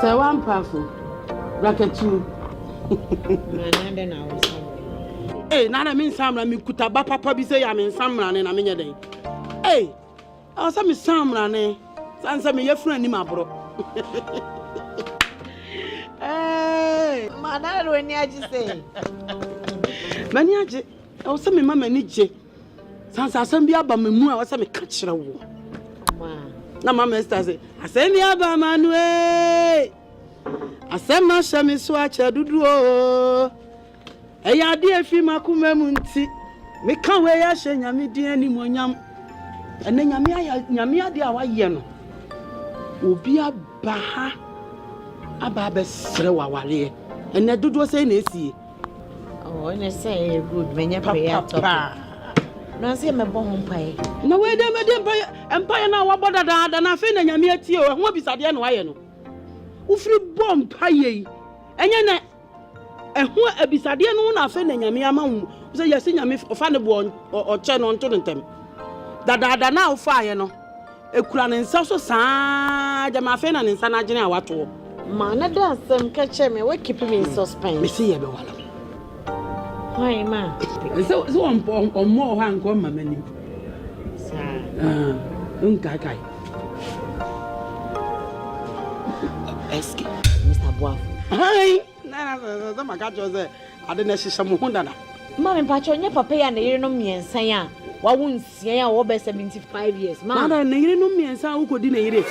So one powerful bracket 2. Hey, nana mean samra mi kutaba papa bi say am in samra ne na menye den. Hey, I say me samra ne. Sansa me yefun ani mabro. Hey, manana weni aji say. Mani aje. I say me mama ni je. Sansa asem bi aba me mu a say me ka kire wo. Na mama Esther say, asem bi aba manu eh. Asem ma sha me so acha dudu o. Eya de afi makoma mu nti me ka we ya hye nyame din animonyam ene nyame ade a waye no obi aba ha aba be sere wawale ene dodo say na esie oh ne say good menye prayer top no say me bo mpae na we de me de mpae na waboda da na afi na nyame atie o ho bisade na waye no ufiri bo mpae yi enye na ehu abisade no na afa na nyame ama hu so yesi nyame ofa ne bo o che no nto ntem dada na ofa ye no ekura ne nsa so saa jama afa na ne nsa na agene awato ma na da asem ka che me we keep me in suspense me see ye be wala why ma so on mo ha nko mama ni sa nkai eski Mr. Boafo hi na magajo ze ade na hihye mo hu dada ma me pacho nya papa ya na yire no miensan a wa wonsia ya wo be 75 years ma na yire no miensan wo kodi na yire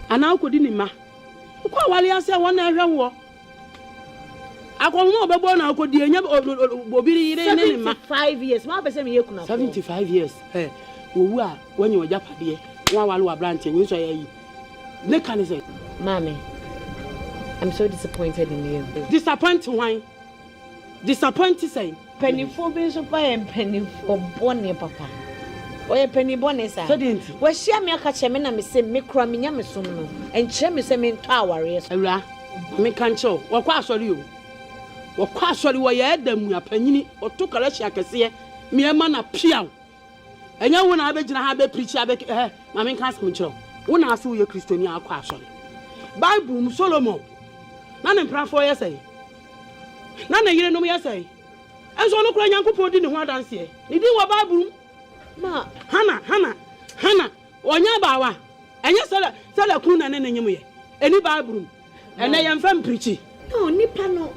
ana wo kodi ni ma ko awale ase won na ehwe wo akomo obebo na kodi enya obiri yire ni ma 75 years ma be se me yekuna 75 years owu a wanye ojapade won awale wa branch we so ya yi ne kan say mami I'm so disappointed in you. Disappointed why? Disappointed say. Penny for being so by and penny for bonny papa. Or a penny bonny sir. Well, she me a catch me na me say me cram me yamisuno and chemi say me tower yes. Ara me kancho. Wa kwa asori o. Wa kwa asori wo ye edam ya panyini otokara hia kese me ema na piaw. Enya wo na abegyina ha be preach abek ma me kan skum kiro. Wo na aso ye Kristoni akwa asori. Bible Solomon na ne mprafo ye say na ne yire no ye say enso no kura nyankopon di ne ho adanse e ni di wa Bible ma hana onya bawa enye sala kun na ne nyim ye eni Bible ene ye mfam preach no nipa no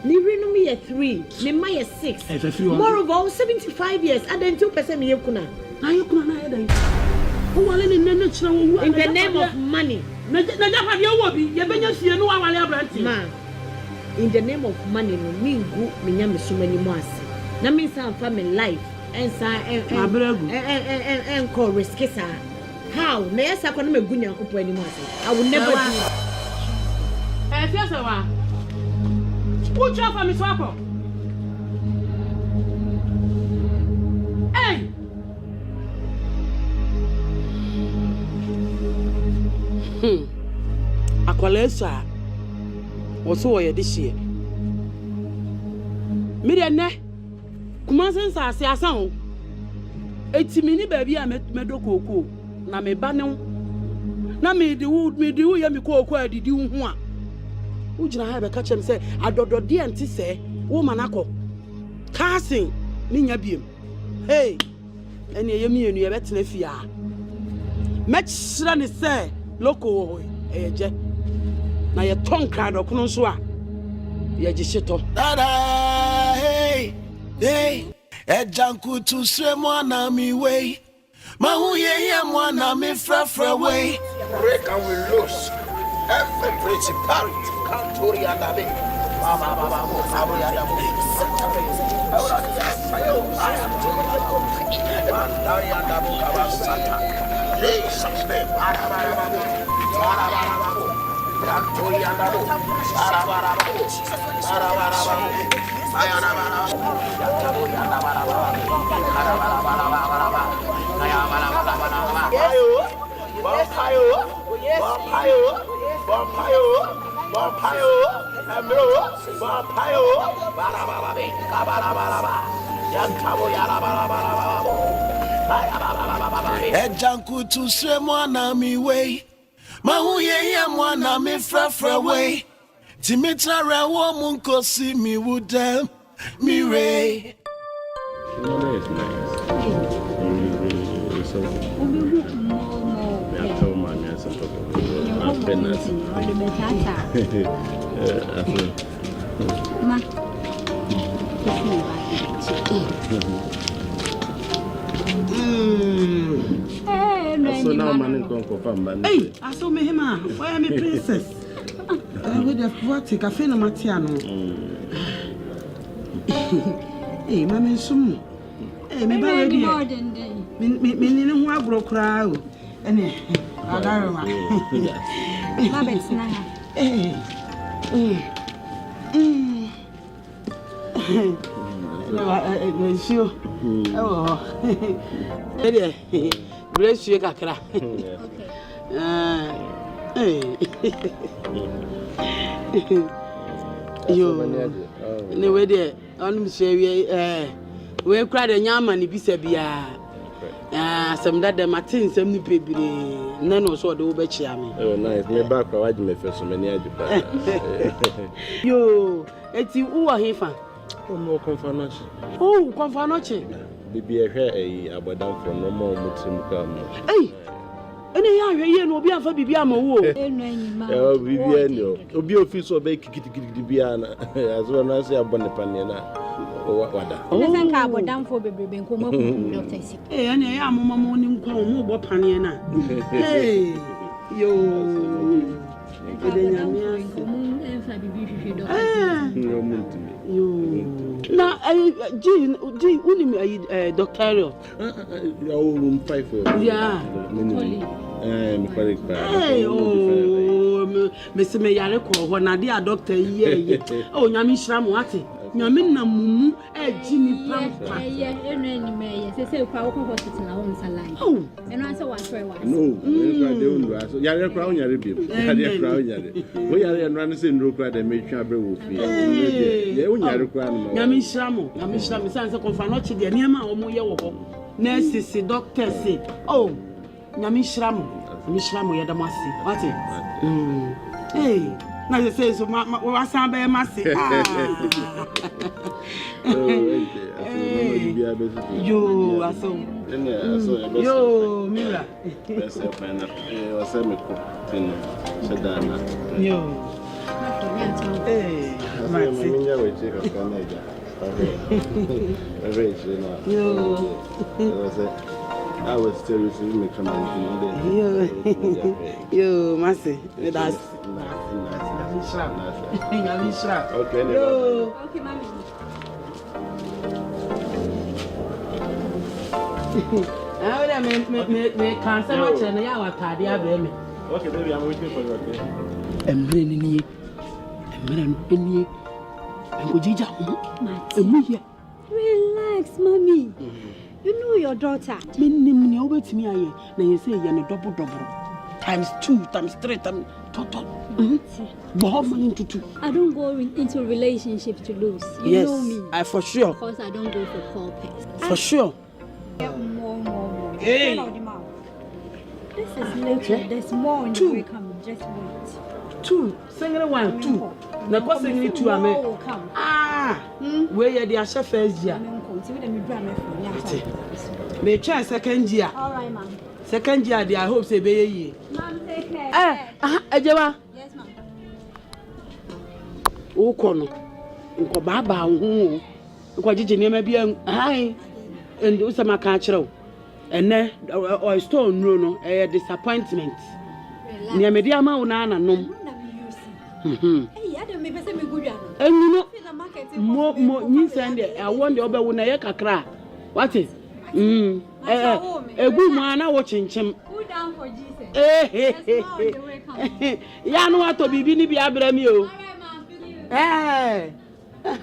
ni reno me ye 3 ni ma ye 6 more of 75 years adentu pese me yekuna na yekuna na ye dan o wale ni nene kira wo in the name of money na jafa ye wo bi ye benya sie no awale abranti ma in the name of money no mingu me nyame so mani mo ase na me san fa me life and call risk sa how na yesa kwa no megu nyankopon ani mo ase I will never do fiasa wa who travel me so akọ akwalesa woso wo ye de hie mire ne kuma sensa ase asan o etimi ni ba bi a medokoko na me ba ne na me di wu ye me kokoko adidi hu a ujina ha be ka chem se adodode enti se wo manako casting ni nya biem hey ene ye mienu ye betena fia mechira ne se loko eje na ye tonkra do kono so a ye gishito dada hey ejanku tu sremo na mi way ma hu ye mwana mi frafra way break and we lose every principality cantori adabe baba mo sabri adabe mandari adabu kabasata Jesus name cantori adabu Ejanku tu sremo na mi way Mahuye ya mwana me frafra way. Timitara woman ko see me would them. Me ray. That is nice. So I told my man something. I've been so now man is going to confirm. Hey, I saw me him. Why am I princess? With the water, cafe no Matiano. Hey, mamma, some. Hey, maybe already. Me, who I broke crowd. And I don't know. Sure. Oh, bless you, Kakra. You, anyway, there, I'm saying, we cried a Nyame and Bisabia. Some that the Martin, some new baby, none was what the Obechiami. Oh, nice. Me back, I me first, so many. Yo, it's you who are here. Oh, no, confirmation. Oh, confirmation. Baby, I hear a abadam for no more Muslim come. Hey, any young will be a baby. I'm a woe. Oh, Vivian, be official bake Kitty as well as a bonapaniana. Oh, what? Oh, abadam for baby, come up. Hey, and I am a morning call, what paniana. Hey, yo. Now, doctoral. Yeah. Hey, oh, Mr. Mayareko, when I did doctor, yeah. Oh, Nyame Shram, what? Nyame na mumu, Jimmy Pampa. Say, hospital now on Salai. Oh, and I saw what no, Yara Crown Yaribim. We are in Ransom Rookra, they make sure with me. Nyame Shram, sounds a confanochi, the Niama or Moya. Nurses, doctor say, oh, Nyame Shram, Mishram, we had a massy. What it? Hey, now you say so, what's a bear massy? You are so. Yo, Mira. That's a fan of Semico. Yo. Hey, I was still receiving me command. Yo, Massey, that's okay, mommy. I can't say much and I card. Okay, baby, I'm waiting for you. I'm bringing you. Relax, mommy. You know your daughter. You say you're double. Times 2, times 3, times total. Into 2. I don't go into relationships to lose. You know me. For sure. Because I don't go for call pets. For sure. More. Hey. This is little. There's more in the way coming. Just wait. 2. Singing 1, 2. Now, what's singing 2? I mean, where you the chef first year? May try second year. All right, ma'am. Second year, I hope say be ye. Ma'am, take care. Ejewa. Yes, ma'am. O kono. Nko baba hu. Nko jije ne ma bia. Hi. And o sama ka kire o. Ene o store no disappointment. Ne me dia ma wo na nom. Hey, I don't me pese me gudwa no. Enuno. Mo nyi send I want the obe wo na ye kakra. What is? Egu mu ana wo chinchem. Go down for Jesus. Ya no ato bibi ni bia bra mi o. All right,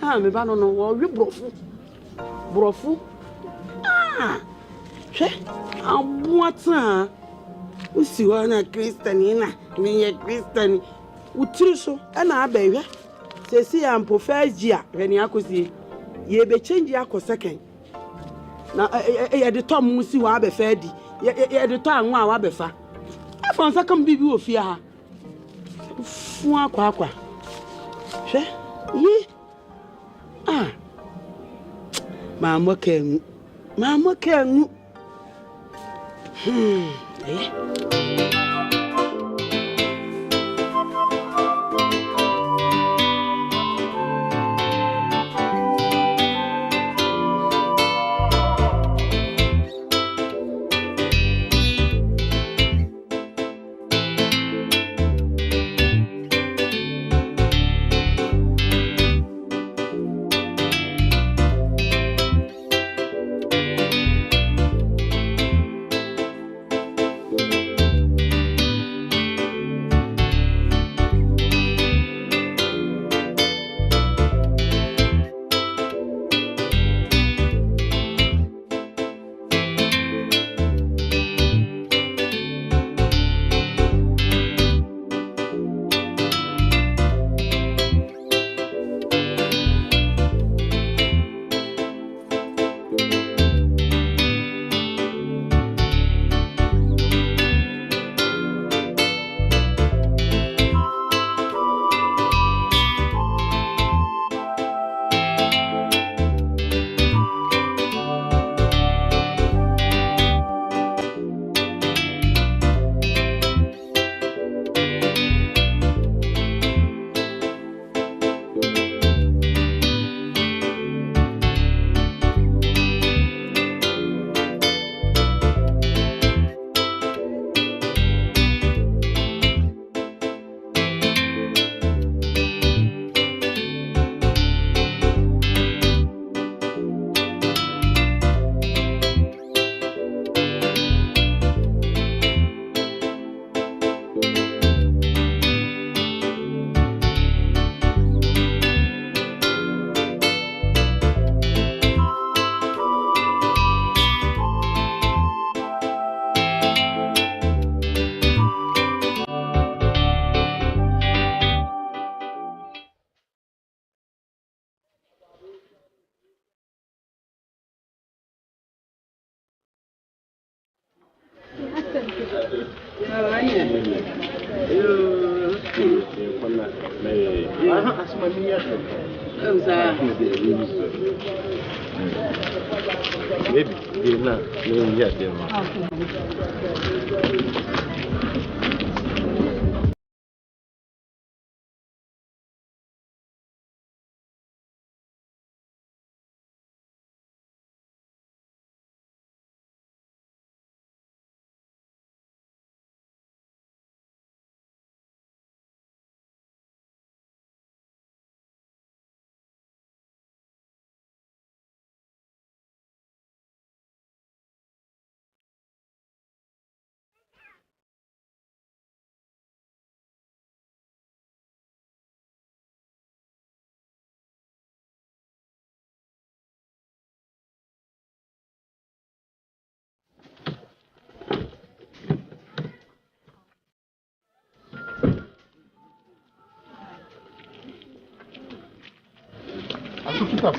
ma'am. Me ba no wo wi brofu. Hwe abuata. Usi wa na Christian na me ye Christian. Utiri so na abehwe. Sesi ya mpo first year hwani akosi. Ye be change akọ second. Na ye de tom si wa abefa di. Ye de to anwa wa abefa. Fansa come bibi ofia. Fu akwa. Hwe. Yi. Ah. Mama kengu. Eh.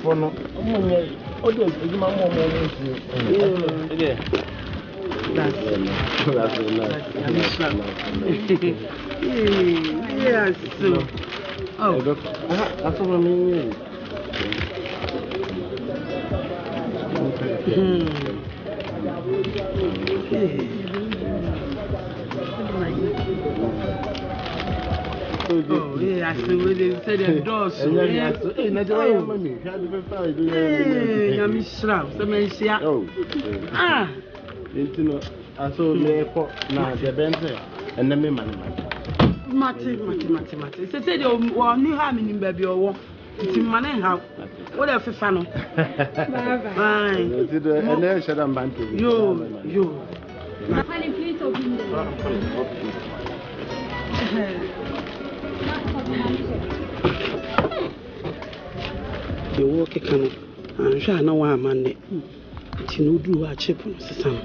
Fono, Oh, yeah, I see what they said the doors. I'm shrub, some men say, oh, ah, I saw me now the bench and the man. Mati. They said you were new harming in baby or walk. It's in money how. What if a funnel? Bye. And then shut up, man. You. Honey, please open the door. You walk a canoe, and shall know why I'm on it. You do a chip on some.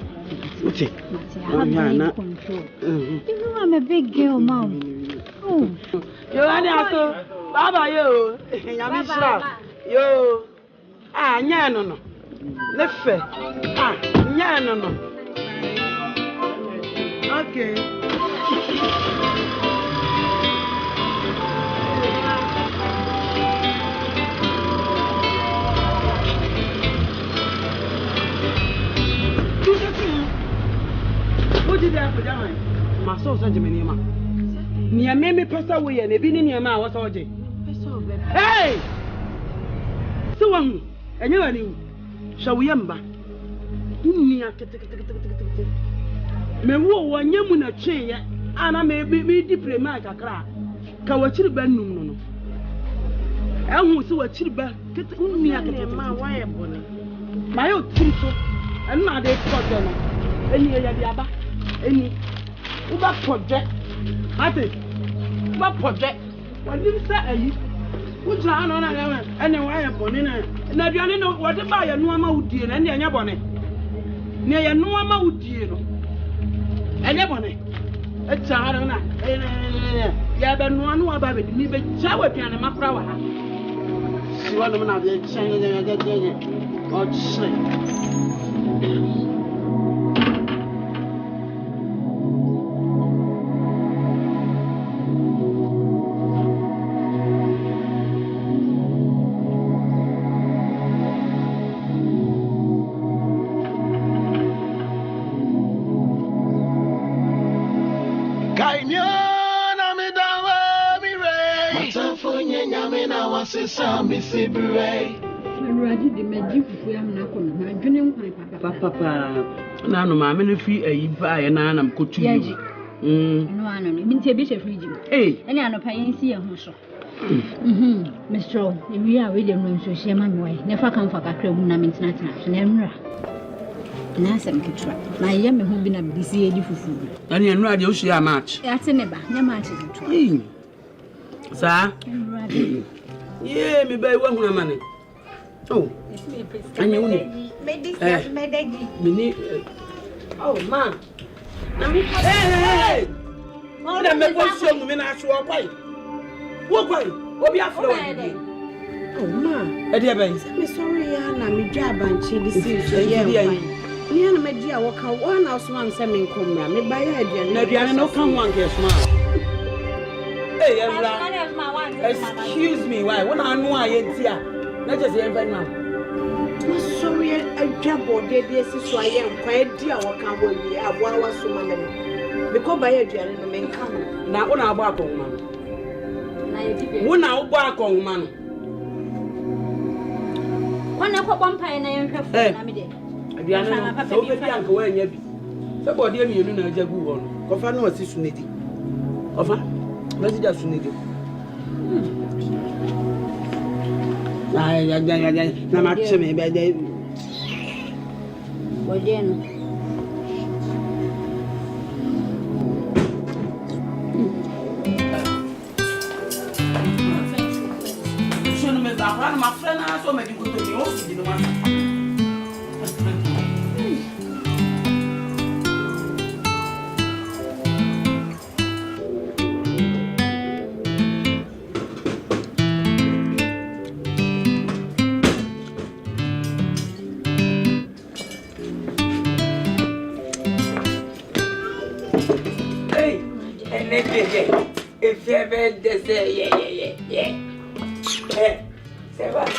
What's it? Control. You know I'm a big girl, Mom. Oh. You are there, Baba, you. Yamisha. You. Ah, no. Left. Ah, no. Okay. did that for Jamai. My soul said to me, near me, Pastor, we and a bini near my was orgy. Hey! So one, and you knew. Shall we ember? Me wo one yamuna chain, and I may be deeply like a crack. Kawachiri Benum no. I won't see what chilba get me a wire bonnet. My old tinto, and now they got them. Any Yaba, any Uber project. I think, what project? What did you say? What's on and a wire bonnet? And I don't know what to buy a normal wood dear and your bonnet. Near a normal wood dear. And your bonnet. A child, yeah, but no one about it. Me, but shower piano, my flower. She want to have the China or Papa, now no mamma, free a buy and I'm could to you. No, I know, been a bit of region. Eh, and I know paying see a muscle. Mr. If we are really room to see my way, never come for a crib when I'm international. And I said, my young who been a busy for food. And you know, you see a match. That's a never, no matter. Sir? Yeah, me buy one money. Oh, and you oh, man. Hey! Oh, that make one show me not show up. What way? What be after? Oh, man. I'm sorry, Anna, me job and she deceived. Yeah, my dear, walk out 1 house, 1 semi come. Me buy a dear, no come one guess, man. Hey, excuse me, why? When I know I ain't here. Not just here now. I'm sorry, I jump on the so I am quite dear. What can we be? I was so many. Because by a dear and men come. Now, when I walk on man. When I walk on man. When I put one pie and I am I am so very uncle when you be. Somebody, you know, a good one. Coffee no assistant. Offer? Let's just need it. Na match me be dey. Bojen. Shono me ba kwa na ma friend na so me di ko to mi o di no ma. If you ever say, yeah. Say what?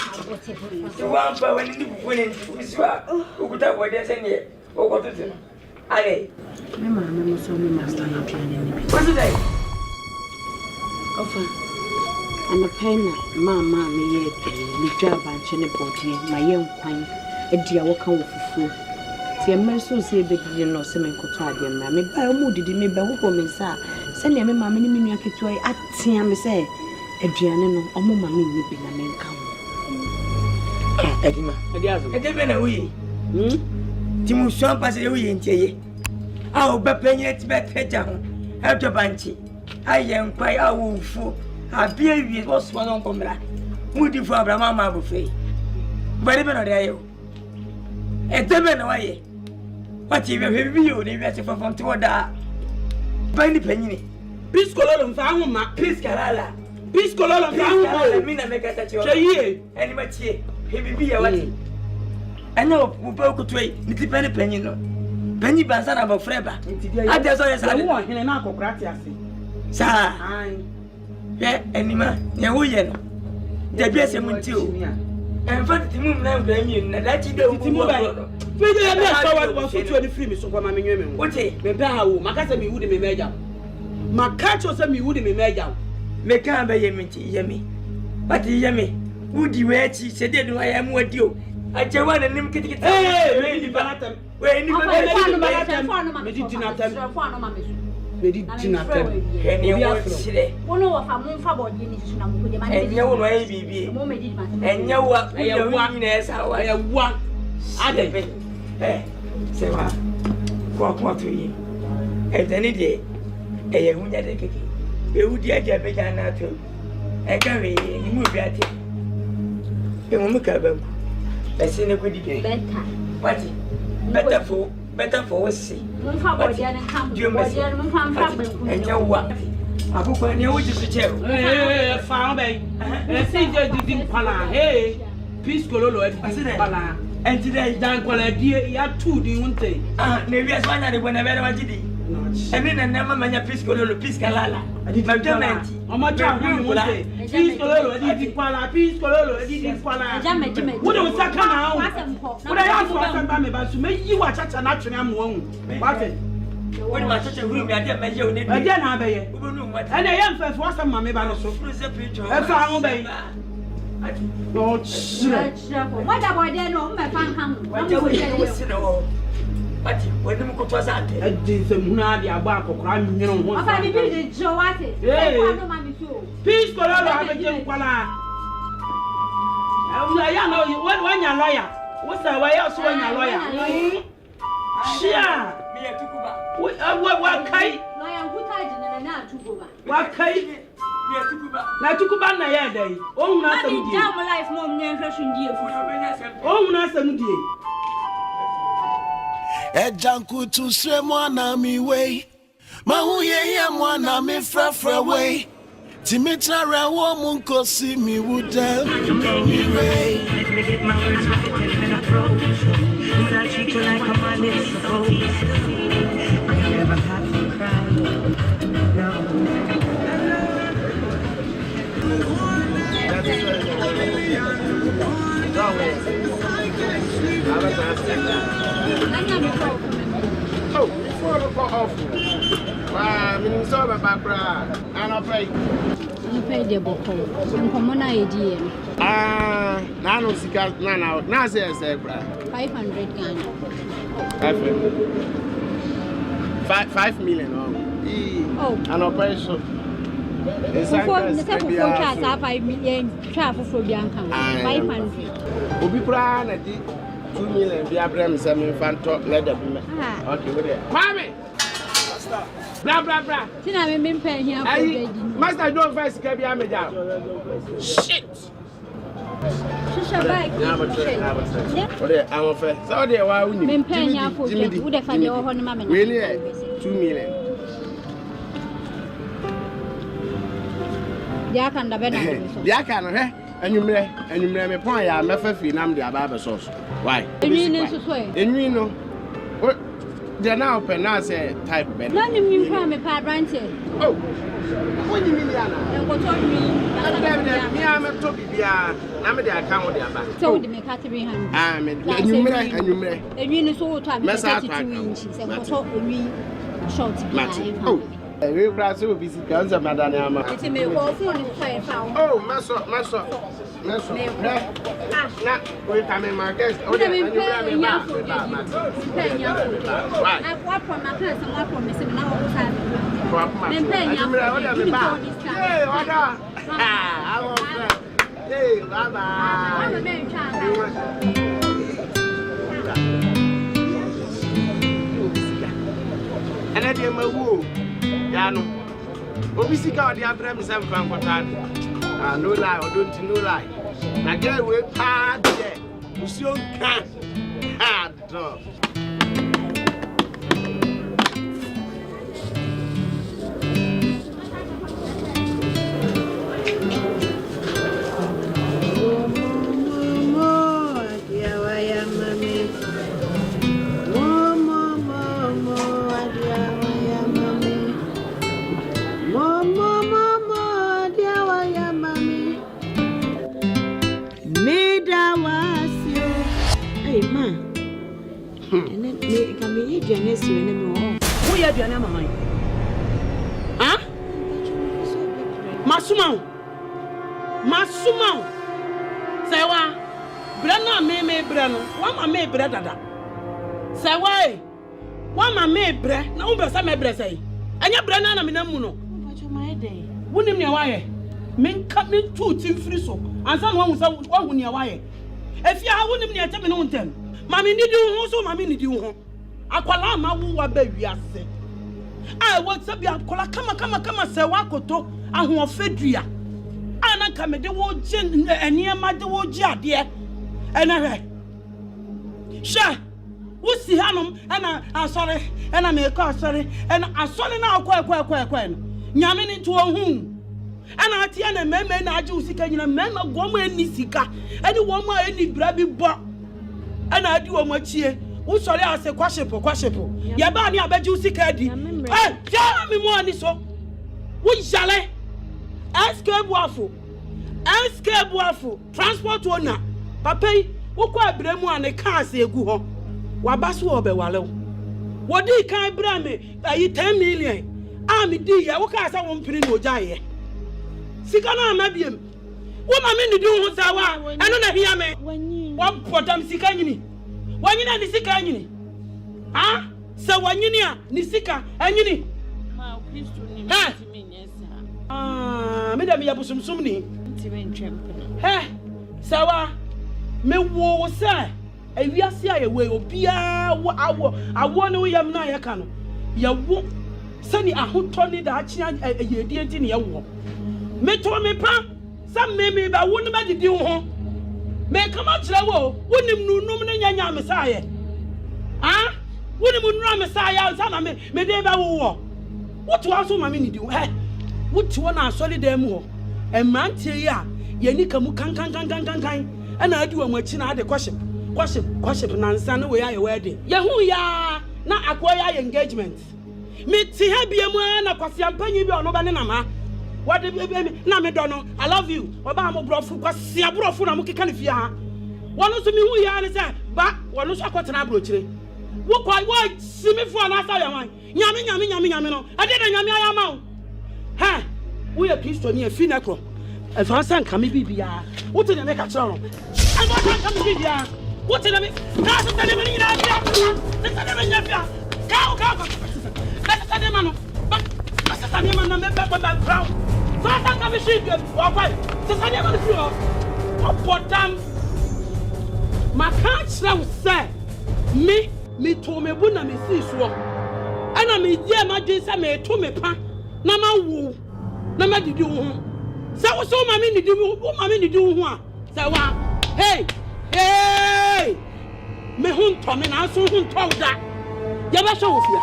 You want to when you put in who could have what they're saying? Or what is it? Allez, Mamma, so we must have a piano. What's the day? I'm a penna, Mamma, me job and chin body, my young pine, a dear walk out for food. See, I'm so say big, you know, some cottage, mammy, by a moody, me by woman, sir. Send me mamma, me to at Tiam say, Adriano, or mamma, me be a man come. Edima, I didn't know we. Timu swamp as a wee in Jay. I'll be paying it better down. After Banchi, I am quite a fool. I beer you was one on Pomera. Moody for Mamma buffet. But even on there, a devil away. But you have you, the rest of from toward that. Penny penny. Peace color found my peace carala. Peace color found me, make a touch of ye, and much ye. He be a wedding. I know who broke to wait, Mr. Penny Penny. Penny Bansan about Freba. I just saw you want in an uncle gratia. Sir, yeah, any man, yeah, we know. The best of too. In fact, the moon now blame that you don't know. Was to the free so for my women. What a Bebao, Macasami would be made up. Macacho semi would be made up. Make a yemi. But yemi, would you wear cheese? Said, I am with you. I tell one and him getting hey, where say what? What to you? At any day, a wound at the cookie. You would get a big anna too. I carry you move at it. You won't make a bump. I see no good day. What? Better for us. See. And you what? I book when you wish to tell. Found a see you didn't pala. Hey, peace cololo and pala. And today, Dan Qualadia, you have 2 day. Maybe as one when I went to the. And then I never mind a pisco, piscalala. I did my government. On my job, pisco, I didn't pala. What was that come out? What I asked for somebody about to make you watch at an action. I'm wrong. When my such a room, I didn't measure it. Again, I bet. And I am first was some mammy by so. That's how I no, what about there? No, my fan come. But when you go to us, I did the Munadia Barco crime, you know. What I did, Joe, what is peace, Colorado, I begin Pala. I know you when you're lawyer. What's the way else when you're lawyer? Shia, what kite? What kite? Na tukubana ya dai o na asem die down life mom nyen hwehwe die fu o na asem die Ejanku tu se mwana mi we mahu ye ya mwana mi frafra we timitra rewo mu nkosi mi wuda mi we let me get my words right and approach but I treat you like a man is supposed I never have to cry no Oh, before the off. Wow, I'm so bad, and I'll pay. You pay the book. I'm common idea. Nano Sika, Nana, Nazia said, 500 Ghana. 5 million. Oh, and I'll pay so. Before the second contract, 5 million travel for Bianca. 500. Obi Brown, 2 million. Be a brand, 7 phantom leather. Okay, with it. Kwame! Blah, blah, blah. I'm paying here. Master, don't first get me a job. Shit! I'm a fair. So, there, why we need really 2 million. Yeah, can and you may me point ya me fa fi nam dia ba sauce. Why? And you know what they now open now say type ben. No me me pa branch. Oh. What do you mean Diana? And what told me? Me am to bia na me dey account dia ba. So the make 300. Ah me and you me. And you know so time 32 inches and what we short. Oh. We class will be Nkansah madam ama. It may go phone fire. Oh, maso. Na we come in market. Oh, you grab me back. Right. I work from my place and work from me now Hey, order. I want hey, bye-bye. And I did my woo. Yano. Obisi ka odi abra mi sem fan kwata. Ah no lie, or don't no lie. Na girl we pa there. Usi onka. Ah do. Who ya do na mama? Huh? Masuma. Say wa. Brana me brano. Wa ma me bre dada. Say why? Wa ma me bre. Na wo be sa me bre say. Anya brana na me na mu no. Pacho my day. Wonim ne wa ye. Men ka men tu tim free so. Ansa no hu sa wa hu ne wa ye. Efia ha wonim ne ateme no ntem. Mami ni di hu so mami ni di hu. Akwala ma wo wa ba wiase. Ah what say bia akwala kama say wa koto ahofadua. Ana ka me de wo je eniema de wo je ade. Ena hwe. Sha wo si hanom ena asore ena me ko asore ena asore na akwa no. Nyame ni to hu. Ana atia na meme na age usika nyina meme gom eni sika. Eni wo ma eni bra bi bo. Ana adi wo ma chie. Wo sori ase kwashepo. Ya ba ni abaji usika adi. Eh, tia me mo ani so. Wo jale. Escape buafo. Transport owner. Papa yi wo kwa abremu ane cars egu ho. Wa baso obe wale wo. Wo di kan bra me ayi 10 million. Me di ya wo ka sa wo mpiri no jaye. Sika na amabiem. Wo ma me ni di ho sa wa. Eno na hia me. Wo potam sika nyini. Wanyini na ni sika nyini. Ah? Se wanyini a ni sika anyini. Ma Kristo ni mi nyesa. Me da me ya busumsum ni. Ntimi ntwempe. Sawa. Me wo se ewiase a ye we obia wo awo ne wo yam na ye ka no. Ye wo sani ahoto ni da achi ye die nti ne ye wo. Me to me pa sam me ba wo ne ma didi ho. Me kama kire wo wonim nunum ne nyanya me saye. Ah? Wonim nunum me saye sa na me de ba wo. What was so mama ni di wo? What wo na asori dem ho. Emrantie yi a ye ni kamu kan. Ana adi wo machi na ade kwaship na nsa ne we aye wedding. Ye hu ya na akwa ya engagement. Me ti ha biemu na kwase ampanyi bi ono ba ne na ma. What na me do no I love you. Oba mo brofu kwase abrofu na mo keka ne fia ha. Wono so me hu ya ne se ba wono so akotena abrochire. Wo kwa wo simifo na asa ya wan. Nyame no. Ade na nyame ayama wo. Ha. We are Kristo ni afi na kro. Efansa nka me bibia. Wo te na me ka kire no. Efansa nka me bibia. Wo te na me ka se tane me ni na bia. Se tane me nya bia. Ka. Se tane ma no. Ba se tane ma na me ba ground. So asa nka me shi bia. Wa kwai. Se tane ma no fi o. Opotam. Ma ka kire wo se me to me bu na me si so. Ana me die ma dwen se me to me pa. Na ma wu. Na ma didi wo ho. Sa wo so ma me nidi wo ma me nidi wo ho a. Sa wa. Hey. Me hun to me na so hun to da. Ya ba so wo fia.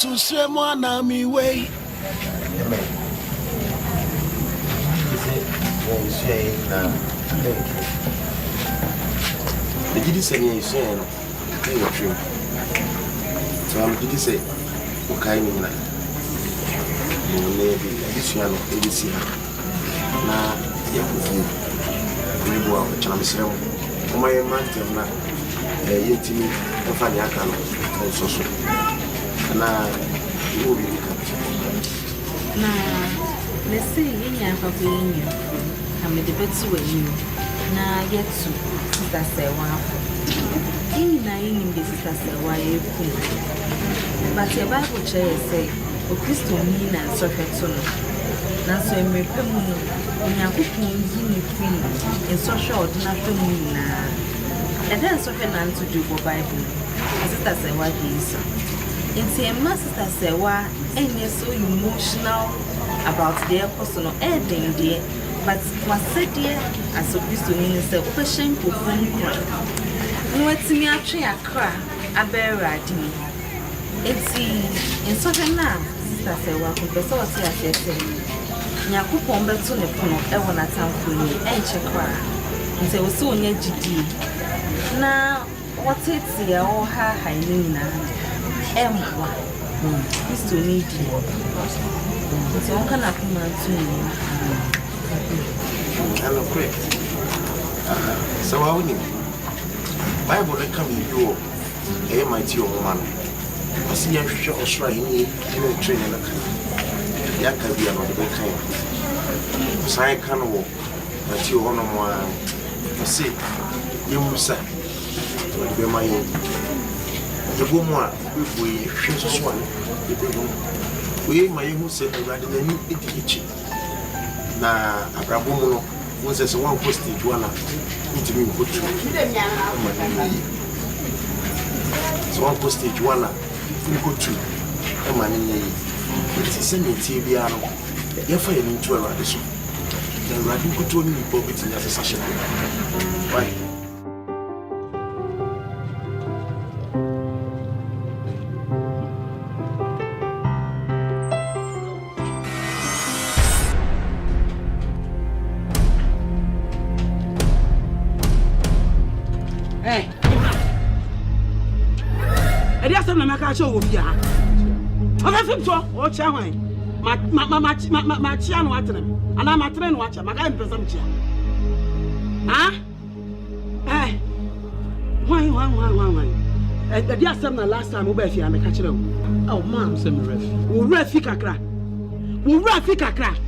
To say more na me way. The gidi say you say no. So I'm gidi say okay ni na. maybe this year, this year. Now, yeah, maybe I'll try to say, my man, yet to me, and find the account also. Now, you will be let's say, you have been you. I'm a debate with you. Now, yet to Sister Sewa. In the Sister Sewa, but your Bible chair say, O Christo mean and suffered soon. Now, so I'm repairing when you're cooking free in social nothing. And then suffered none to do for Bible. Sister Sewa is. It's a Master Sewa, and you're so emotional about their personal ending, dear. But was said here as a Christian is a question for phone cry. No, it's me actually a cry, a bear riding. It's in such a now, Sister Sewa, Professor Asiedu. Nyaku Pomba to the Pono, Ewan Atanfo, and Chakra. And they were so near GD. Now, what's it here or her Hyena? M1. Christo need you. It's all kind of command to me. Hello, quick. So, how many Bible come in you? MIT woman. I see a short shrine in a training. Yaka be another kind. Sign can walk, but you honor more. I see you must say, will be my the woman we should swan. We my who said rather than it. Na abrabomo no say one postage one Ntumi go to so one postage one go to e mani yi it is send it bia no ye fa ye ntu awade so na awade go to ni po beti na session why show of ya. I think so, or Chawai. My chian water, and I'm a train watcher, my guy presumption. Ah? Eh? Why? The dear son, the last time over here, I'm a catcher. Oh, ma'am, semi ref. We'll refika crack. We'll refika crack.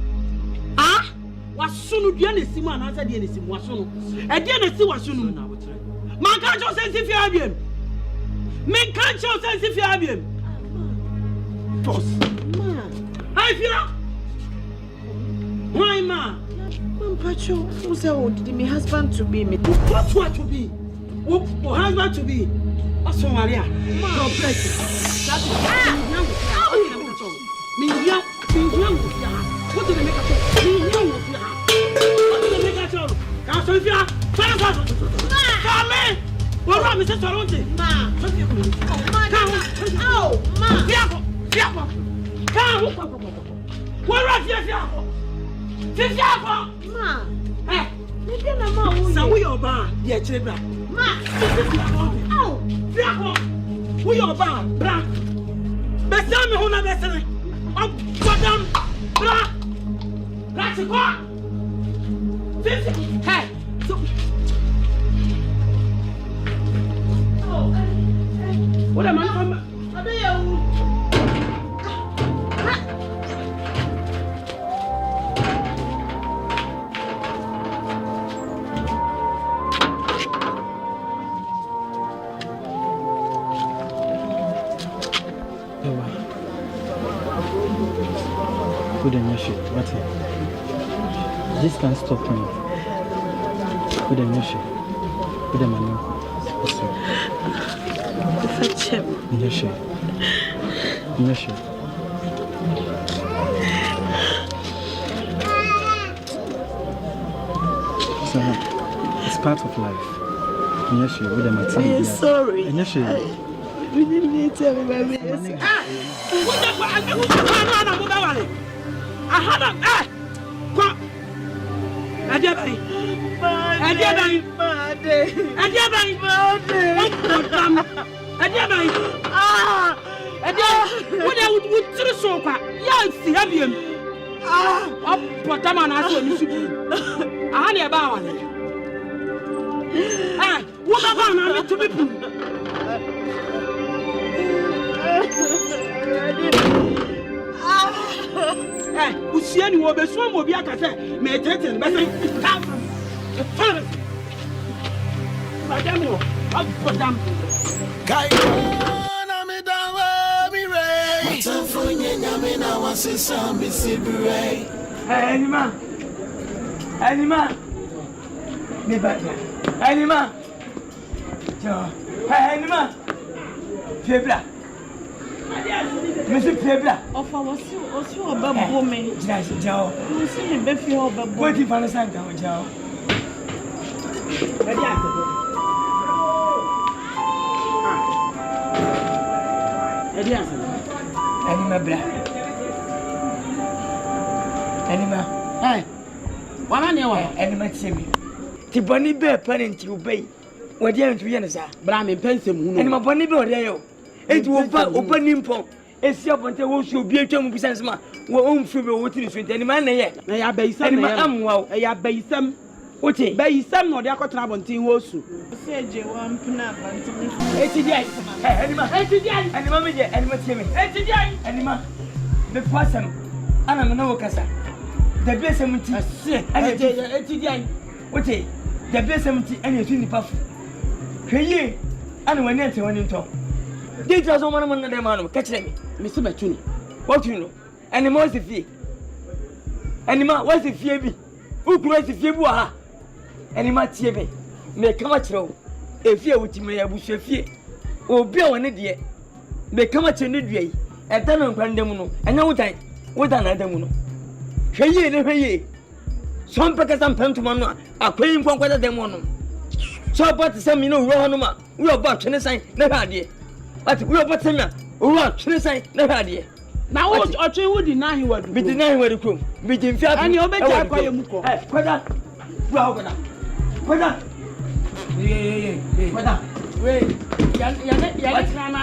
Ah? Was soon Diana Simon answered the Enisim was soon. A Diana Sim was soon. My catcher says if you have him. Men can't show sense if you have him. Boss. I feel. Why, ma? Mom, Pacho, who's old? My husband to be me. What to be? Who husband to be? Also, Maria. God bless you. That's what did they make a what did they make a job? Can't you feel? Come what wrong, Mr. Toronto? Ma. Oh, ma. Fiapo. Come. What wrong, Fiapo? Ma. Eh. Maybe no more. So we are bar, dear children. Ma. Oh, Fiapo. We are bar, bra. Best time who not listening. Oh, madam, bra. That's a car. Hey. So. What am I? Put in your shit. What's it? This can't stop me. Put in your shit. Put in my name. Fetch him. In your shit. In your shit. So, it's part of life. In your shit. With them at I'm sorry. In your shit. We didn't need to tell me my business. I had a come. Adiabai. Ah, What I would to the sofa. Yes, have you? What am I asking? I had about it. What am I to be? Usiani wo be so mo bi aka se me tete be se madam no madam kai na me dawa mi re Atanfo nyame na wasesa me sibre anima me ba anima jo anima febra Monsieur Pebla. Enfin, aussi au bas beau mais. Jao. Aussi le bœuf au bas beau. Quoi tu parles ça quand Jao? Anima bla. Anima. Hey. Wana ne wa? Anima tiemi. Ti boni be parent you bay. Wadi antu ye ne sa. Bra me pensem hu no. Anima boni be ode yo. Eti opa nimpon. Esi abonte wo su obi atwa mu bisanse ma wo omfiri be wo tiri so ntani ma na ye. Na ya bayisam na ya amwa wo. Ya bayisam. Oche. Bayisam no de akotena abonte wo su. Se je wa mpna abonte. Eti di ai. Anima. Eti di ai. Anima me je anima tiemi. Eti di ai. Anima. Me kwasam. Ana me na wo kasa. The blessing ti. Eti di ai. Oche. The blessing ti ana etu nipa fu. Hweye. Ana wani ante wani nto. Did you want to know man? Catch them, Mr. Batuni. What you know? Animal was the fee. Animal was the fee. Who creates the fee? Animal TV. May come at you. A fear which may have bush a fee. Or be on it yet. May come at you need and turn on Grandemuno. And now time. What another mono? Hey, some packers and pentomano are playing from whether they want. So about some, you know, Rohanuma. We are about to sign. Never idea. But we are but same. We are to say never idea. Now what Ochi would deny he would be denying where the crew. Be in fact, and you bet I call you. Whether wait, you're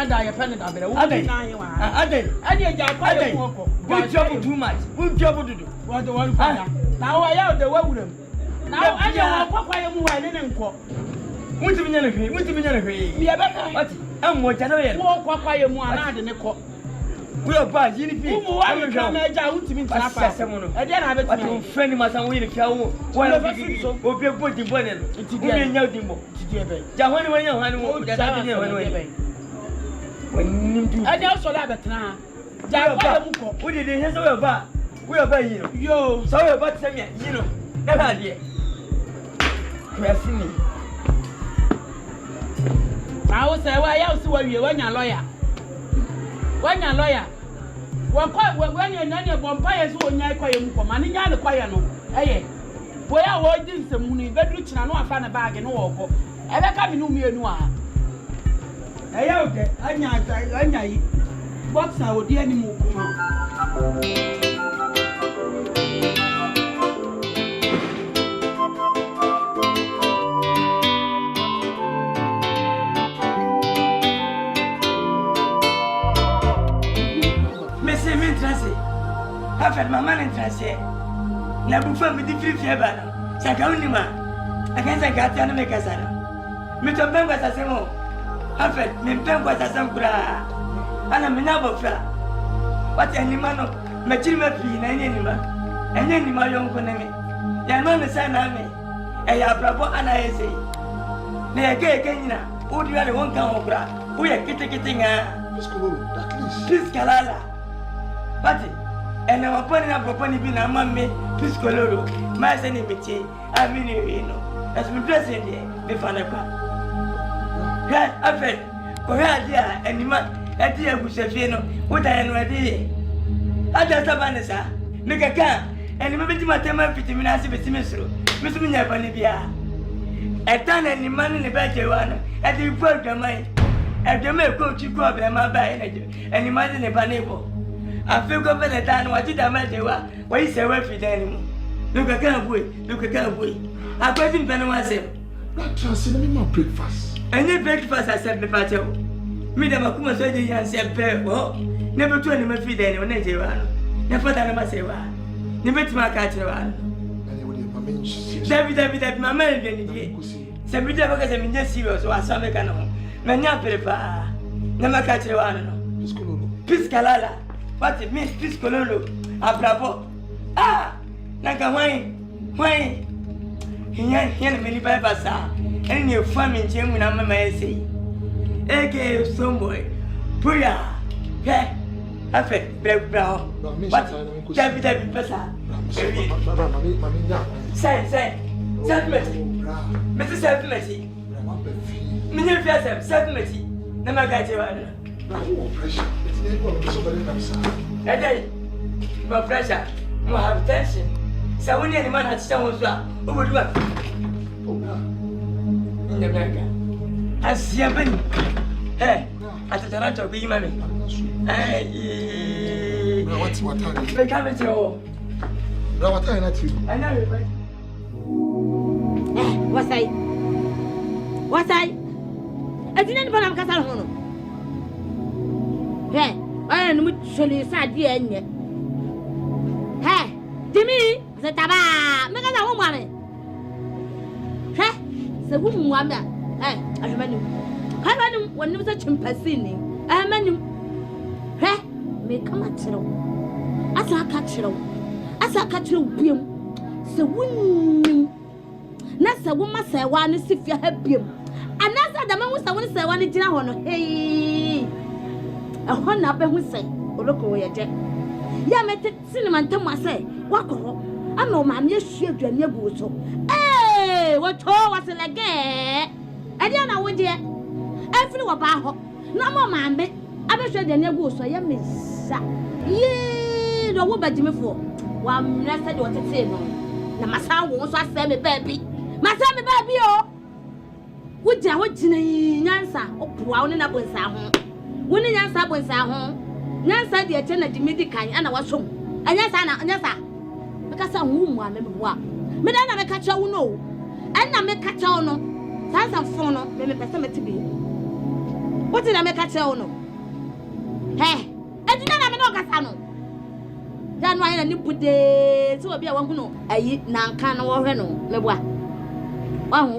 die a penny. Good job too much. Good job to do. What the one now I out the way with him. Now I don't know why I'm didn't quote. What do you mean? What do you mean? What? I'm what I know. Walk why you want to the we are bad. You need to come to me. I didn't have a friend of mine. We will be a good dependent. It's getting out the more. When I also have it now. What did they say about? We are by you. Yo, sorry about them, you know. Never idea. Pressing me. I will say, why else were you when you're lawyer? When you're lawyer, when you're not a vampire, so when you're quiet, money, you're the quiet. Eh, where I was doing some money, but rich and I found a bag and all. I don't come in me. I okay. I what's our dear anymore? I've had my man in transit. Now, before me, the free fever. Sakaunima. I can't say Gatian Mekasana. Mr. Ben was a semo. I've had me Ben was a sampra. And I'm never fra. What any man of Machima P. and any man. And any my young enemy. Yan man is an army. I have bravo and I say. They are gay Kenya. Who do you have one come over? We are getting a Piscalala. But and I'm putting up a pony being a mammy, Piscoloro, my enemy, I mean, you know, as we dress in there, we found a car. Yeah, I felt, Korea, dear, and you might, a dear Busafino, what I am ready. I just have an answer, make a car, and maybe my tema 50 minutes of a semester, Miss Minyapanibia. A ton and the man in the badger one, at the program, at the milk coach you grab and my bag, and you might in a panable. I feel government and what did I matter? Why is a refuge anymore? Look, I can't wait. Look, I can't wait. I question Penny myself. Not transcending my breakfast. Any breakfast I said the patio. Me da makuma so je yan se pe ho. Ne betu ani ma fi da ne wona je wa no. Ne fata na ma se wa. Ne betu ma ka kire wa no. David mama e bi ni. Se bi da ba ka se mi serious wa sa me ka no. Me nya prepa. Ne ma ka kire wa no. Piskalala. What it means piskololo. Abrabo. Ah! Naka why? Here me ni ba sa. Any your family chemu na mama e say. Eke someboy. Puya. Yeah. Afe, bra. What? David pesa. Say. Self-mercy. Mr. Self-mercy. Many of yourself, self-mercy. Never got you on. No pressure. No have tension. So when any man has someone who would work. In the America. As Yaman. Hey, at the Toronto, be mammy. Hey, what's what time? They come at you. What time at you? I know, right? What's I? I didn't put on Castle. Hey, I am mutually sad, dear. Hey, Timmy, the Taba, make a woman. Hey, the woman, hey, I remember you. I remember when you were such a passing. I remember you. Hey, may come at you. As I catch you, beam. So, woman, Nasa woman say one is if you have beam. And that's the man who someone say one dinner on. Hey, a one up and we say, or look away, Jack. Ya met cinnamon Thomas say, walk on. I know my near shield and your boso. Eh, what was it again? I don't know what dear. Every about no more, mammy. I bet you the near boso, I miss. Yea, the woman Jimmy for one rested what to say. No, my son won't say me, baby. My son, baby, oh. Would you want to answer? Oh, brown up with some. When you answer with some. Nyansa de atena de medical ana wasom anyasa na anyasa mekasa nwumwa me bua me na me ka chawo no na me ka chawo no sansa fon no me pese metibi what did I make a chawo no he edina na me no kasa no dan wa na ni bude so obi a wanhu no ayi na nka na wo hwe no me bua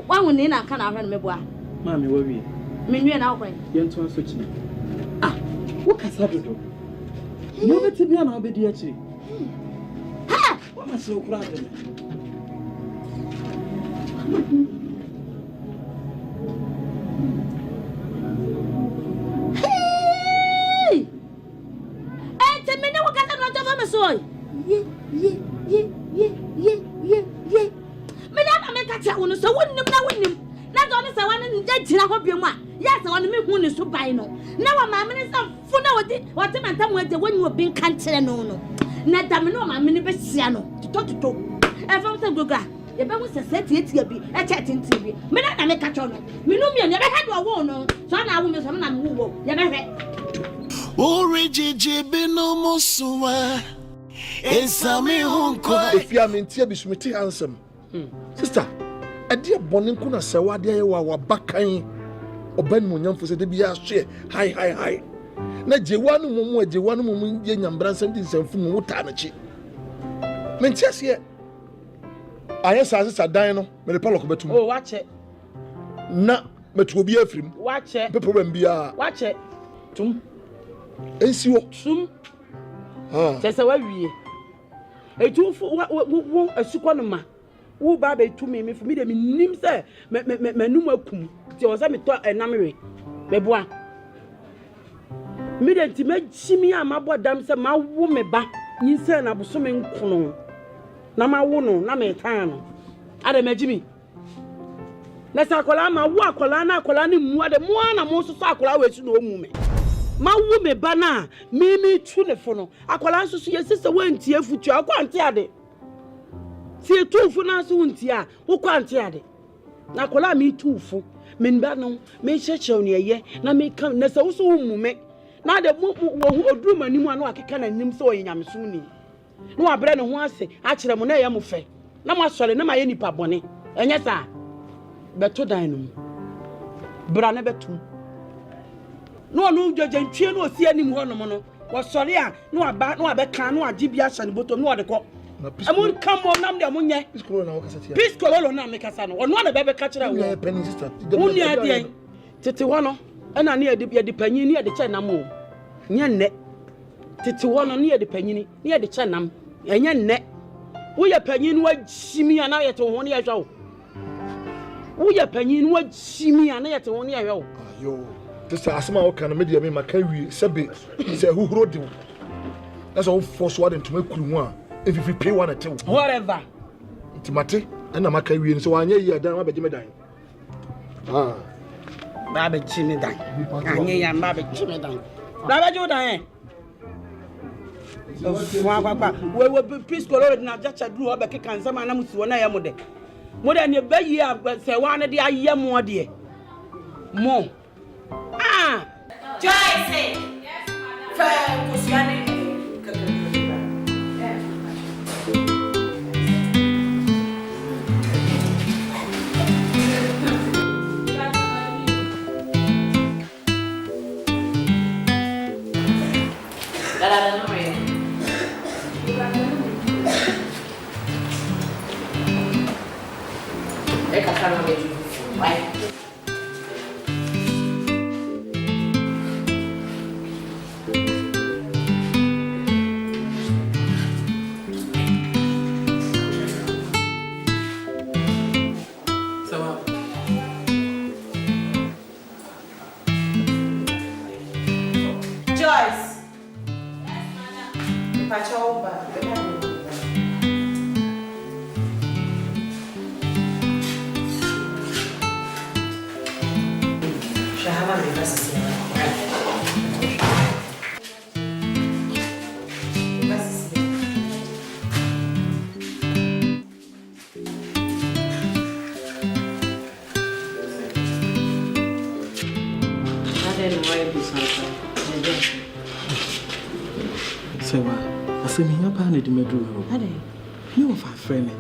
wanhu ni na nka na hwe no me bua mami wo wie me nwie na okwan yento so chi ah wo kasa dodo no beti bia na obedi achi ha wo ma se okura de hey ente me ne wo kasa no to ma so ye me na me ka cha wo no so wonnim na do ne se wan ne jira ho biemu a ya se wan me hu ne so ban no na wa ma me ne sa fu na wote mantam waje wonyi obi nkan kire no na da me no ma me ne be sia no toto e fam se goga ye be hu se tie bi e che tintin bi me na me ka cho no me no mi ne be he do wo no so na awu me so na me wo ye be hwe origiji bi no musuwa esami hunko efia me ntia bi sumiti ansem sister ade bonin kuna sewade ye wa bakan oban mu nyamfo se de bia hwe hi na jewanu mumu ye nyambransan di nsamfu mu wuta na chi mentiase aye sase dan no me le paloko betum oh wache na metu obi afrim wache be problem bia wache tum ensiwo tum tese wa wie etufu wo asukọ no ma wo ba be tumi me fumi de me nim se manum akum ti o se me to enamwe me boa me de ti magimi amabo dam se ma wo me ba yin se na boso me nkono na ma wo no na me tan no ade magimi na sa akola ma wo akola na akola ni mu ade mo na mo so akola we su na o mu me ma wo me ba na me tu ne fo no akola so so yesi se wanti afutu akwante ade si tufu na so wunti a wo kwante ade na akola me tufu me nba no me chechew ne ye na me kan na se wo so mu me na de wo oduru manimu anu akeka na nim se oyenyameso ni na wa bre ne ho ase a kire mo na ye mo fe na mo asore na ma ye nipa bone enye sa beto dan no bra na betum no judge ntwe no osi anim ho no no wo sori a no abeka no agye bia hye ne bottom no de ko amun come on nam de amunye peace kololo na mekasa no ono na bebe ka kire wo penny sister uni ade tete ho no na ne de panyin ne de che nam o nye nne tete ho no ne de panyin ne de che nam enye nne wo ye panyin wa jimi ana ye to ho ne ye hwa wo ye panyin wa jimi ana ye to ho ne ye hwa ayo sister Asamoah o kan me de me maka wi sebe se huhuro de that's all force what Ntumi kuru ho a if you pay one at whatever Timate and maka wi so anya yi adan wa beje me dan ba be chi me dan anya ya ba be chi me dan ba be ju dan we peace color na jacha duru obe keka nsama na musi wona ya mode ne ba yi se wa na de aye mo de mo Joyce. Yes, madam. Kusiani. You of our friend.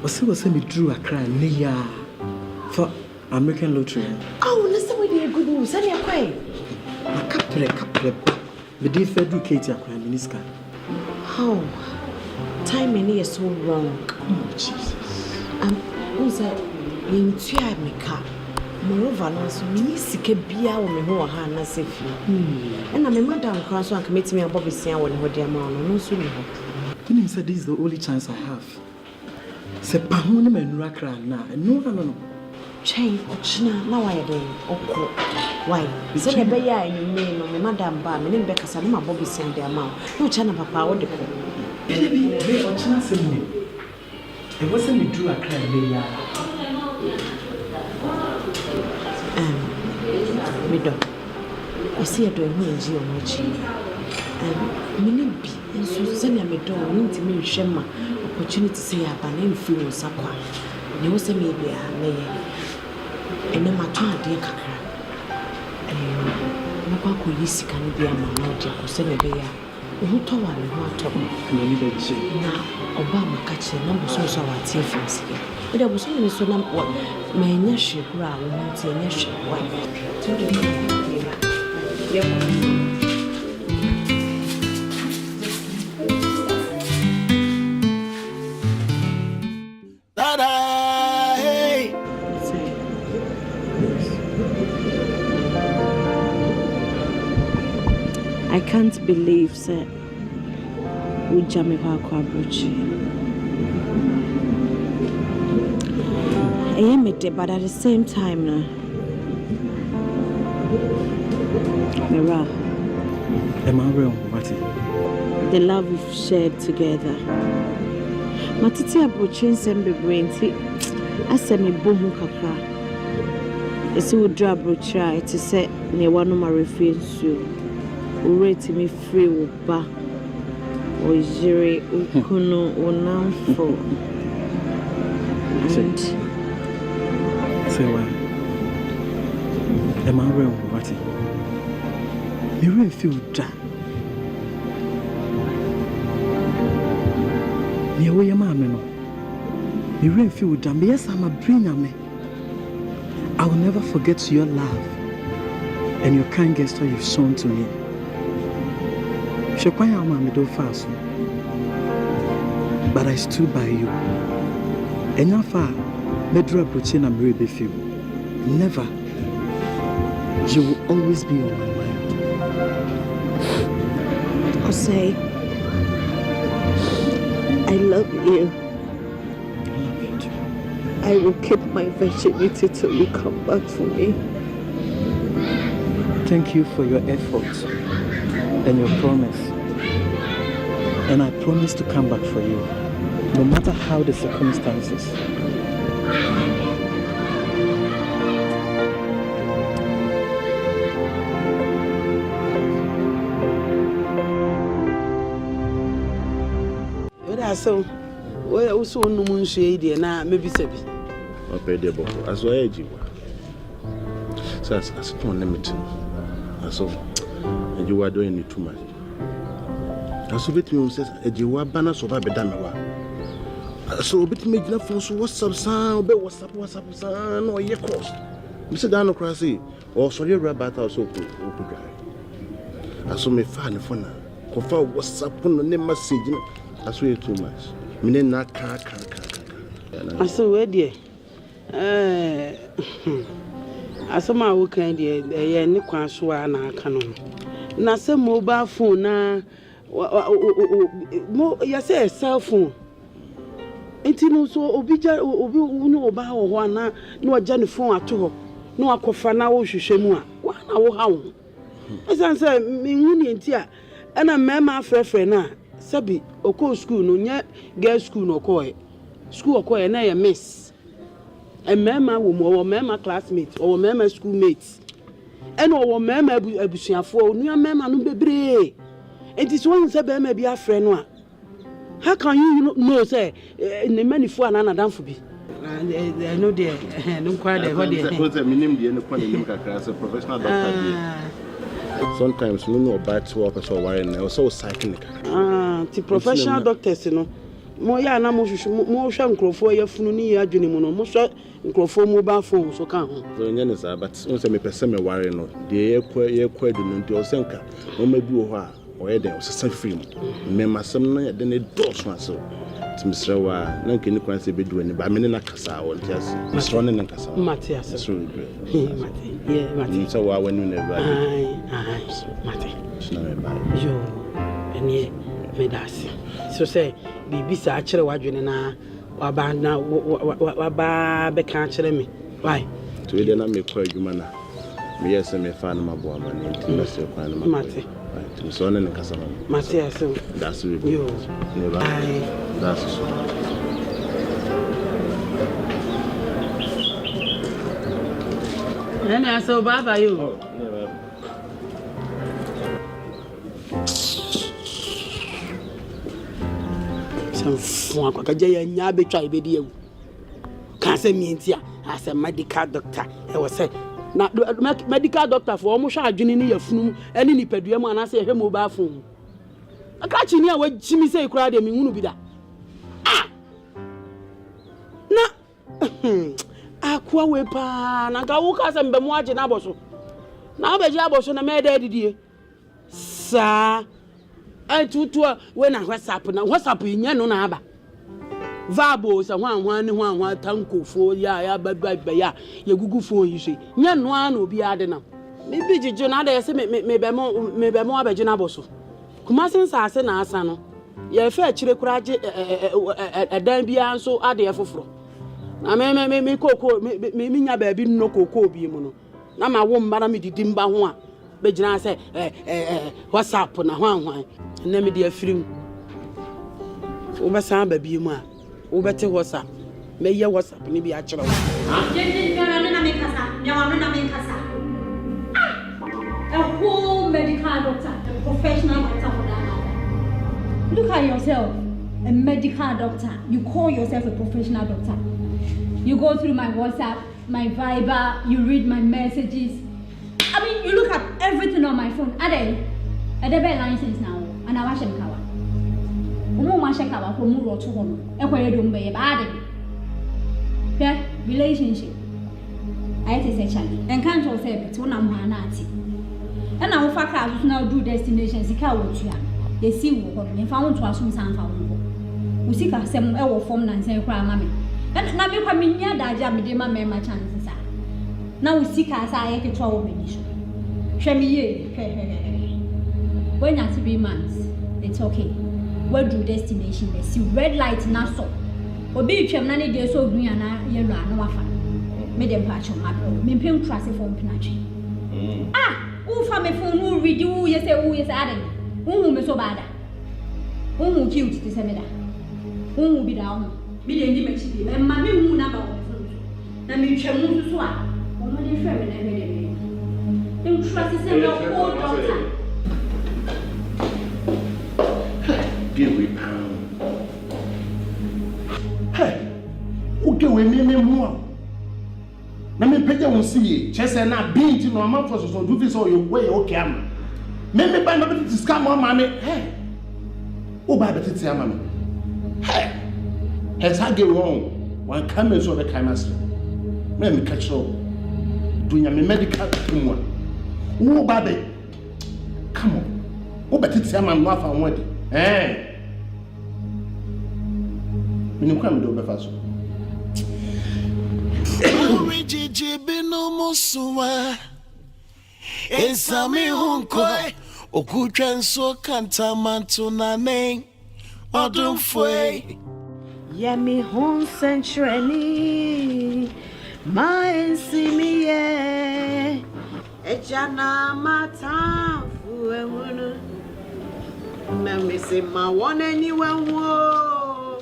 Was me drew a cry near for American lottery. Oh, listen, we did good news. Send your way. A couple, the dear Federal Katie are crying Miniska. How time and is so wrong. Oh, Jesus. Who's that? In Tia Mika. Moreover, no, so many sick beer or me who are Hannah safe. And I'm a madam cross one commit me a Bobby Sia when her dear man, no sooner. He said this is the only chance I have. Se pahone menura kra na no. Chain ochina na why dey okko. Why? Say be ya you me no me madam ba me nbe kasa no ma Bobby Sia dear man. No chana papa wo de ko. Baby, me ochina se me. E wo se me dru akra le ya. Me do. I see a do hu nji o mo chi. Me bi so send me do Ntumi hwe ma opportunity say aba na mfi wo sakwa. Ne wo se me bi a me ye. Ene ma to ade kakra. Na kwa ko yisika ne bi ama na ode ko se me be ya. Ohu to wa ne ho ato. Na ni be chi. Na oba maka che na bo so wa tie fence ke. E da bo so ne so na ma enya hwe kura wo nti enya hwe wa. To de ya ko. I can't believe that we jammed our Kwadwo. I am it, but at the same time, Mira. Am I real? What? The love we've shared together. Matiti approaching some brainty. I said me boom kakra. It's a would drop try to say ne one of my refuse you. Rate me free with ba or jere ukuno Atanfo. And say what? Am I real? What? You really feel that? Me away your mama no. You really feel that? Yes, I'm a brain. I will never forget your love. and your kind gesture you've shown to me. But I stood by you. And now far, Medra Bruchin and Mary Befiu. Never. You will always be on my mind. Osei, I love you. I love you too. I will keep my virginity till you come back for me. Thank you for your efforts and your promise. And I promise to come back for you, no matter how the circumstances. So, we also no moon shade na maybe sebi. Okay, dear boy, as well as you. So, as one limited. As of, and you are doing it too much. As of it means, you were banners of Abedamewa. So, bit made enough for what's up, sound, but what's up, son, or your cost. Mr. Dano Crassi, or sorry, rabbit also open dry. I saw me find for now. Confer what's up on the name message. I swear too much. Me na ka. I saw where dear. Asama wo kan dear, ye ne kwan so na aka no. Na se mobile phone na ya say cell phone. Enti no so obi no oba ho na oja ne phone ato ho. Na akofa na wo hwehwe mu a. Wa na wo ha wo. Esan say me huni enti a na mema frefre na sabi oko school no nya girl school no ko school ko na ya miss e mema wo mo mema classmate o mema schoolmates e no wo mema abusuafo onua mema no bebre enti so won say be ma bi afre no a how can you know say ne manifo anana danfo bi I know there no kwa there what there because minim dey no kwa nim kakra as a professional doctor. Sometimes we know about to work so why and also cycling. The professional doctors no mo ya na mo hwa nkrofo ya funu ni ya adwene mu no mo hwa nkrofo mobile phone so ka ho so nya ne sa but on say me pese me ware no de ye kwadu no nti o senka o ma bi wo ho a o ye den o sesa free me masem no ye de ne dos na so timsra wa na nke ni kwan se bedu ani ba me ne na kasa o nti as misro ne na kasa Matias so Mati yeah Mati so wa wanu ne ba Mati so na ba yo eni medasi so say bibi sa akere wadwene na waba na waba be kan akere me why to ide na me kwa adwuma na me yes me fa na mabo ama ne nti na se kwa na Mati so na ne kasa ma Mati so that's we yo never that's so nene so baba yo fun akakaje ya nya betwa ibedi ewu kan se mientia as a medical doctor e wo say na medical doctor for omo hwa adwene ni yafunu eni nipadua mu anase ehwe mobile phone aka chi ni a wagimi say kura de menhunu bi da na akwa we pa na ga wo ka se mbemu age na aboso na obeji aboso na me da didie sa tutu we na WhatsApp nya no na aba vabo sa hwan ni tankofo ya baba ya gugu phone yi se nya no na obi ade na me bi jijo na da se me be mo abeje na boso kuma sensa ase na asa no ye fa akire kura age edan bia nso ade efoforo na me koko me nya ba bi no koko obi mu no na ma wo mbara me didi mba ho a be gina se WhatsApp na hwan na me dia firim wo ba san ba bi mu a wo bete WhatsApp me ye WhatsApp ni bi a kire wo a whole medical doctor, a professional doctor for that matter. Look at yourself, a medical doctor. You call yourself a professional doctor. You go through my WhatsApp, my Viber, you read my messages. I mean, you look at everything on my phone. I have a license now, and I wash them kawa. Umu washa kawa for mu rotu hono. Ekwe dumbe ye baade. Okay, relationship. I say Charlie. Nkansah say bet wona mwana ati. And I will fuck out now do destination. Sika would you see what if I want to assume something. We seek us some hour form and say, cry, mammy. And now you come in here that jam with my member chances. Now we seek us, I can trouble me. Show me ye. When at 3 months, it's okay. What do destination? They see red light now so. Or be you can manage your so green and yellow and no one. Made them patch on my bro. Me pink trust from Pinachi. Ah, who from me phone who read you, yes, who is adding. Who me so bad? Who will kill to this emeda? Who will be down? Be the image, and mammy who number one. Now me shall move to swap. Woman, if I never did. Trust is a whole daughter. Give me pound. Hey, okay, we need more. Na me pege won see chese na bin ti no amanfo so do fi so your way okay am. Me buy no bit scam ma me. Hey. O buy bit ti am me. Hey. Has I get wrong? One come so the time as. Me catch so. Do nya me medical team one. O buy come on. O bit ti am no afa won di. Eh. Minu kwa mdo befaso. Rijiji binu musuwa Esami hunkwe Okutrenso kantamantu na ne Odumfwe Yemi hun century Ma ensimiye Ejana matanfu ewunu Na misi ma wane niwe wo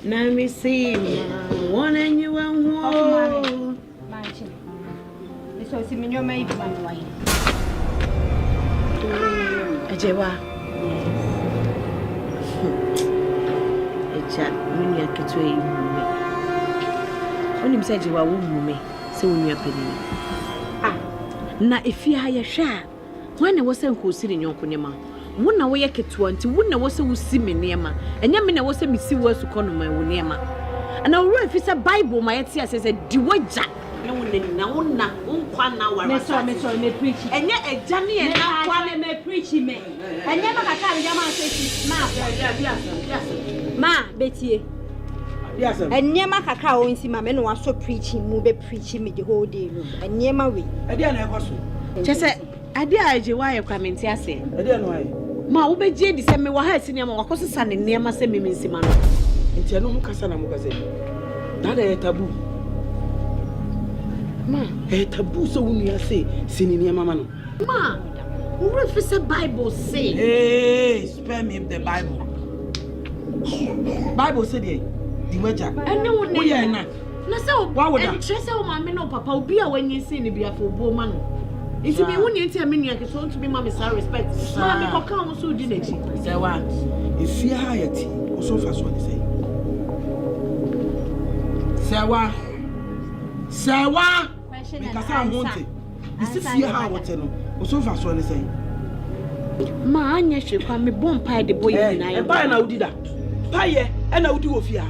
Na misi ma wane niwe wo So, see me, you're my wife. Ejewa. Eja, mini aketo e mume. Onim se Ejewa wo mume, se wonu apeni. Ah, na efia ha ye hwa. Wan na wo se nkosi ne nyonko ne ma. Wo na wo ye keto anti wo na wo se wo si me ne ma. Enya me na wo se me si wo su kono ma wo ne ma. Ana wo refi se Bible ma ye ti ase se di waja. Na una unkwana wara. Me preach. Enye ejani e na kwa me preach me. Enye makaka bi jama say ma betie. Yes sir. Enye makaka o nsi ma me no waso preaching mu be preaching me the whole day no. Enye ma we. Ade na ekoso. Chese ade a Ejewa ye kwamenti ase. Ade no aye. Ma wo be je di se me wa ha sini ma wakoso sa ne nema se me nsima no. Nti anu mukasa na mukase. Dada ye tabu. Ma, tabu so wunu ya say sini ni mama no. Ma, who refers the Bible say? Hey, spare me the Bible. Bible say the wager. And no one na. Na say and trese o ma me no papa obi a wanyi say ni bia for bo ma no. Iti me woni enti me nua ke so to be ma me sa respect. Ma me koka wo so di nachi. Say what? If you hayati, o so fa so ni say. Say what? Say what? Because I want it. This is here how what no. So far so say. Ma anya hwekwa me bom pie de boy ni na. E pie na udi da. Pie e na udi wo fia.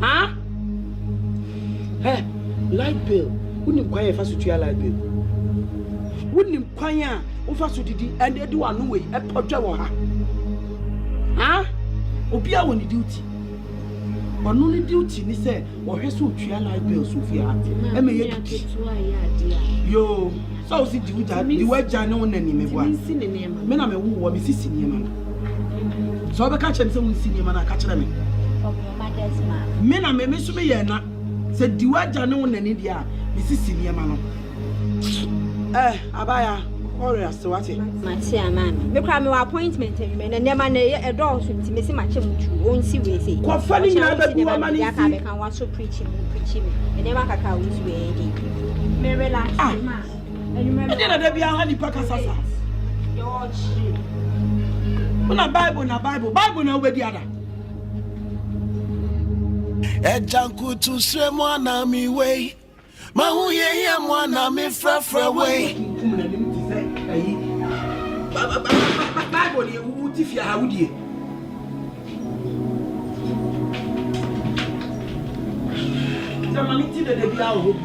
Ha? Light bill. Woni kwan e fa so tua light bill. Woni kwan a wo fa so didi and e di wa no we e podwa wo ha. Ha? Obi a woni duty. Ono ni duty ni say wo hwe so tua light bill so fia. E me ye duty. Yo, so si di waja ne wona ni me boa. Me na me wo me sisi ni ma. So be ka chem se won si ni ma na ka kire me. Me na me so me ye na. Se di waja ne wona ni dia me sisi ni ma no. Abaya, ore ase wate. Mati amami. Me kwa me wa appointment me na nema na e do so nti me si ma chem tu. On si we say. Kwa fani nyina be bu ama ni si. Ka be kan wa so preaching me. E nema kaka wo si we dey. Me relax ma. And then there be a honey pack asasa. Una Bible na we di ada. Ejanku tu se mwana mi we. Ma hu ye ye mwana mi frefre we. Bible ye wu ti fi ha wudie. Zamani ti de bi a wo.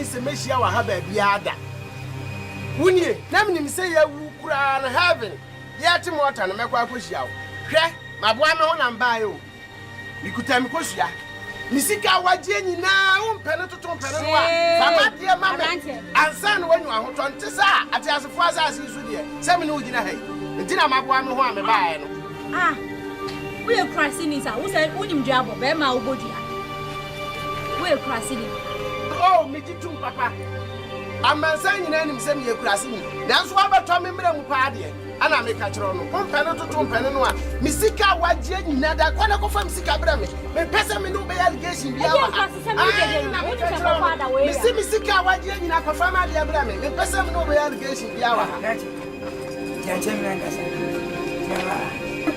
se mehia wa ha ba bia ada wunie na me nim se ya wu kura na heaven ya ti mota na mekwa akohia wo hwe maboa me ho na mbae o mikuta me kohia misika waje nyina wo mpene toto mpene no a baba de mama ansa no wanyu ahoto nte sa ate asefo asase su de se me no ugina hai ntina maboa me ho a me bae no we are crossing is who said unim jabo be ma ubodia we are crossing oh me jitu papa amansa nyina nim se me ye crossing nanso abato me mra mu pa de ana me ka kiro no mpene toto mpene no a misika waje nyina da kwana ko fa misika bra me pese me no be allegation bia wa misika waje nyina ko fa ma de bra me pese me no be allegation bia wa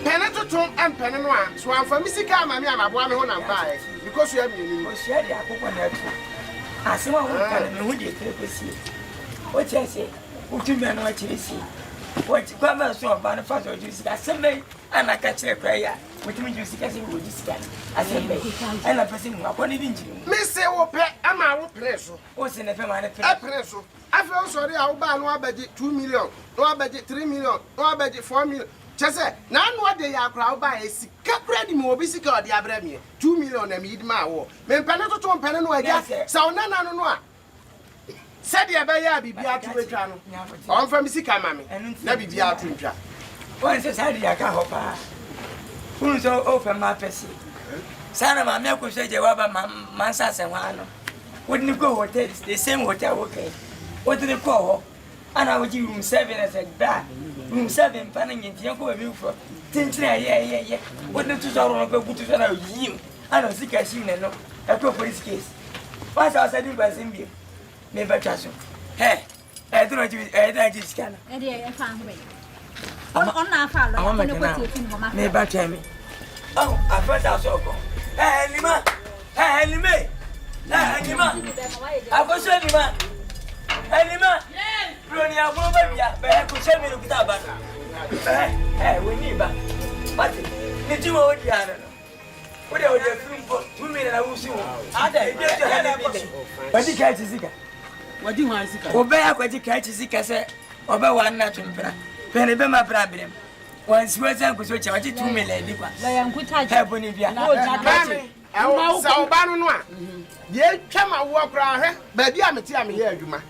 pene toto mpene no a so amfa misika ma me amaboa me ho na mbae because you have me o share de akoko na tu asema ho ka me ho de trekosi o chese o tu me no achirisi what kwama so ba na fa so juice ka sembe ana ka chere prayer mutumi juice ka se wo juice ka asembe ana pese mu akoni di njiri me se wo pe ama wo preso o se ne fe ma ne preso afi o sori a wo ba no abaje 2 million no abaje 3 million no abaje 4 million chese na anu ade ya akra wo ba esika kredi mo obi sika ode abra me 2 million na me idima wo me mpane toto mpane no aja sa onana no no a said ya ba ya bibia to etwa no on fa misika mame na bibia to ntwa won se said ya ka ho pa unu so o fa ma pesi sana mame akoso je wa ba mansa se wa no wodni go hotel the same hotel okay wodni ko ho ana woji room 7 as a bad room 7 pana nyinti yanko ba bi fo tintina ye wodni to so ro no gutu so na yim ana sika shim ne no e to police case what's our said by Zimbabwe me better so hey don't you scan e fa ho be on na fa lo ne ko ti tin ho ma me better me oh I thought I saw go lima lime lima akoso lima lima broni abo ba bia be ko che me rukuta ba we ni ba but ni ti wo di ana no wo de film for 2 minutes na wo si wo ada e de to hele bi de wadi ka ti sika wadi ho sika obe akwaji ka ti sika se obe wa na tumpra pene be ma bra brem wan siweza ko so cha wadi 2 minutes di kwa la yankuta ha boni bia o ja ka e sa oba no no a ye twama wo kra hwe ba bi a meti a me ye adwuma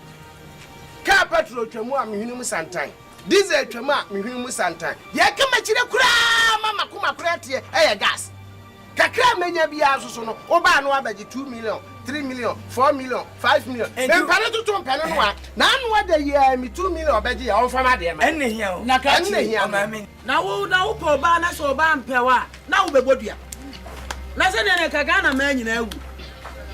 ka petrol twemu a me hwenu mu santan diesel twemu a me hwenu mu santan ye kama kire kura mama kuma kura tie e gas kakra menya bia so no oba no abaji 2 million 3 million 4 million 5 million empane to mpane no a na anu ade ye mi 2 million obaji ya onfa ma de ma enne hia o na ka enne mama na wo po ba na so ba mpewa na wo bebodua na se ne ka Ghana ma nyina awu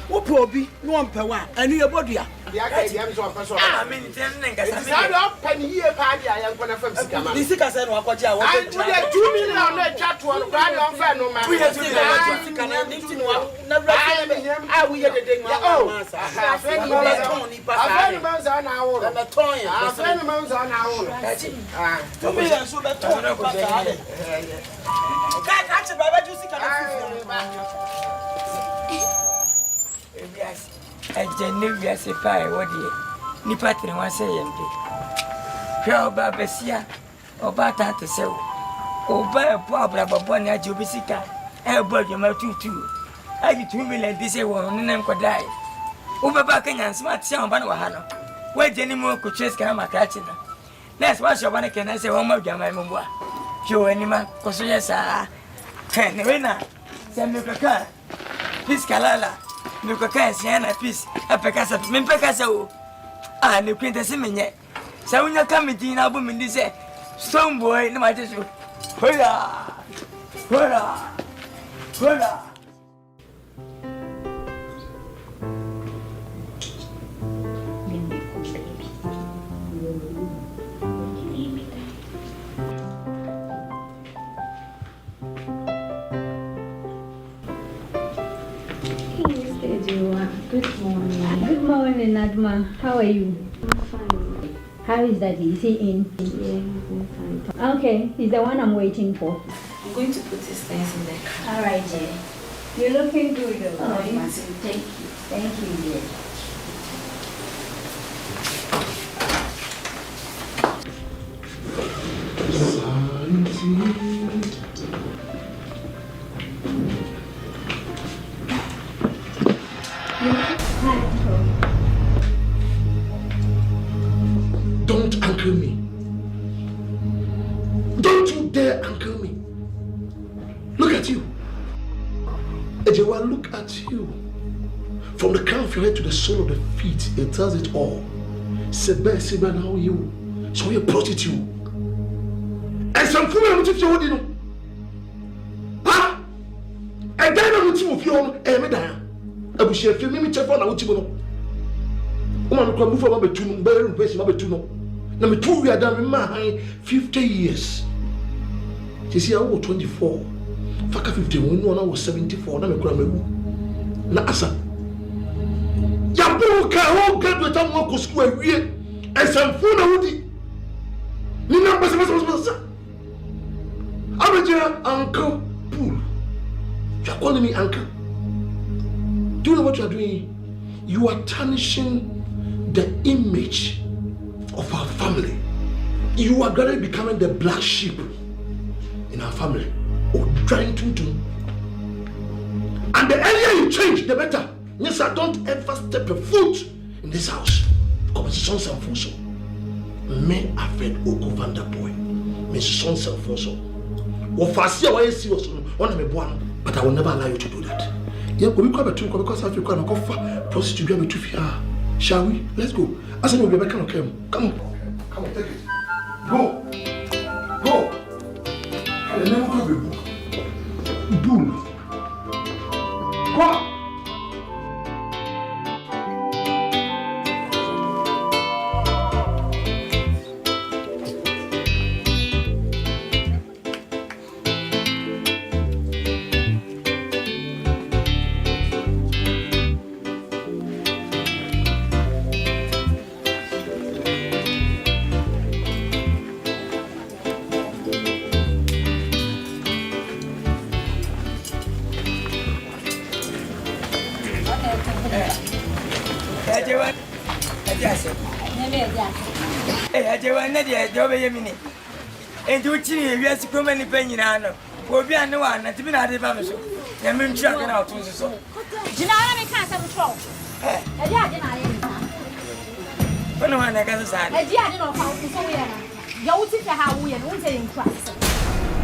wo po bi no mpewa anu ye bodua ya ka dia mi so onfa so me ni ten ne ngasa sa do pani hie pa dia ya nkona fam sika ma di sika se no akwaji a wo ai tu de 2 million na twa to no kwa dia onfa no ma wo ye sika na nti no na ai we ye de nwa oh afeni ma za na awo na ton ya afeni ma za na awo to me ya so be ton na kwa ka che baba ju sika na yes Ejenevia se pa e wodi ni patre wa se yempe hwa oba besia oba tante se oba po abra babo ni aje obisika e bo adwuma tutu aji 2 million di se won ne nem kodai oba ba kanya smart se oba na wa ha no wa je ni mo ko tres ka ma ka chi na nes wa shoba ne kena se won ma adwuma me mboa hwo ani ma ko so yesa ne we na se me ka fiskalala Nuko kasi ana peace apekasa mimpekasa o ne kwenta se menye sa unya kamiti na bu mindi se stone boy na mate so hola Good morning. Good morning, Adma. How are you? I'm fine. How is Daddy? Is he in? Yeah, he's fine. Okay, he's the one I'm waiting for. I'm going to put his things in the car. All right, dear. You're looking good, though. Oh, thank you. Thank you, dear. uncle me. Don't you dare uncle me. Look at you. Ejewa, look at you. From the crown of your head to the sole of the feet, it tells it all. Sebe now you. So you're a prostitute. And some fool I'm teaching you. Ha! And then I'm teaching you on Emelia. I will share film me check on out you know. Woman can move from between better and best between. Number 2 we are done with 50 years. You see I was 24. Faka 51 when I was 74. Now me kura me na asa. Ya bo ka ho graduate am go school awie. Ensam fu na wudi. Ni na basa. Abejira uncle Pool. You are calling me uncle. Do you know what you are doing? You are tarnishing the image of our family. You are gradually becoming the black sheep in our family. Or trying to do. And the earlier you change, the better. Yes, sir, don't ever step a foot in this house. Because it's son Sanfoso. Me afraid Oko Vanda boy. Me son Sanfoso. But I will never allow you to do that. Yeah, we come to because I feel quite a prostitute to fear. Shall we? Let's go. I said we'll be back on camera. Come on, take it. Go. And then we'll have a book. Bull. What? And you see, we are so many penny. We'll be on the one, and to be not the family. And I'm chucking out to so. You know, I can't have a troll. When I got a side, I didn't know how to say, you think how we are not saying Christ.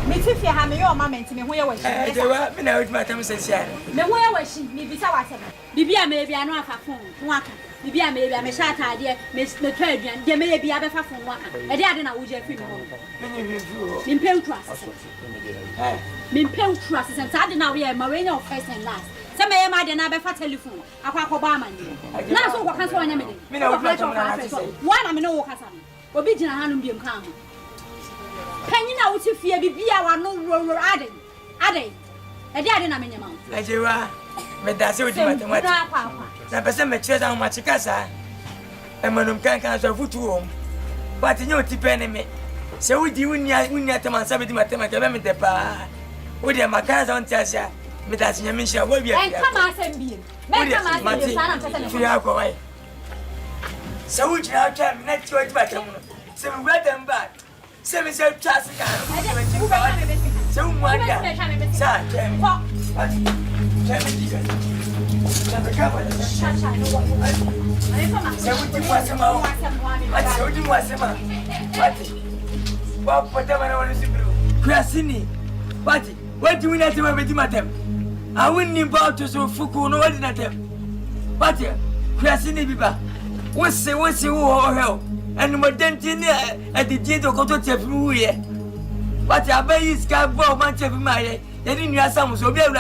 Me if you have your mamma to me where was she? I know it's my time says, yeah. Where was she? Maybe so I said, Bibia maybe I know a phone. Maybe I may be a shot idea, Miss Metradian, there may be other from one. I didn't know who Jeffrey in Pale Trust. Min Pale Trust and Saturday now we are Marino first and last. Some may have another for telephone. I can't Obama. Now, so what can so many? One I'm no Hassan. Obedient Hanum be calm. Penny now to fear be our no roller adding. I didn't mean your mouth. As you are, but that's what you want. Na pesa mecheza au machikasa emanu mkankanza vutu home but nyo tipene me se udi unya tamansa bedi matema kebe metepa udi makanza ontiasia metasi nyamisha wo bia en kama asembie me kama asembie sana pesa firi akwa wai se udi na twa me na tiwa tiba tamu se me brother mba se me se twa sika se umwanga sa kem what do we not have with them? I wouldn't about to so Fuku, no one at them. But Crasini Biba, once you all hell, and more than at the gate of Cototia. But I bet you scarf for much of my then you are some so very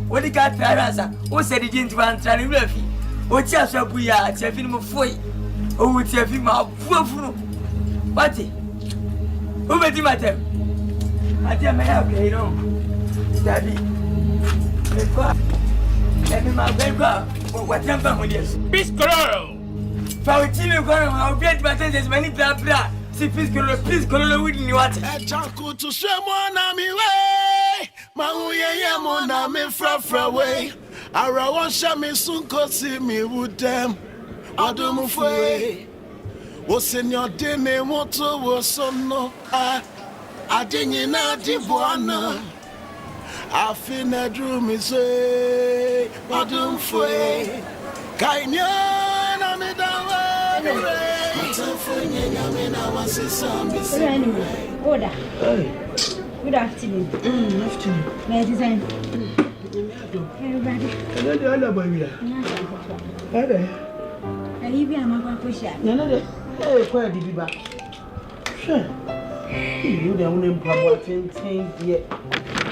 what the cat Terasa, who said it didn't want to run or just a booyah, Chefin Foy, or would Chefin out poor fool. But who made him at them? I tell me, okay, no, Daddy. Let me my baby, what temper with this? Peace girl! For a team of girl, I'll get my senses many blah blah. See, peace girl, with you what? A jungle to someone on me way. Mahuye mona me fra way. Ara won sha me soon ko see me with them. Adum fwe. Wo senior de me moto wo sono a adinyi na di buana. Afina drew me say adum fwe. Kainya na me dawa. Order. Good afternoon. Afternoon. May I design? Everybody. Hello, baby. Hey. Hey, I'm a pusher. No. Hey, quite did you back? Sure. You don't want to pop things yet.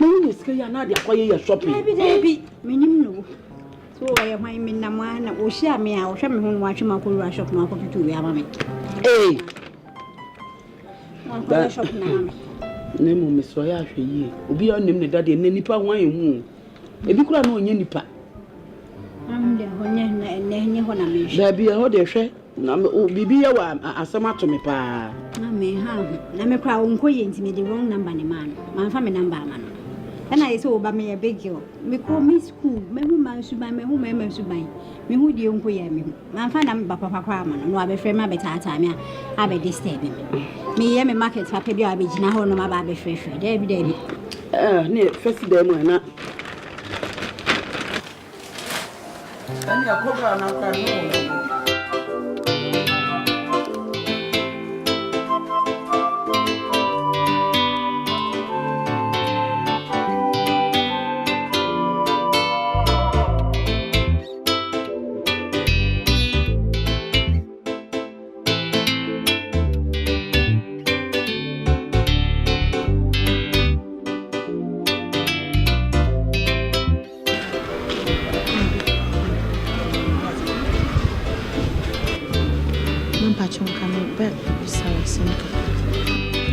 No, it's clear now they're quiet shopping. Maybe. Minimum. So I am my Naman or share me. I'll show me who watch my cool rush of my copy to be a mammy. Hey. One shop now. Name Miss Roya, be on him the daddy and Nipa wine. If you could know Nipa. I'm the honey, there be a whole share. No, be a one, Asamoah to me, pa. I may have. Let me cry on coins me the wrong number, man. My family number, man. And I saw by me a big girl. Me call me school, me who man should buy me who may should buy. Me who do you me? My fan am Papa Craman, no, I be frame my better time. I be disturbing me. Me, market for baby, I be Jina, no, my baby, fresh, David. Near first day, man. And your program now.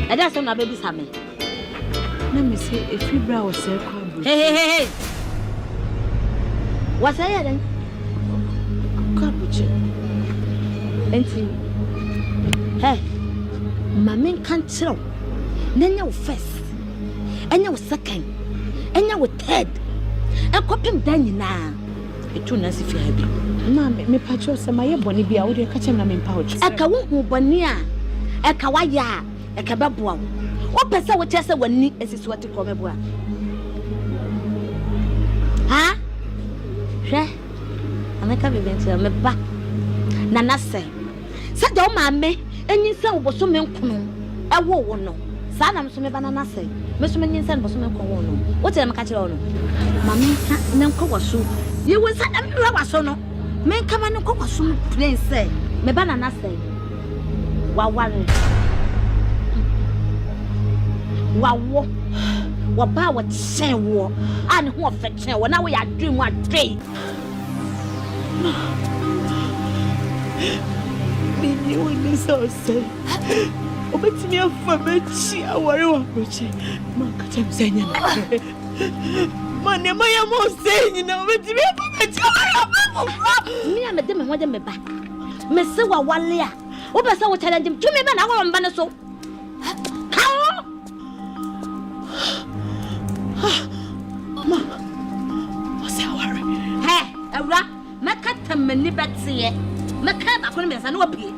That's on a baby Sammy. Let me see if you brow yourself. Hey. What's I then? Cabbage. Hey, Mammy can't tell. Then you first, and you second, and you third. And copying Danny now. It's too nice if you have been. Mammy, me patch us, my bonny be out there catching them in pouch. A kawu bonia, a kawaya. A cababua. What person would just say when Nick is what to call me? Huh? Sure. I'm a cabin to me back. Nana say, Sat down, mammy, and you saw was so many. I won't know. Sadam so me banana say, Miss Minson was so many. What am I catching on? Mammy can't no cook soup. You will send them rubber so no. Men come and cook soup, plain say. Me banana say. Wow. Wow, what power to say war, and who affection when we are doing what day. Me, you will so say. Obey me for me, I worry what you Mark saying. Money, my am saying, you know, with me, I'm a demon, what am I back? Miss Sewa one layer. Open so challenge him to me, man, I want to so. Many Betsy, Macaba Columns and Whoopie.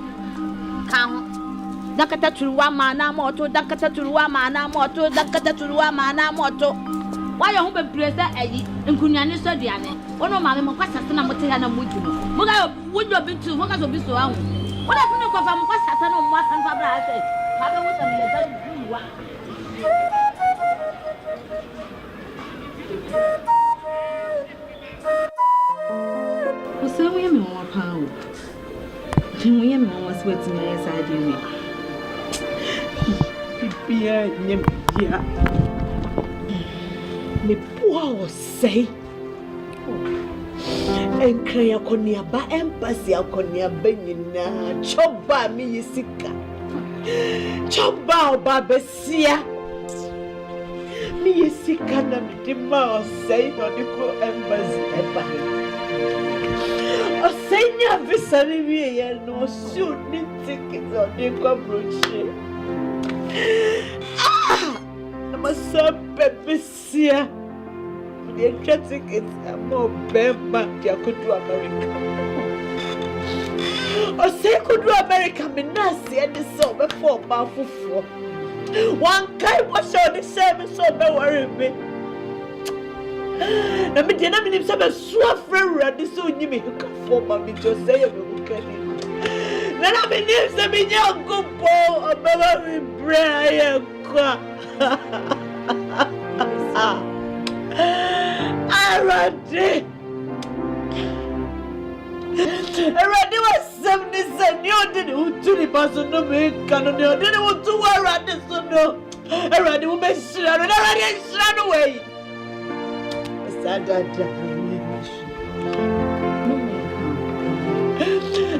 Count Dakata to Wamana Moto, Dakata to Wamana Moto, Dakata to Wamana Moto. Why you hope praise that Eddie and Kunyani Sodiane? One of my Mokasana Motiana Mutuno. Muga would you be too? What be so long? What I think of Mokasana on Mas and Fabra said, Father was So we more power. We was waiting my side in me poor say. And cry a conia by embassy, a conia benina, choba me sika. Choba babesia. Me sika na the mouse say for the embassy ever. O senya visari we no shoot ni tickets on the cockroach. I'm a sub bebesia. The tickets are more bema ya could do America. O say could do America me nasi and the so before bafufu. One guy was on the same so be worry me. Na me dena me nimsa be so afrewura de so nyi me ka for ma me just say you go can. Then I believe some in your good boy, a baby Brian. Already was 70 you didn't do the person no make canon, you didn't want to wear at the sun. Already will make sure already run away.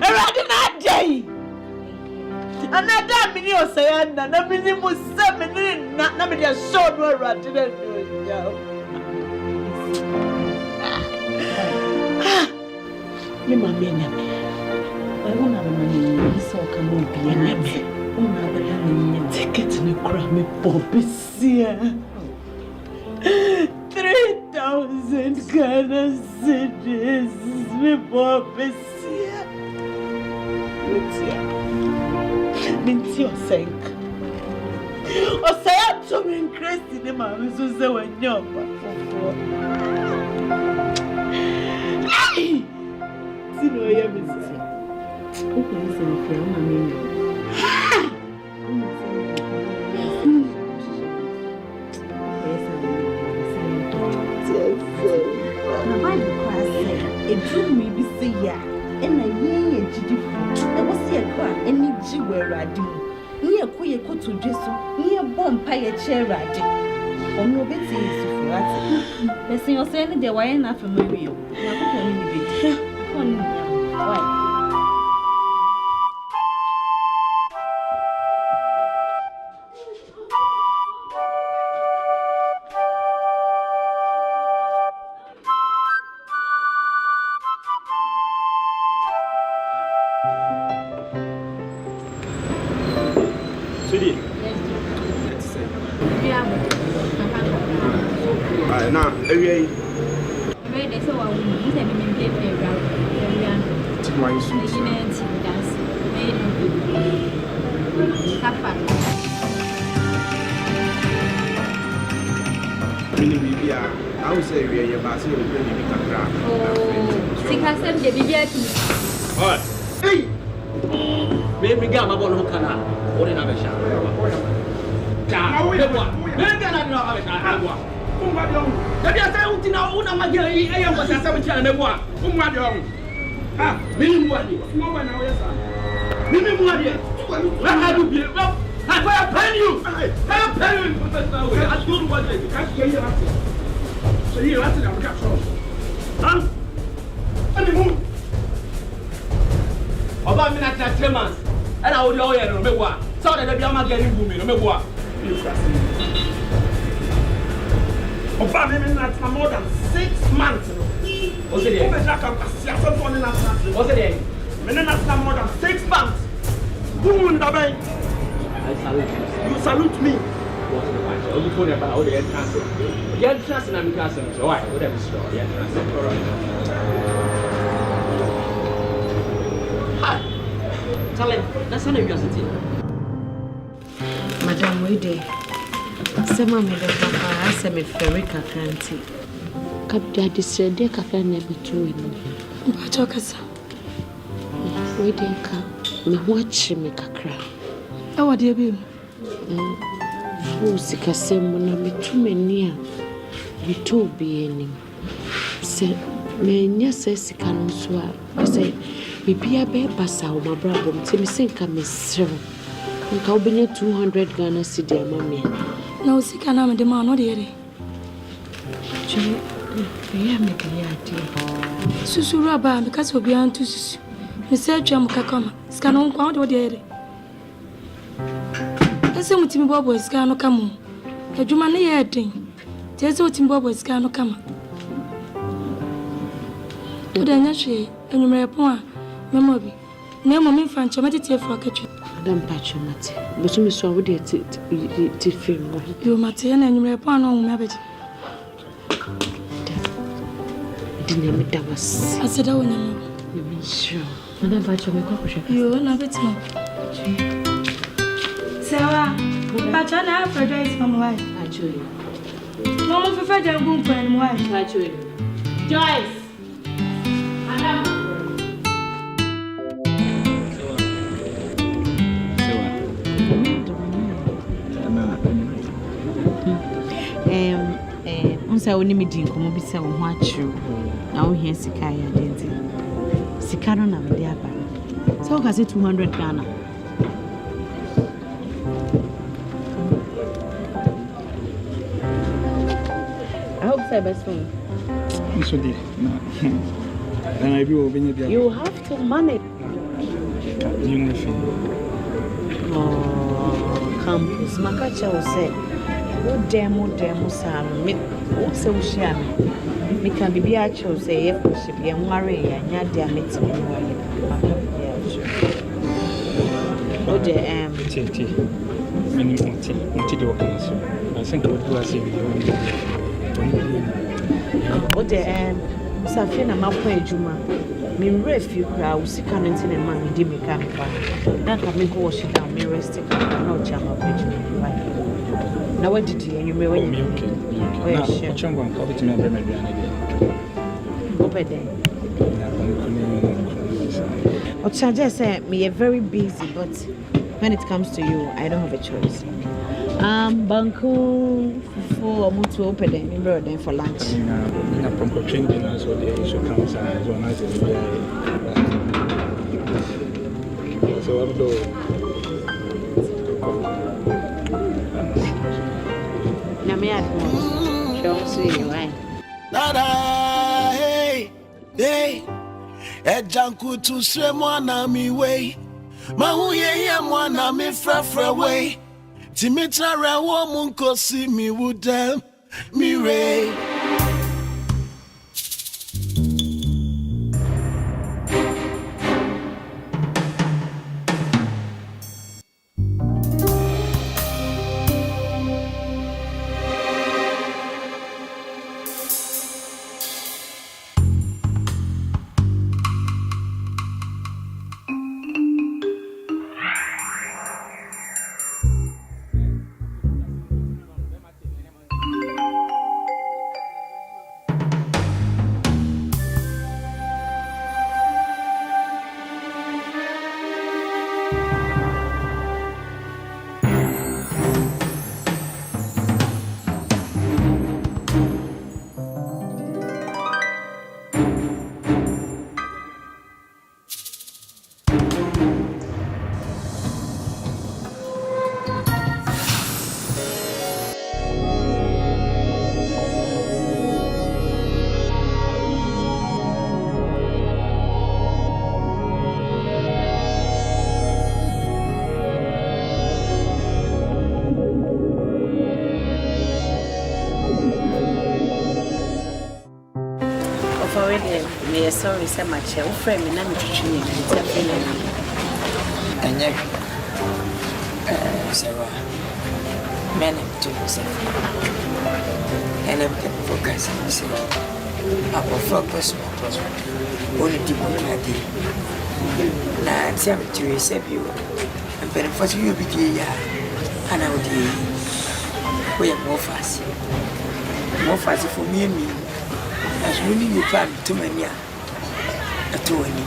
Already not day. Another minute say, and a minimum 7 minutes, not a short word at the me mamma Nyame. I won't have money, so come on, be a Nyame. Take it in a crumb, Bobby, see 3,000 Ghana cities, me Bobby, see Minty or sank. Or say up to me in Christy, the mamma, so say when you're no, I am busy. Okay, so if you're my name. It drew me to say, yeah, and I hear GD. I was here, and need you where I do. Near Quay to Jesu, near Bompire chair, I did. Or no bit is for the singer saying they were enough for me. Why? Sweetie. Yeah. Now, every day, so I will use them in the playground. why you sweet? I would say we are about to be hey! Maybe get my bone hook canal. What in a shop? So you have to capture. Huh? And the moon. About me not 3 months. And I would go here no me wa. So that the am getting boom no me wa. About me not more than 6 months. What's it there? What's it there? Me not more than 6 months. Boom the bay. I salute you. You salute me. What's the matter? You put about all the entrance. The entrance in Nkansah. So why? Whatever store. The entrance. Hi. Tell him. That's not a curiosity. Madam, wait there. Some of me the papa, I say me very kakranti. Kapda disrede kakran never true in me. But okasa. Wait there, ka. Me watch me kakra. Oh, what do you mean? Oh, sikasem na me too many a me too be any. Say me nya say sika no so a say bibia be basa o mabrabo me me senka me srew. Nka obenya 200 Ghana cedi amame. Na o sika na me de ma no de yere. Chwe ya me kaya ati. Susu raba me kase obi antu susu. Me say twa mo kakama. Sika no nkwa o de yere. Ese mutimi bobo sika no kama. Adwuma ne ye den. Tese mutimi bobo sika no kama. O de nya hwe enumere pon a memo bi. Na mo me fa nche metete efu akatwe. Adam pacho mate. Bosu mi so wo de ti film wo. Yo mate na enumere pon no me abeji. Dinya me dawas. Aseda wo nyama. Me sure. Adam pacho me kwa kusha. Yo na betima. Sarah, but I have a dress from wife. Actually, no one for further room for any wife. Actually, Joyce, say only me din komo bi say wo ho achiru na wo hia sika ya denti sika no na me dey aba so ka say 200 Ghana I hope say best friend so did and I will be you have to manage campus makacha will say what demo sam me what say we share me can be actual say if we should be and worry and ya dia meet me oh the tt many do can so I think what do I say oh the Safina makwa ejuma me refi kra usika no ntine ma me di me kan fa na ka me go wash down me rest na o chama ejuma na what did you me when you okay na chongo nko bit me be aduane de obede o charge say me very busy but when it comes to you I don't have a choice banku for mutu open me brother for lunch na pompo change na so the issue comes as one as so what do Nyame admo show see you right nada hey ejanku tu se mwana mi way mahu ye mwana mi frafra way timitara wo munko si mi wudem mi re sorry so much o friend me na me twetwe ni tafele na enye sewa men to say and I'm focus say apo focus only people na dey na tiam to say bio and but for you be ya ana o dey we more fast for me as we need you plan to mania atoni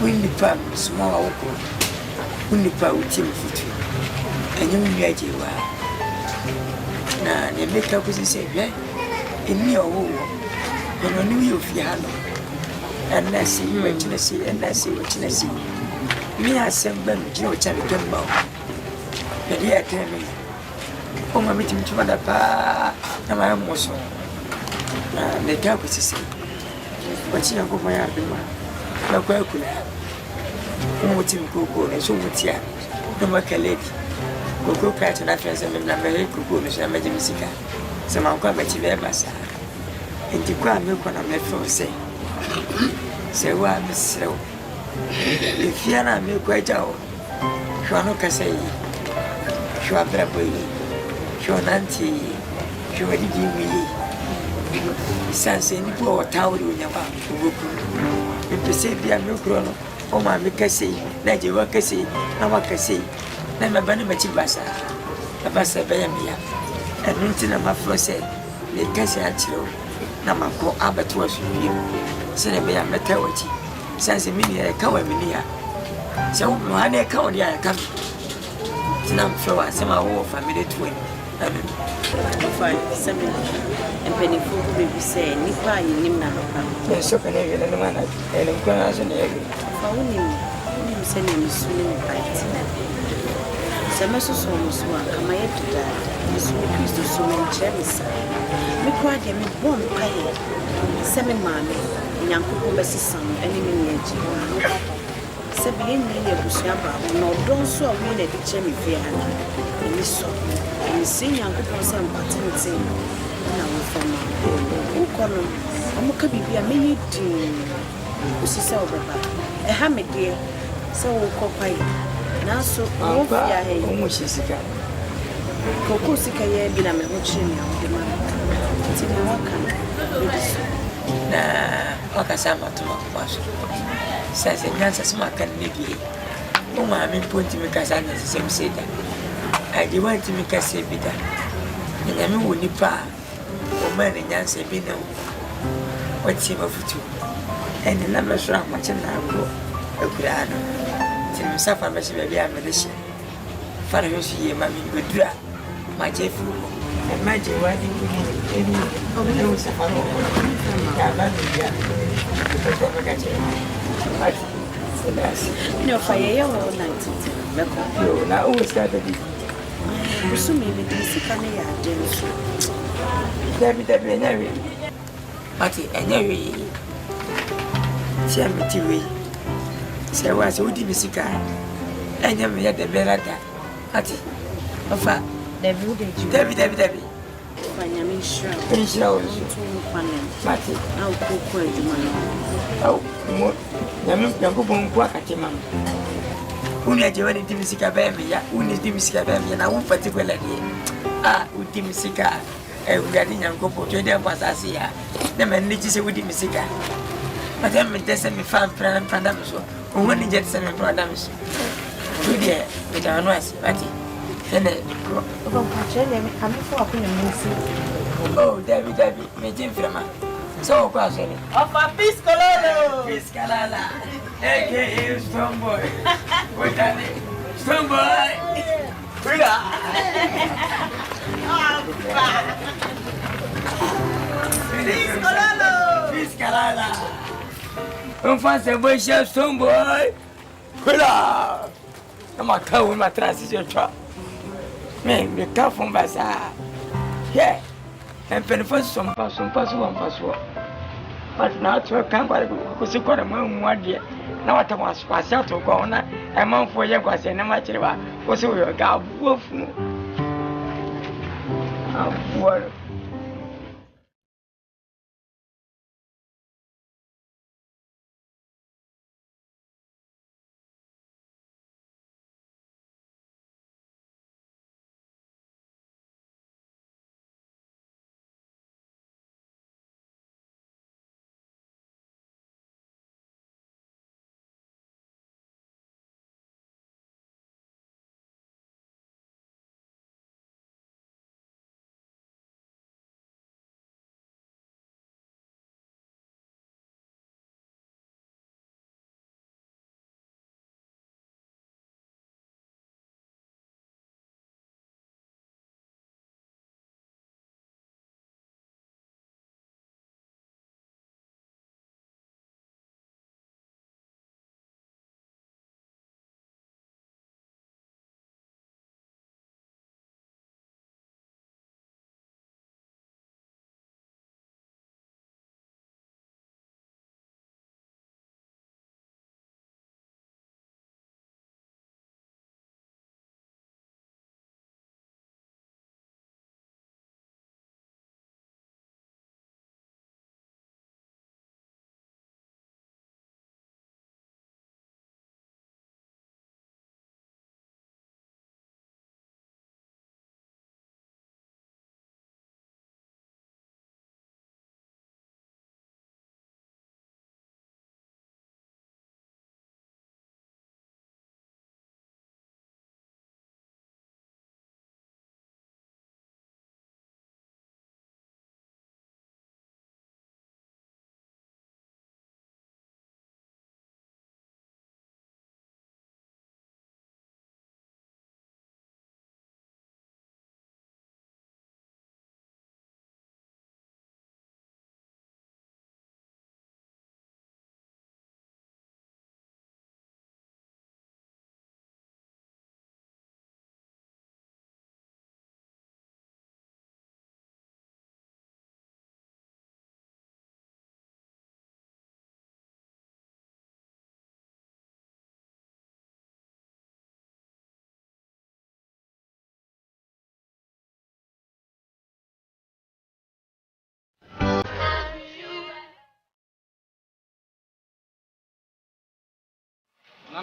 we need plan small woko we need plan with team futu enye we aje wa na ne make up say hwe eni owo no ni we ofia ha no and na see you and see and na see what na see me asem me je o cha me gamba o dia tell me o ma meeting to mother pa na my moso na me ka ko sisi wachi yango moya bima na kwa kula ko mutim ko na so mutia no makaledi ko ka tana fense me na me ko no sha me jimisika se man kwa bachi be basa enti kwa me ko na me fose se wa misro le fiana me kwa jao shwano kasai shwa braboi shonanti shwadi diwi sanse ni po tawri unyaba ugoku mpese bia me kro no o ma me kasei na je wa kasei na wa kasei na me bana machi basa basa be ya me ya enunti na mafrose le kasei atiro na mako abatu asubie se ne be ya metawachi sanse mini ya kawa mini ya se wo ma na kawa dia ya kam tinam flowa se ma wo family 20 Fine, 7. And penny for baby say, Nipa, you name now. Yes, so can I get any man and inquires in every. For him, sending me soon in bite. Some so much one, come I to that. Miss Christ to so many cherries. Me cried him one pie. Seven mammy, and Uncle Bessie son, enemy near Jim. Seven near Bushaba, no, don't so win at the cherry fair. And so, and see Uncle Sam paternity. Now from who call him? I'm a cabby, I may do. This is over. A hammock, dear. So call pie. Now so, almost is a guy. Coco Sicaya, been a watching the man. Till you walk Nah, Asamoah to my pastor. Says a Nkansah can maybe. Oh, I'm in point to make us answer the same say that. I do want to make us say bitter. And I mean, when you pa, or man and Nancy be no. What's him of two? And the number strong much and I go a grano. Till himself, I must be a medicine. Father, you see, mammy, good drop. My Jeff. Imagine why you didn't know what's no fire all night. You now always got to be. So maybe this can be Debbie, Matty, and every cemetery. Say, was who did Missy Guy? And then we had the Belata. Matty, of Debbie. Nyame sure. Matty, I'll cook quite the money. oh, Nyame Yankopon kwa katima. Uni ajewani timisika bembe, uni timisika bembe na un particular day. Udi misika ugadi Nyankopon twede kwa sasi ya. Na menni se udi misika. Madam me dese me fan pradam so. Woni jet se me pradam so. Udi e me tanwas, Matty. Oh, Debbie, me Jim Frema. So, question of a Piscololo, aka Strong Boy. What are they? Strong Boy. Piscololo. Don't fancy a boy, Strong Boy. I'm a cow in my transition truck. Man, the cow from Bazaar. Yeah, and Penfast some pass one pass. But now to a camp, because you got a man 1 year. Now I was out to go on a month for your was and a match was a guy wolf. What?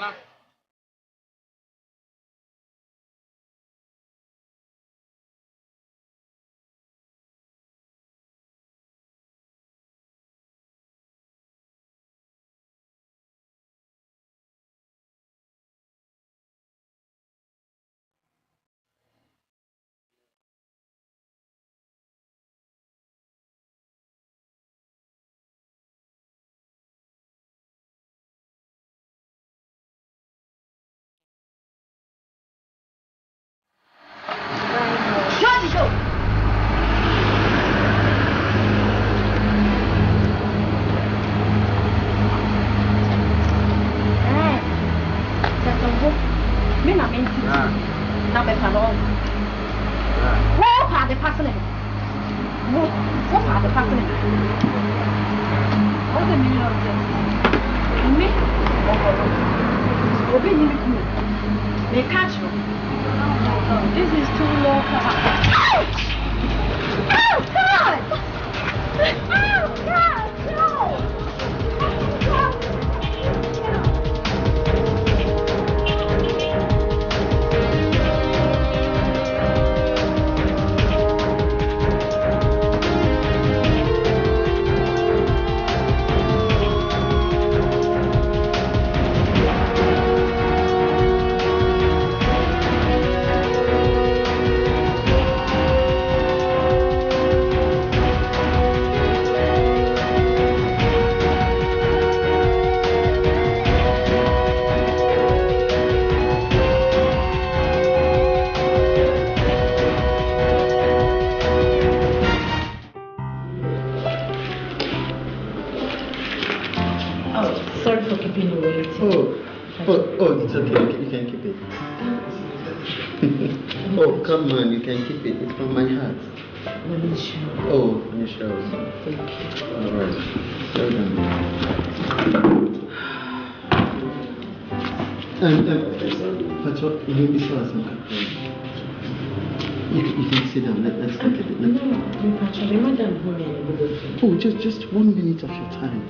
Nana. It's okay. You can keep it. Oh, come on. You can keep it. It's from my heart. Oh, you sure? Thank you. All right. Well done. But what? You can sit down. Let's take a bit. Oh, just 1 minute of your time.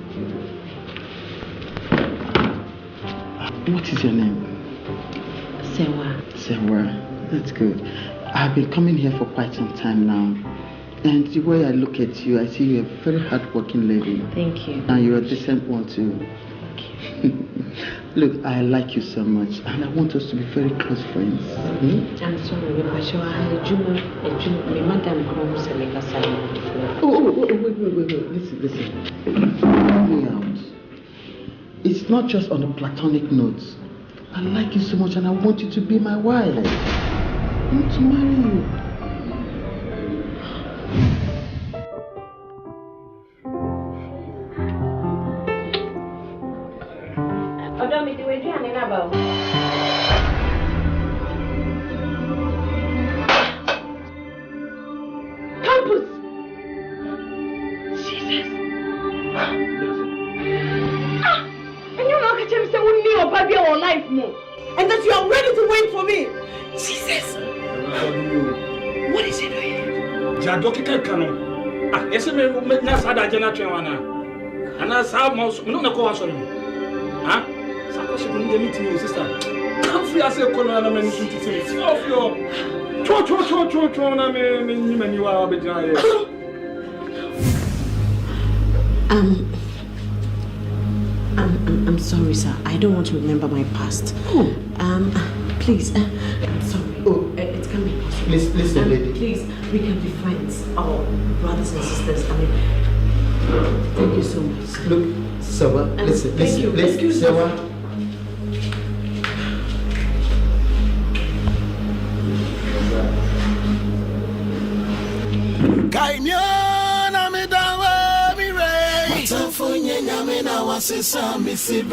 What is your name? Sewa. Sewa. That's good. I've been coming here for quite some time now. And the way I look at you, I see you're a very hardworking lady. Thank you. And you're a decent one too. Thank you. Look, I like you so much. And I want us to be very close friends. I'm sorry, wait. Listen. Hear me out. It's not just on a platonic note. I like you so much and I want you to be my wife. I want to marry you. Campus! Jesus! And you know, say we need a baby or life more. And that you are ready to wait for me. Jesus! What is he doing? Jadoki Kano. Ah, yes, me na sada jana twenwana. Ana sa mo no na ko waso ni. Ah? Sa ko se kun dey meet me sister. Come free as a kono na me nsu titi. Off your. Cho na me ni mani wa obedina here. I'm sorry, sir. I don't want to remember my past. Please, I'm sorry. It's coming. Listen, lady. Please, we can be friends, our brothers and sisters. I mean, thank you so much, sir. Look, Sewa, listen. Excuse me. Sewa. Atanfo Nyame na wasesa Mercyb.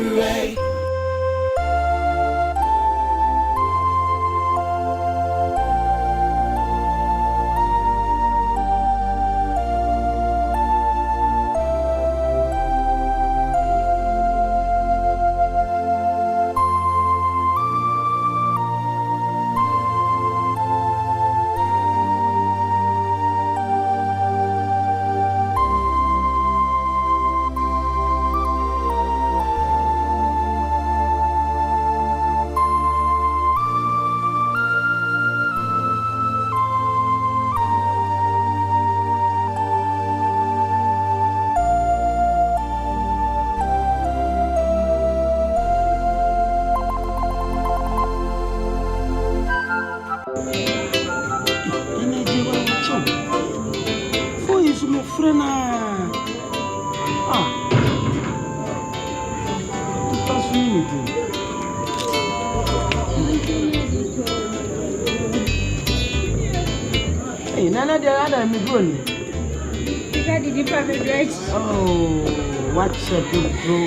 Hey, Nana, the other me going. Did you probably dress? Oh, what's a good bro?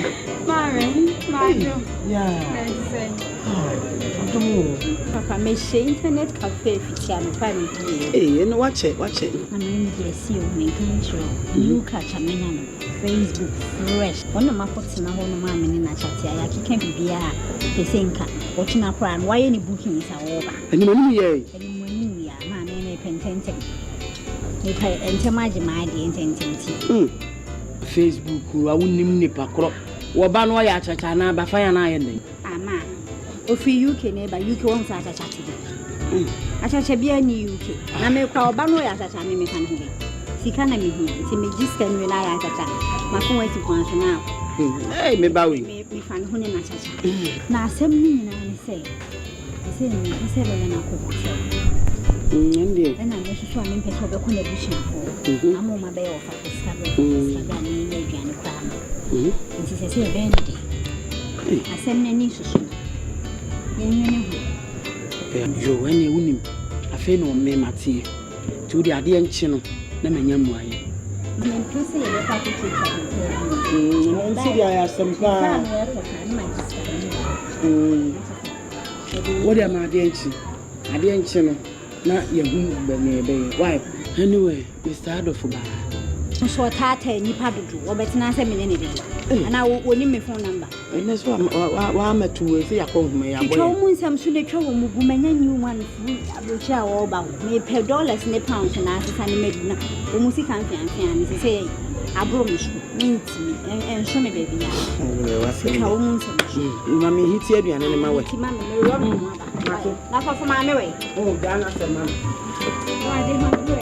Marin, yeah. Papa, may say internet cafe if you family. Hey, and watch it. I'm in the sea of Nkansah. You catch a man on Facebook fresh. One of my pots in a home, mamma in a chat. I can't be here. The same cat. Watching a plan. Why any bookings are over? And when we are, my name is Pententing. If I enter my intention. Facebook, I wouldn't nip a crop. Wabano ya chachana bafaya na yende. Ama. Ofi UK neighbor UK won't say chacha today. Achacha bia ni UK. Na me kwa obano ya chacha me kan hu. Sika na me hu. Ti me register ni na ya chacha. Mafun wa ti kwanso na. Eh me bawi. Me fan hu ni na chacha. Na asem ni na ni say. Say be na ko ko. Ndi. Na me so me pese obe ko na bushia fo. Amo ma be ofa discover ni aduane kwa. Nti se se bendi. Asem na ni susu. Yenwene ho. Yo ene wunim. Afi no me mate. Tu di ade enchi no na manya muaye. Me pese ye ba ko twa. Nti di aya sempa. What am ade enchi? Ade enchi no na ye hu be me be. Why? Anyway, Mr. Adolfo ba. So tata nipa dudu obetina se me ne dedi ana woni me phone number ene so wa matu se yakọ huma ya boy twa mu nsam so de twa wo mu gumanya new one fu abrocha wo ba me pay dollars ne pounds na asesa ne medina o mu sika mfiamfia ne se abro mu so ntimi enso me baby ya wa se twa wo mu nsam ma me hiti aduane ne ma we ti ma me ro mu ba na fa fa ma me we oh Ghana se ma wa de ma we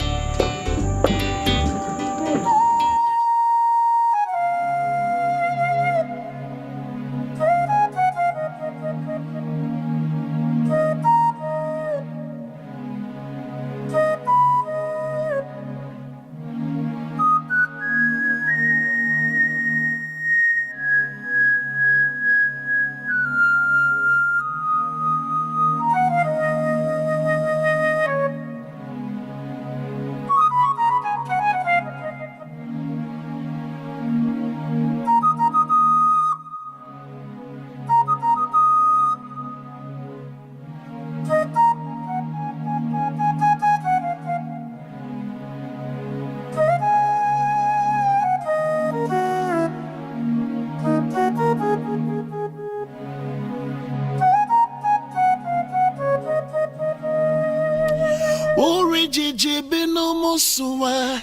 Jibino Musua,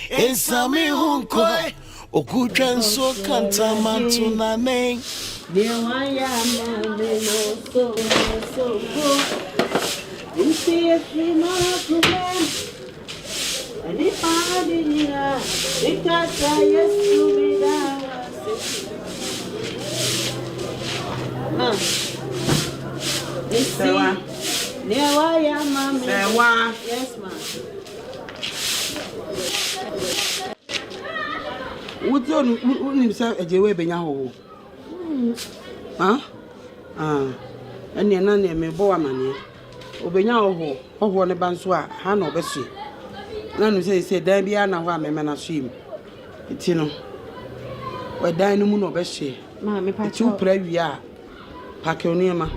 Esami Hunko, Okutran so cantamanto na name. Dear, why am so good? You see a free man, and if I didn't hear, it does I yes to be down. Near why am yes, ma'am. What's on himself a jewe benya ho? And your nanny may bow money. Obenya ho ne banswa, han obesu. Nanu say, there be an hour, me man assume. It's no. Where dine moon obeshi. Mammy, two pray we are. Paconema.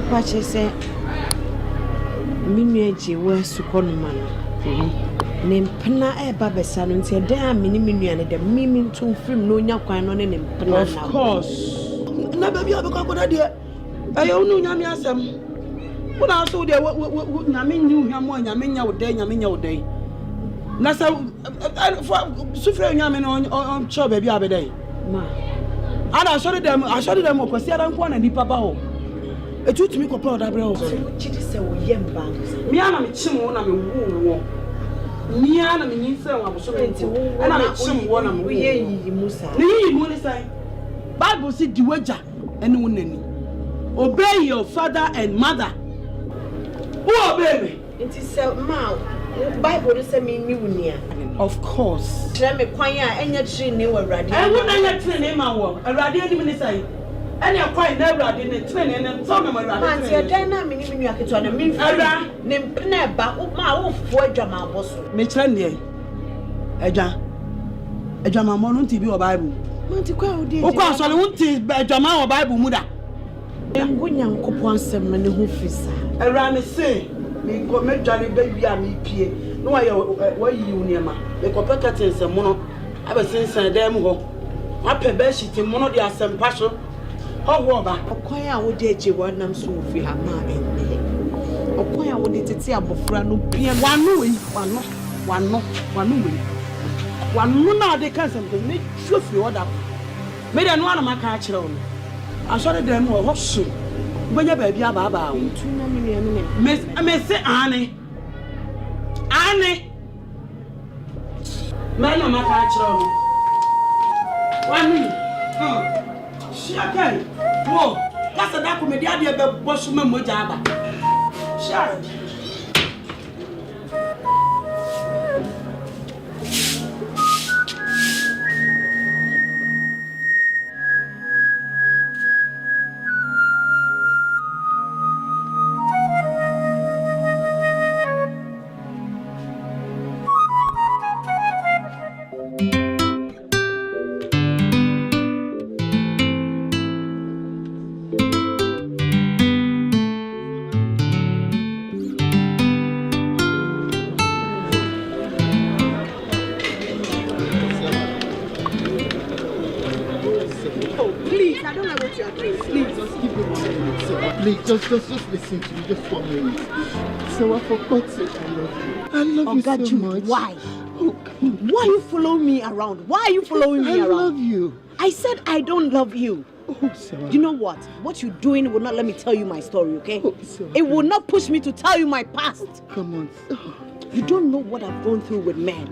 What she said, Miniaji was to Conman. Name Pena a babasan and said, damn, Mini and the Mimim to film no yaquan on him. Of course. Never be able to go idea. I own no Nyame asem. What I saw there, what Nyame knew him one Nyame your day. Nasa, Sufre Nyame on show baby every day. Ma. And I showed them, because I don't want any papa. A truth to me, compare that bro. Miana, Chimona, Miana, Minister, I was so and I'm someone we hear you, Musa. You say, Bible said, the wager and woman. Obey your father and mother. Who obey me? It is so mouth. Bible is a me. Of course. Tell me, Quanya, and your tree never ready. I wouldn't let your name out. A radiant minister. Any quite never didn't train and some of my Auntie, I don't know many minutes on a mean never, my for drama was. Michelle, a drama monon TV or Bible. Of course, I won't take drama or Bible, Muda. And when young coupon some many hoofs. Around the same, me got me jolly baby and me pay. No, why you near ma? The competitors and mono. I was saying, sir, damn ho. I pay best shit in mono, there some passion. How over? Okoya would date you one am so free her man. Okoya would it see a bofrano pian one way, one now they can't something make sure you order. Made an one of my catch on. I saw them or what soon. When your baby are baba, Miss Annie. Man of my catch on. 1 minute. Okay. Whoa, that's a dark comedy about Boshman Mojaba. Sure. Just listen to me, just 1 minute. So for God's sake, I love you. I love you so much. Why? Why are you following me around? Why are you following me around? I love you. I said I don't love you. Oh, Sarah. You know what? What you're doing will not let me tell you my story, okay? Oh, Sarah. It will not push me to tell you my past. Come on. You don't know what I've gone through with men.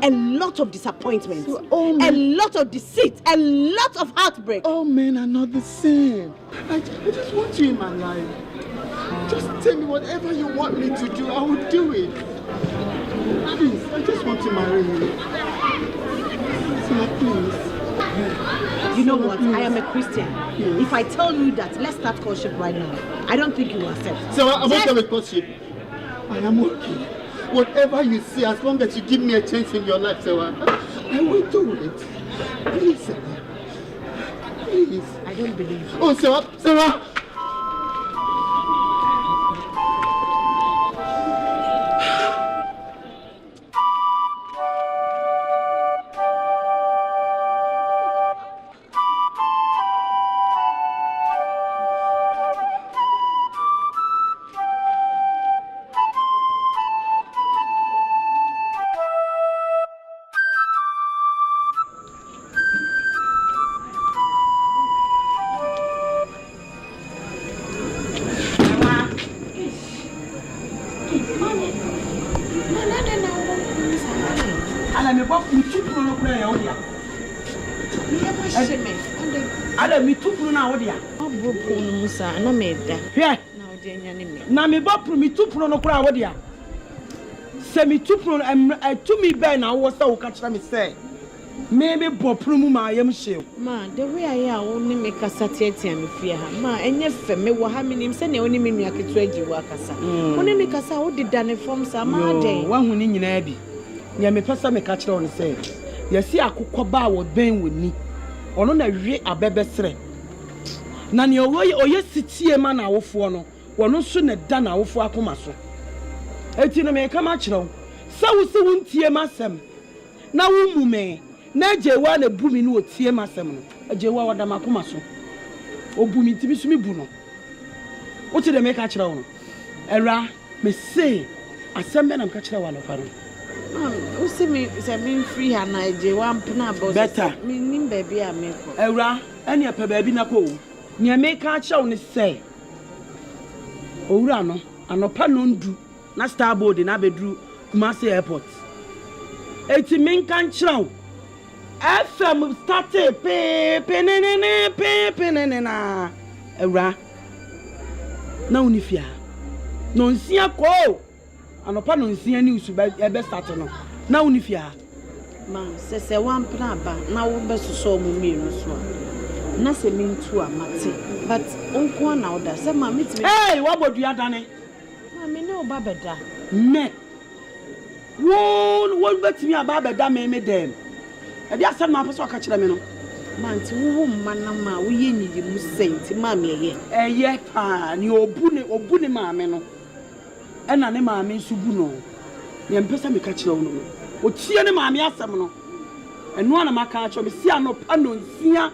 A lot of disappointments, a lot of deceit, a lot of heartbreak. All men are not the same. I just want you in my life. Just tell me whatever you want me to do, I will do it. Please, I just want to marry you. So please. You know what? I am a Christian. Yes. If I tell you that, let's start courtship right now, I don't think you will accept. So I'm okay with courtship. I am okay. Whatever you say, as long as you give me a chance in your life, Sarah, I will do it. Please, Sarah. Please. I don't believe you. Oh, Sarah! Na me bopru mi tupro no kura wodia. Se mi tupro Ntumi be na wo se wo ka kira me se. Me be bopru mu ma yam hye. Ma, the way I am only make a satiatia me fear ha. Ma, enye fe me wo ha me nim se ne oni me nua ketu agi wo akasa. Oni me kasa wo de dane form sa ma den. Wa hu ni nyina bi. Nya me pesa me ka kira on se. Yesi akukọ ba wo ben woni. Ono na hwe abebesre. Na ne oye sitie ma na awofo no. Wono so na da na awofo akoma so. Eti no me ka ma kira wo. Sa wo se wontie masem. Na wo mume. Na jewa na bu mi no otie masem no. Jewa wada makoma so. Obu mi tibi so mi bu no. Wo ti de me ka kira wo no. Era me say asem be na me ka kira wo no fa no. Who see me free and I want to better. Me nim baby a me ko. Ewra, any a baby na ko. Nyame ka cha wo ne say. Owura no, anopa no ndu na starboard na bedru Kumasi airport. Eti men kan kira wo. FM started pe na. Ewra. Na unifia. No nsia ko. Anopa no nsia ni usuba ebe start no na unifia ma se one plan ba na wo be so mu mi no so Na se me ntu amate. But onko na oda se ma me timi. Hey, what bodu ya dane? Ma me ne oba beda. Me. Won betimi aba beda me dem. E dia asem na aposo aka kire me no. Manti wo mma na ma wo ye nyi mu senti ma me ye. Eye pa ni obu ne ma me no. E na ne ma me nsu bu no. Ye mpesa me ka kire wo no. O tie ne ma me asem no. Enu ana maka acho me si ano pa no nsia.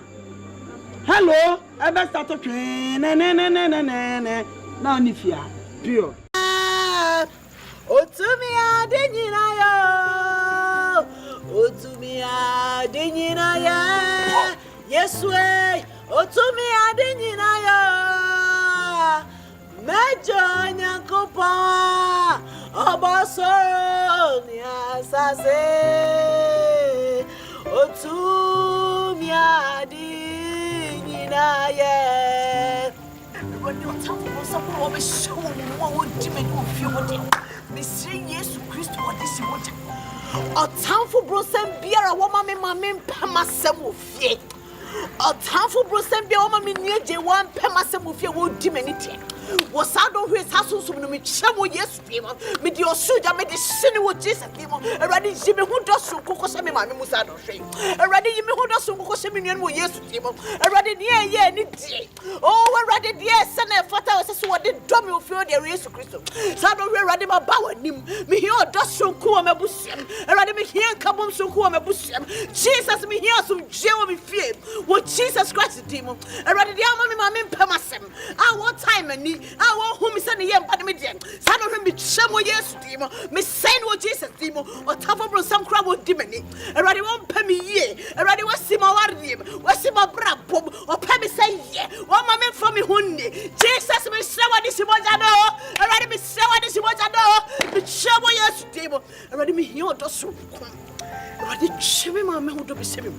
Hello, I best start to train. Na oni fia. Pure. Ntumi adenyina yo. Ntumi adenyina ya. Yeswe. Ntumi adenyina yo. Mejo nyankopa. Oboso ni asase. Ntumi adenyina ya. When you tell me someone will be showing what would demon of you would Mr. Yes Christ or this water. Atanfo brosen beer a woman me mamma pema sem of ye. Atanfo brosen beer woman me near J1 pema sem of ye would demon it. Was I don't raise houses to me chemo yes people. Me the Osuja made the sin with Jesus people. Already Jimmy who does so cook me mamma Musado shame. Already you who does so cook me and yes people. Already near any day. Oh, already dear son and father was what the dummy of your dear Jesus Christ. So I don't ready my bow and him. Me here does so cool my busham. Already me here come so cool my busham. Jesus me here some jail me fear. What Jesus Christ demon. Already the army mamma pemasem. I want time and need. I want whom is sending him, but me, son of him be chemo yes, demon. Me send what Jesus, demon, or tough of some crab with demon. Already won't pay me ye. Already was see my warrior, was see my brab, or pay me say ye. One moment for me, honey. Jesus, me say what this was I know. Already me say what this was I know. Me chemo yes, demon. Already me here does so. Already chemo my man who do be saving.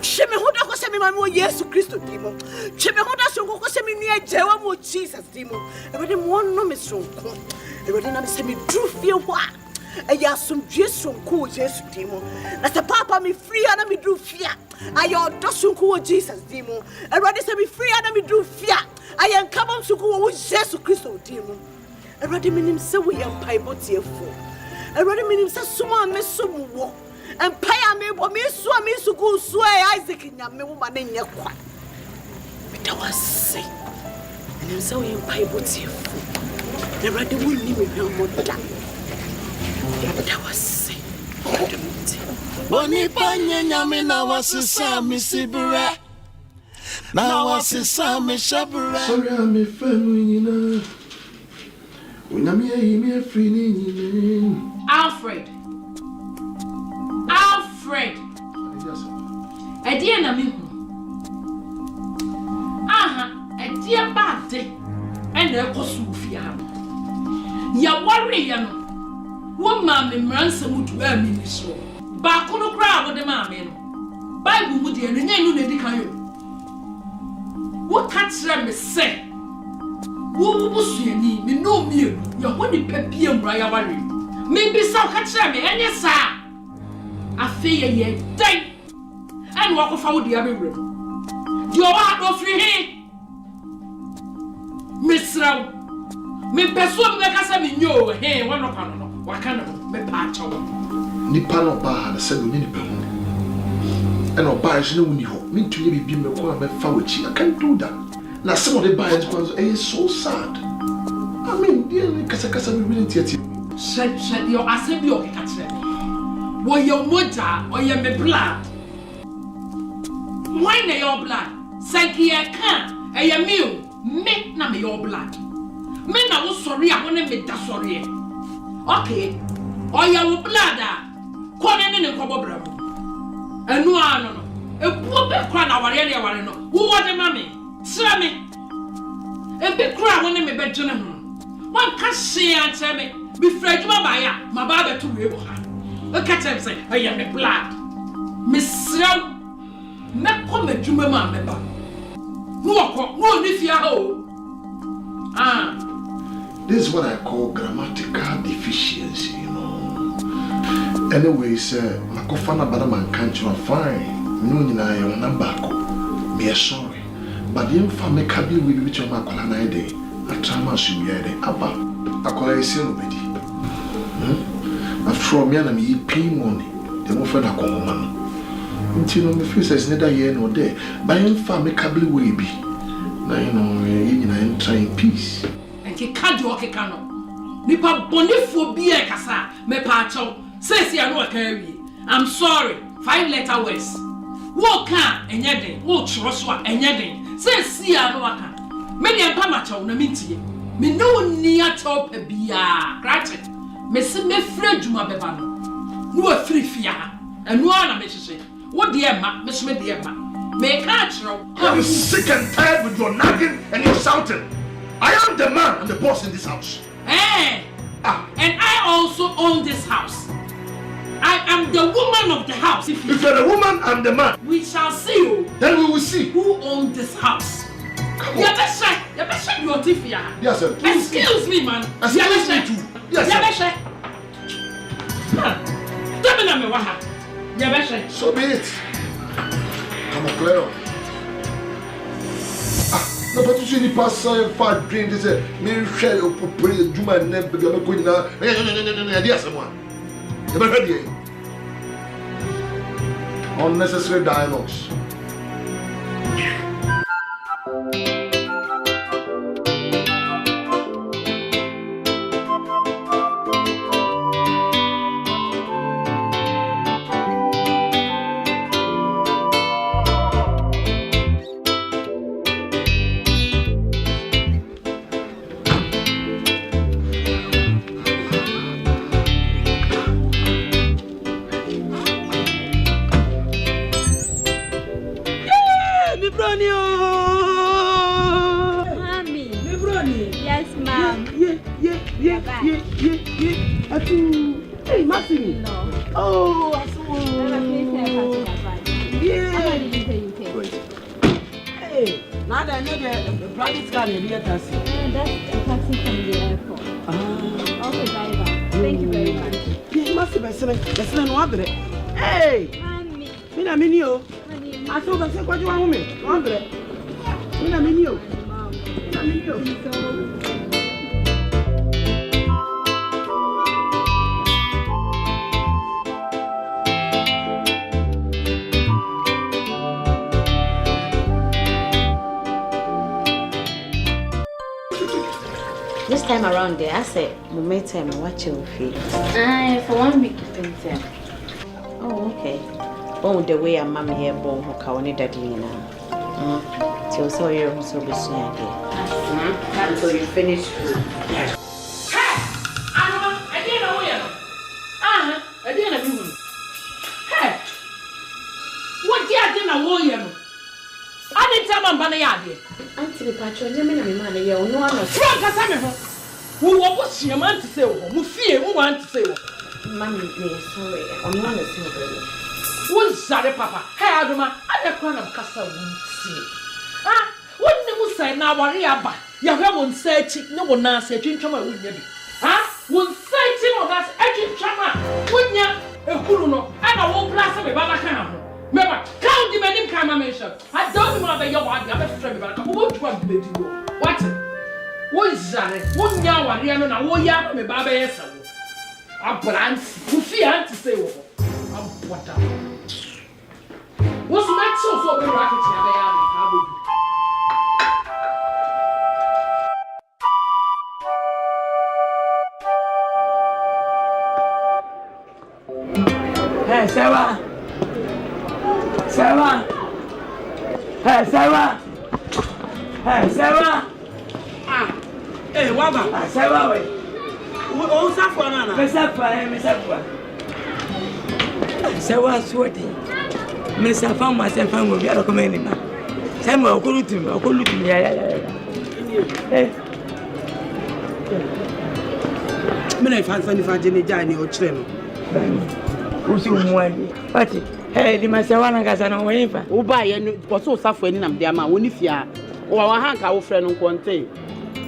Cheme hoda ko se me ma mo Yesu Kristo dimo. Cheme hoda so ko se me nia jewa mo Jesus dimo. Everybody mo no me sonko. Everybody na me se me dru fie ho a. E ya som Yesu sonko Yesu dimo. Na se papa me free na me dru fie. Ayo do sonko Jesus dimo. Everybody se me free na me dru fie. Ayen kabam sonko wo Yesu Kristo dimo. Everybody me nim se wo ye pai botiefo. Everybody me nim se suma me somu wo. And pay me, but me so go swear Isaac in Nyame woman in your quad. But I was say, and I'm so in Bible to you. The rather wouldn't leave me more than but I was say, Boni Panya Nyame na wasisa mi sibura. Na wasisa mi shabura. Sorry, I'm a family. When I'm here, free. Alfred. Edia na me hu. Aha, edia baade. Ena ekosu fia ha. Ya worry ya no. Wo ma me mransa mutu ami ni so. Ba ko no kra wo de ma me no. Bible mu de no nyanu na di kan yo. Wo ka kire me se. Wo busuani me no mienu. Ya ho ni papie mra ya worry. Me bi sa ka kire me enye sa. Afi ye dai. And walk of our dear room. You are no free. Miss Row. Me persuade me Casami, you, hey, one of them. What kind of me patch over? Nippon bar, the seven minute pound. And I'll buy no new. Mean to be being a corner fouchi. I can't do that. Now, some of the buyers was so sad. I mean, dear Casacasa really teach you. Said your Asiedu catch. Were your mother or your me blood? Why na your blood? Sakia can a meal, make na me your blood. Men I was sorry, I want to make that sorry. Okay, or your blood, calling in a cobble bravo. And no, a poor big crown, our area, who was the mammy? Sir me. A big crown when me bed gentleman. One can't say and tell me, be afraid my buyer, my barber to river. A cat say, I am a blood. Miss Srow. Me come adwuma ma me ba. No if you ho. This is what I call grammatical deficiency, you know. Anyway, sir, my kofana bana man can't you fine. No nyina ye na bako. Me sorry. But the infamy can be with which of my colonel day. A trauma should be added. Abba, I call a seal already. After me and me pay money, the more for a common. Until my face is neither here nor there. By infamy cably will be. Now you know, I'm trying peace. And he can't do okay, cannot. Nipa boniphobia kasa me pacho says you know carry. I'm sorry. 5 letter words. Wo kan enye den, wo choro so a enye den. Says you know aka. Me ne ampa macho na mintie. Me no ni ato pa bia. Gratitude. Me se me frɛ djuma beba no. No afiri fia. Enu ana me hyehyɛ. Wo de ma, me so me de ma. Me ka kyerɛw. I'm sick and tired with your nagging and your shouting. I am the man and the boss in this house. Hey! And I also own this house. I am the woman of the house. If you're the woman, I'm the man. We shall see you. Then we will see who owns this house. Come on. Yes, sir. Excuse me, man. Excuse me too. Yes, sir. So be it. Come on, Claire. No, but you see the pastor far drink this me share your property Juma and never gonna go now. Yes, someone. You better hear. Unnecessary dialogues. Hey, Mercyb. Oh, Asamoah. Hey, now that I know the private car in the taxi. That's a taxi from the airport. Okay, driver. Thank you very much. Mercyb, listen, no other. Hey, Mina Minio. I saw the second one. Mina Minio. This time around there, I said, Moment time, watch your feet. For 1 week, oh, okay. Oh, the way I'm mommy here, born who can't daddy now. So sorry, I'm so busy again. Until you finish school. Hey! I didn't know you. I didn't know you. Hey! What did I know you? I didn't tell my money out here. Auntie Patron, you mean my money? You know, I'm not. Frank, I who was your man to say, who fear, who want to say, Mammy, sorry, I'm not a silver. Who's sorry, Papa? Hey, Adama, I don't want to cast a wound. See. What the say now, Wariaba? You haven't said it, no one answered, Chama would never. Won't say it on us, Edging Chama, wouldn't ya? A Kuruno, and I won't blast me, Baba Cam. Remember, count the many Kamation. I don't know that you're one, the other friend, but I won't want to be you. What? What is that? 1 year, 1 year, and I won't yap me, Baba. I'm brand, who fear to say, I'm what up. What's my so for the rocket? Hey, Sarah. Sarah. Hey, Sarah. Hey, Sarah. Hey, Waba. Sarah, wait. Oh, Safwana. Miss Safwa. Sarah, sweaty. Miss Safwa, myself, and will be a commander. Samuel, go to me. I'll go look at me. Hey. Many fans and if I didn't die, you're training. Who's your one? What? Hey, the Masawana Gazano waiver. Oh, buy and was so suffering in the amount when if you are or our hank our friend on Conte.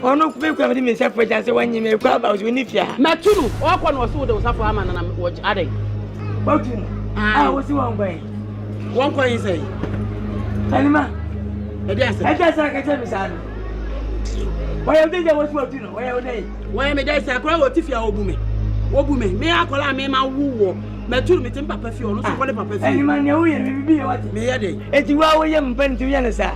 Oh, no, quick, I didn't say for just when you may call about when if you are. Matulu, or one was so there suffer and I'm watch adding. What? I was one way. One coin say, Anima, Why are they what you know? Why are they? Why me dey say akora wo tifia obume me akola me ma wuwo me turu me timpa pa fi onu so kwole papa fi any man ya wo ye me what me ye dey eti wa wo ye mpan ti ye ne sa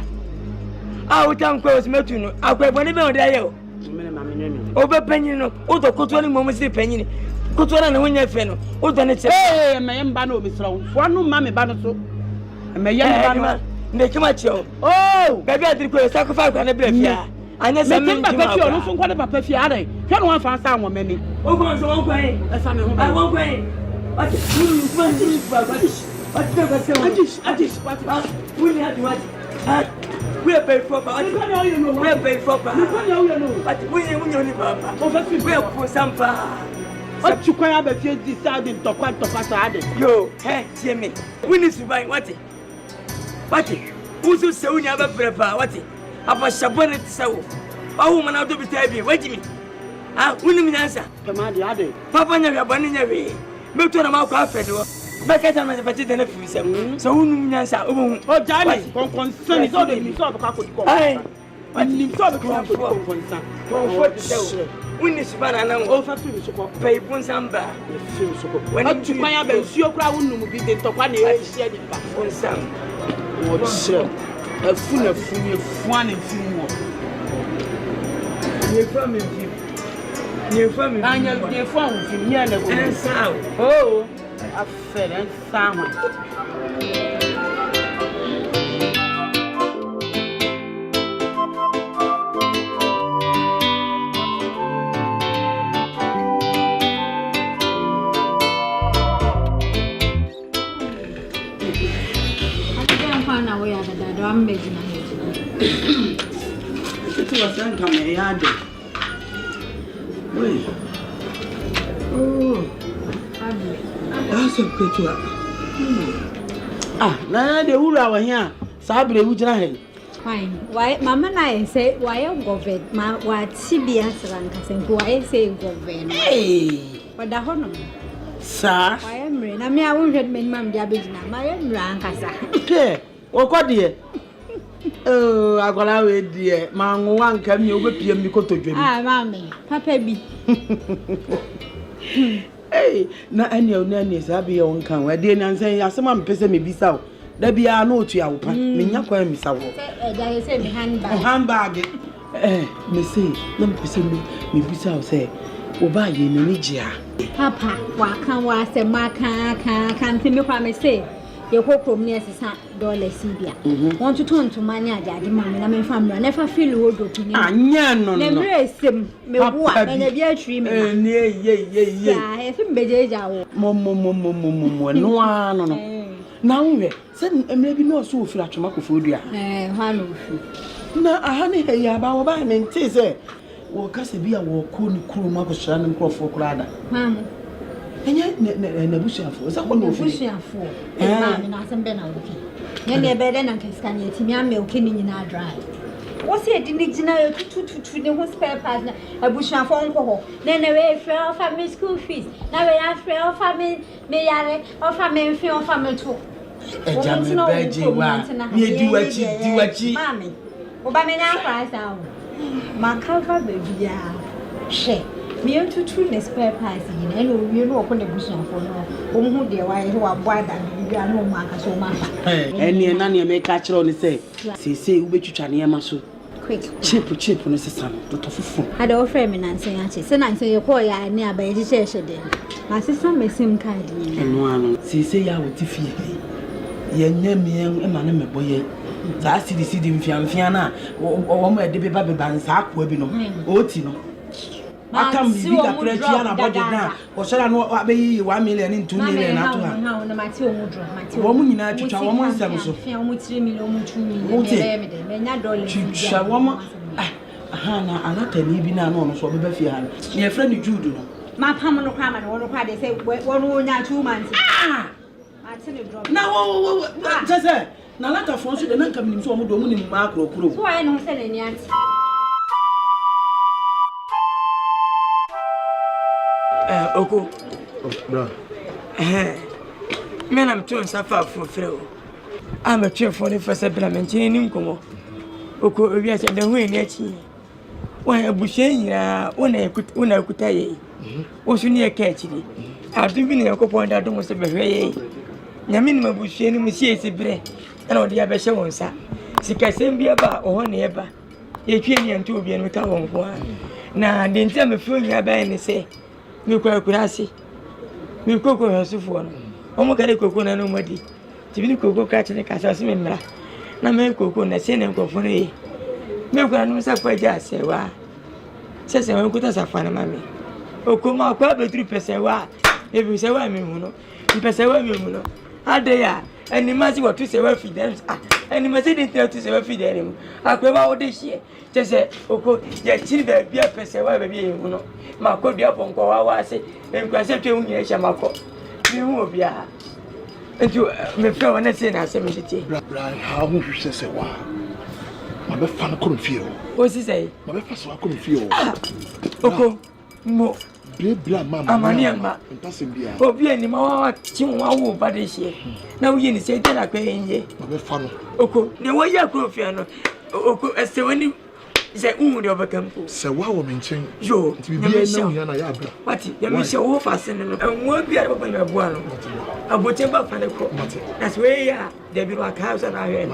a wo tan ko me tu no akwa boni be o dey ye o me ma me nyame o be panyin no o to koto ni mo si panyin koto na ho nya fe no o do ne che me ye mba na o mi sra wo no ma me ba no so me ye mba no me kima che o baby adiri ko sacrifice kwa na bre fia anya se me papa fi onu so kwole papa fi are hwe no wan fa sa wo mami o go so won kwan e sa me ho ba won kwan what you want to what we have what we are pay for but we are pay for but we only papa we are for sampa what you kwaya ba fi decide ntokwa sa ade yo hey see me we need to buy what usu se unya ba prepa what apa shabone tsawo awu mana do bitabi wajimi unim nyansa kama di ade papa nya ya bani nya we me to na ma kwa fedo be ka tan ma pati de na fi sem so unim nyansa o jani kon so de mi so ba ko di ko ai ni so ba ko kon san ko fo de so unni subana na o fa fi so ko pe bun samba e fi so ko wani tu kwa ya ba nsuo kura unum bi de tokwa na e hia di pa bun sam wo se afuna funye fuane finwo ye family anya ye fuan fin ye na ko ensa oh afere ensa na we are the drum making it was then come a yard. Wait. Oh, that's a good one. Now the Ura were here. Sabre, would you know? Fine. Why, Mamma, I say, why I'm governed, my what CBS rank and who I say governed. Hey, but the honor. Sir, I am rain. I mean, I won't read my mum, Jabina, my own rank as I. What dear? Oh, I got away, dear. Man, one can you whip your mikoto dream? Ah, mammy, Papa be. Hey, na any of nannies, I be on can. Where dear Nan say, as someone pissing me be so. There be a no to your pan. Minakwa, Miss Awo. I say, handbag. Me say, let me pissing me be so say. Oba ye Nigeria. Papa, what can was a marker can't me promise say. Your hope near dollar Sibia. Want to turn to money at the mammy, and my family never feel old opinion. Ah, no, never sim, me walk and a beer tree, yeah, I think Beja. Momo, no one. Now, send maybe no so flat to Macofodia. No, a honey, hey, about my name, tis it. Or Cassabia will cool crew Marcus Shannon Crawford Crada. Mamma. And yet, Nebuchadnezzar for is that one of Nebuchadnezzar for? And I am Benna looking. Then better than Cascania, Timia milking in our drive. What's it? Didn't you know to the spare partner? A bushman for uncle. Then away for family school fees. Now we have for family, may I offer me for family too. A German Belgian, you do what you, mammy. Obama price out. My cover baby, shake. Me to tune spare parts in and you know upon the bushman for no. Who dear, why you are bored and you are no marker so much. Any and none may catch on the say. Say, which you can hear my so quick. Chip, on the son, but of fool. I don't frame and answer, and I say your boy, I near by education. My sister may seem kind. And one, say, I would defeat me. Ye name me and my boy. I see the city in Fiana or my baby bands up, webinar, Otino. I can't be a Christiana budget now, or shall I know what be 1 million in 2 million? How my 2 woman in a church, a woman, some with 3 million, 2 million, shall woman. Hannah, and not a living on so be fear. Your friend Judo. My palm no crime and one of they say 1 or 2 months. Ah, I tell you, now, just now, let us force the non coming so much in macro crew. So I don't sell any answer. Oko. No. Men, I'm too suffer for Phil. I'm a chair for the first implement in Nkomo. oko obi ase da hu ni achi wa abushe nyina wona ekuta ye wo so ni e ka achiri adu bi ne yakopon da dum se behwe ye nyame ni mabushe ni musie esibre na odi ya behye wonsa sika sembi aba oho ne eba ye twie ni anto obi enu ka won ko na de ntia me fo nya ba ni se mi kwa kurasi mi koko yosufo no omo kare koko na no madi tibini koko ka chine ka so me mra na me koko na se ne nkofo no ye me kwa no sa kwa ja sewa se we kuta safana mami okoma kwa betru pesewa ebi sewa mi hu no pesewa mi hu no ade ya animasi watu sewa fidel animasi de tu sewa fidel akwa wo de hie tese oko ya chiri ba bia pesewa ba bia hu no makodua ponko wa ase enkwase twe hu nyɛ hia makɔ mi hu obia ntu me fra wana se na se me tete bra ha hu hwese se wa ma be fa no ko mfie o si sei ma be fa so ko mfie oko mo bla mama amani ama ntase bia obi ani ma wa chi wa wo ba de hie na wo yi ni se de na kwa enye ma be fa no oko ne wo ya ko fie no oko ese wani se de obakampo se wa wo menchen yo bibia na hu ya na ya bra wati ya mi se wo fa se no enwo bia ba ba bua no aboche ba fa ne ko na se we ya de bi ro aka so na hwe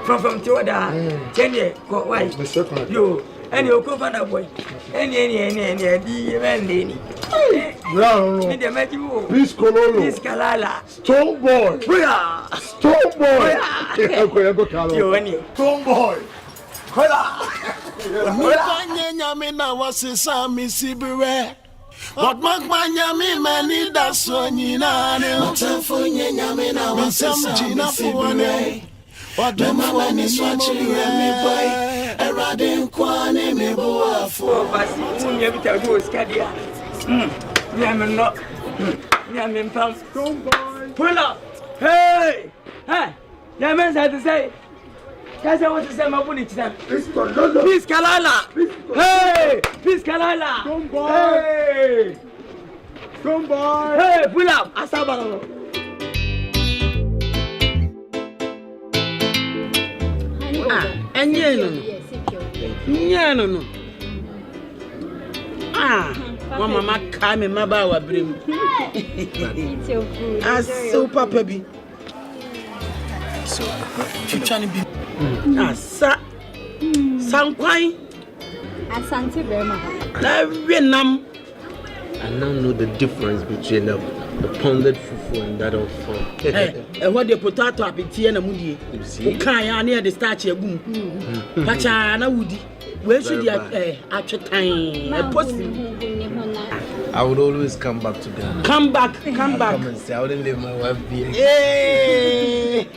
from to da tene ko wai yo any okofana boy any di mende ni no ni de meji wo Peace kalala Stone boy ko kalo yo ani Stone boy kola Mipanye nyame na wasisa misibire Otmakmanya mi mani daso nyina ne Atanfo nyame na wasisa misibire Odema ni swachiri mi boy Erade nkwane me boafo basi unya bita do skadia nyame no nyame mpam Stone boy pull up hey nyame say to say Kasa what is my bunny china? Peace kalala. Hey, peace kalala. Hey. Hey, pull up. Asaba. No. Mama kame mabawa brim. It's your food. So papa bi. So chichani bi Sankwai Asante Berma. Nam. I now know the difference between the pounded fufu and that of what the potato apeti na mudi. O kan ya na the starch egum. Pacha na wudi. Where should you atwetan? I would always come back to Ghana. Come back. Come and say I wouldn't leave my wife here. Hey.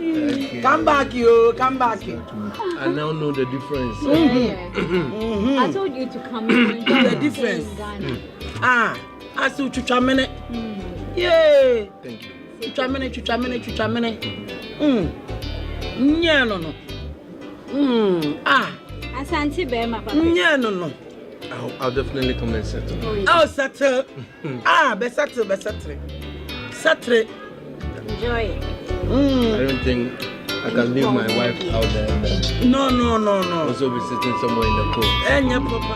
Okay. Come back. I now know the difference. I told you to come in. The difference. I saw chuchamene. Yeah. Thank you. Chuchamene. No. Asante Berma, papa. No. I'll definitely come and settle. Oh, settle. Be settle. Enjoy it. I don't think I can leave my wife out there and then No. also be sitting somewhere in the cold. Enya papa.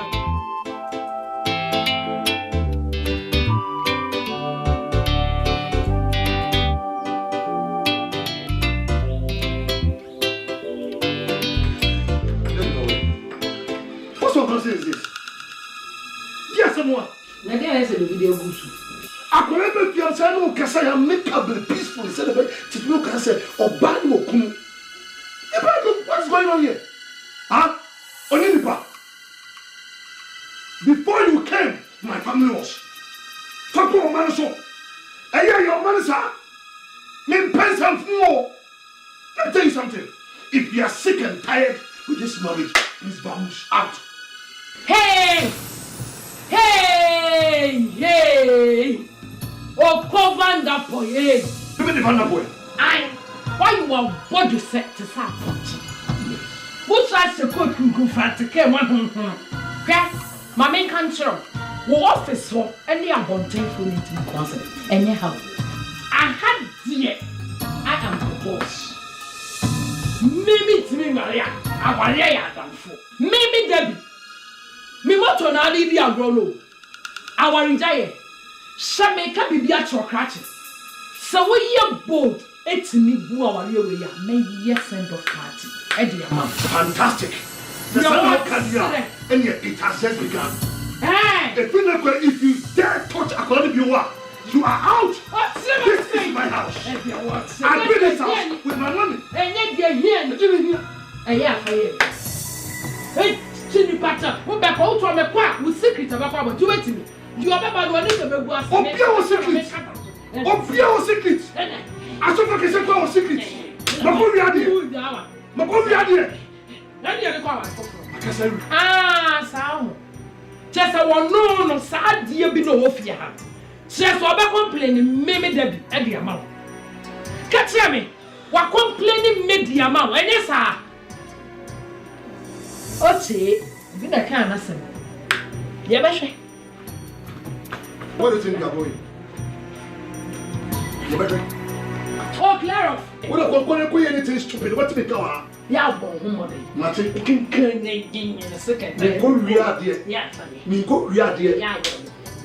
What's your concern is this? Yes, Asamoah. Na dia ese do video gusu. Akore be fiam say no kasa ya amicable peacefully say the titulu kan say oba ni okun. What's going on here? Huh? Oninipa. Before you came, my family was. Talk to your man so. Hey, your man sir. Me pens and fool. Let me tell you something. If you are sick and tired with this marriage, please vanish out. Hey! Oh, cover that boy, hey! Give me the van boy. Why you are body set to support? Who's that support who go for to care one? Okay? My main control. Wo office for any abundant for it in concert. Anyhow, I had dear. I am the boss. Mimi to me, Maria. Awale Atanfo. Maybe Debbie. Me moto na adi bi agro no. Awarinjaye. Shame ka bibi atrokrache. So we ye bold. Etimi bu awale we ya. May yes end of party. Fantastic. The son of Kadia and yet it has just begun. Hey! If you dare touch a colony you are out. This is my house. I built this house with my money. And yet you're here. And yeah, for you. Hey, Chini Pacha, what back out from a quack with secrets about what you wait to me. You are about one of the was secrets. Obvious secrets. I saw like a secret. Mabubi Adi. Ah, sound. Just a one no sad dear be no of ya. Just what complaining, maybe Debbie, and the amount. Catch me. What complaining made the amount, and yes, sir. Okay, did I can't answer. Yeah, Basha. What do you think you're going? Oh, Clara. What are going to do anything stupid? What's the car? Yeah, boy, Martin, you can in a second. Go real dear. Yeah, me go real dear. Yeah,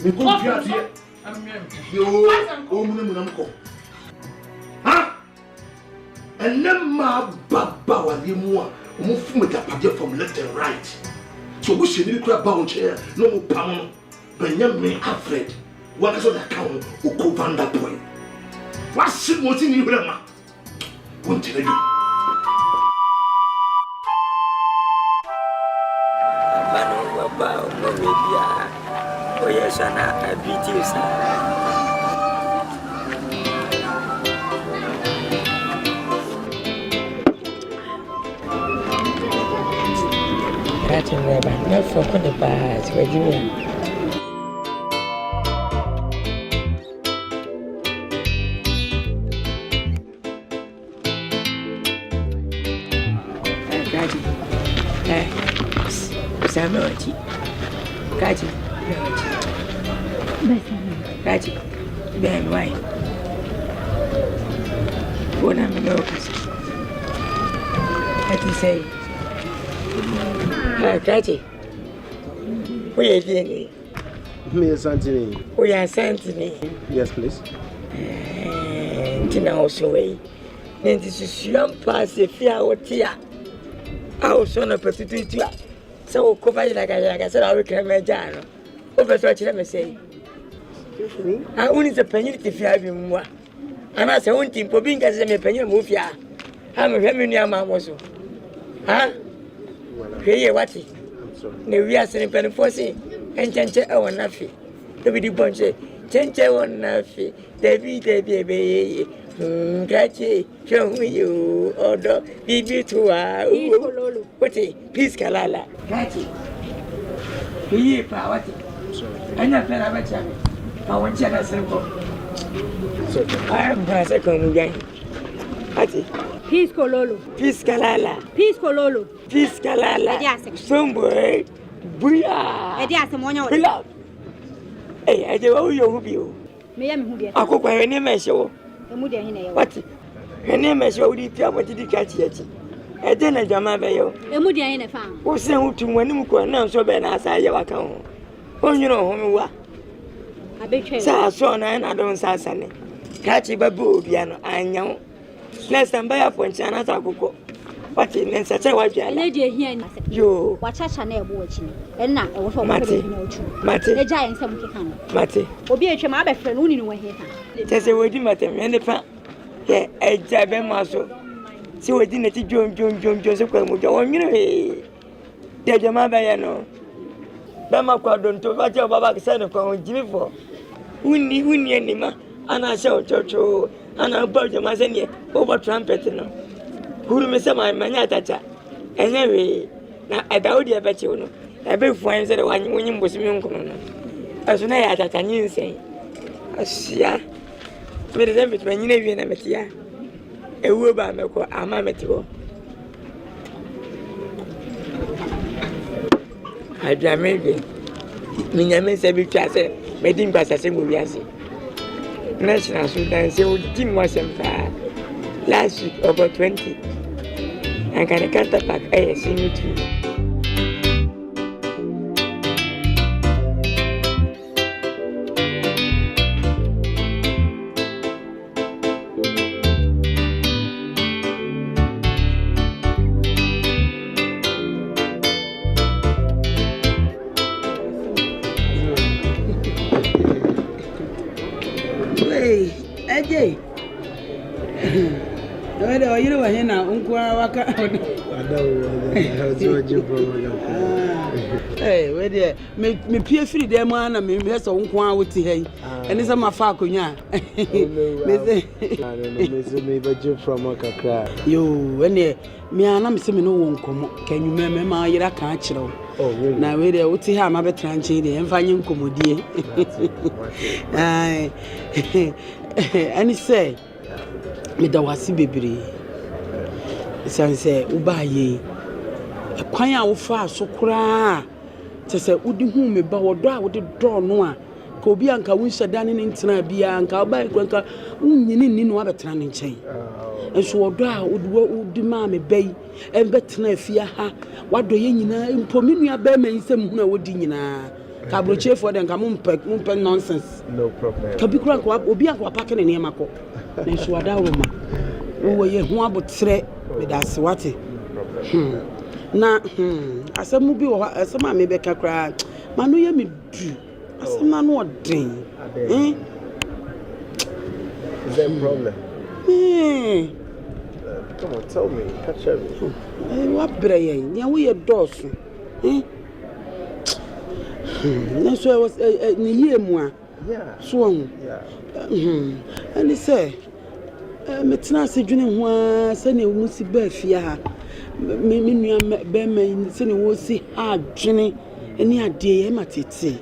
me go real dear. Yo, huh? And then my baba was the more move from left and right. So we should need to bound chair, no more pound. Benjamin Alfred, what is on the account of Covanda point? What's it was in you, Rama? Won't you do? Oh yes, I beat you, sir. Catching never, not for the bars, where you are. Kaji, Kaji, Ben, why? What am I noticing? What do you say? Kaji, where are you? Me and Santini. We are Santini. Yes, please. Tina also way. Then this is young pass if you are what here. I was on a opportunity. So, cover like I said, I will come a jar. Over what you let say. I only the penny if you have him. And I say, one thing for being as a penny move ya. I'm a very near my muscle. Huh? Here, what? I'm sorry. No, we are sending penny for see. And change our naffy. The video bunch, change our naffy. Debbie. Gracie, show me you, order, baby to what peace, Kalala. Gracie, he power. I never have a I want you to simple. I am a second again. Peace, Cololo. Peace, Kalala. Peace, Cololo. Peace, Kalala. Somewhere, Buya. Asamoah. Hey, I do you. Me am who get. I cook my name as you. What? Her name is Yodi Piamati Catchy. I then a Jama Bayo. Emudia in a farm. Who sent to when you could announce so bad as I ever come. Oh, you know whom you are. I bet you saw and I don't say Sunny. Catchy babu piano, I know. Less than by a point, and as I go. What in such a white lady here? You watch a channel watching. And now I was for Matty, the giant some can. Matty, or be a chamabe friend only way here. There's a wedding matter, and the pan. Yeah, a jab and muscle. See what dinner to John Joseph Quelmujo, you know, dear Jama Bayano. Bama Kwadwo to watch your Baba said of Jimmy for. Winnie Anima, and I saw Church, and I bought your Mazania over trumpet. Who may say my manata? And anyway, I doubt you bet you. I bet friends that one when you was young. As soon as I can you say, Asia, but then between you and Emelia, a word by me called Amametio. I dare maybe. Nyame said, "Be careful." Made him pass a single years. National Sudan, so Jim was last week over 20. And can I cut the back? I see you too. Hey, Whether you know here now, Waka. Hey, where there? Me peer free them one and me has on Kwan with tea. And it's a mafacunya. Maybe from a crack. You, when me and I'm saying no one come. Can you remember my year? I can't chill. Oh, really? Now, where there would see how my better and finding commodity. And he say, me da wasi bebre san say ubaye kwan a wo fa so kura te say udi hu me ba wodo a wode do no a ka obi anka wo nhyada ne ntina bia anka oba kwanka unyini ni no abetena ne nchen enso wodo a udi ma me bai en betena afia ha wado ye nyina mpominu aba ma nsem hu na wodi nyina ka brochefo de nka mumpe nonsense no problem ka bi kura nka obi anka wapake ne niamako nenso wada roma wo ye hu abotre me da se wate na asemu bi wo asema me be kakra manu ye me du asema no odin is there a problem? Come on, tell me. Catch everything. What brain? Ya we dosu. So I was near moi. Yeah. Swung. Yeah. And he say, Metna se dwene ho se ne wo si ba fia ha. Me nua be me se ne wo si ha dwene eni ade ye matete.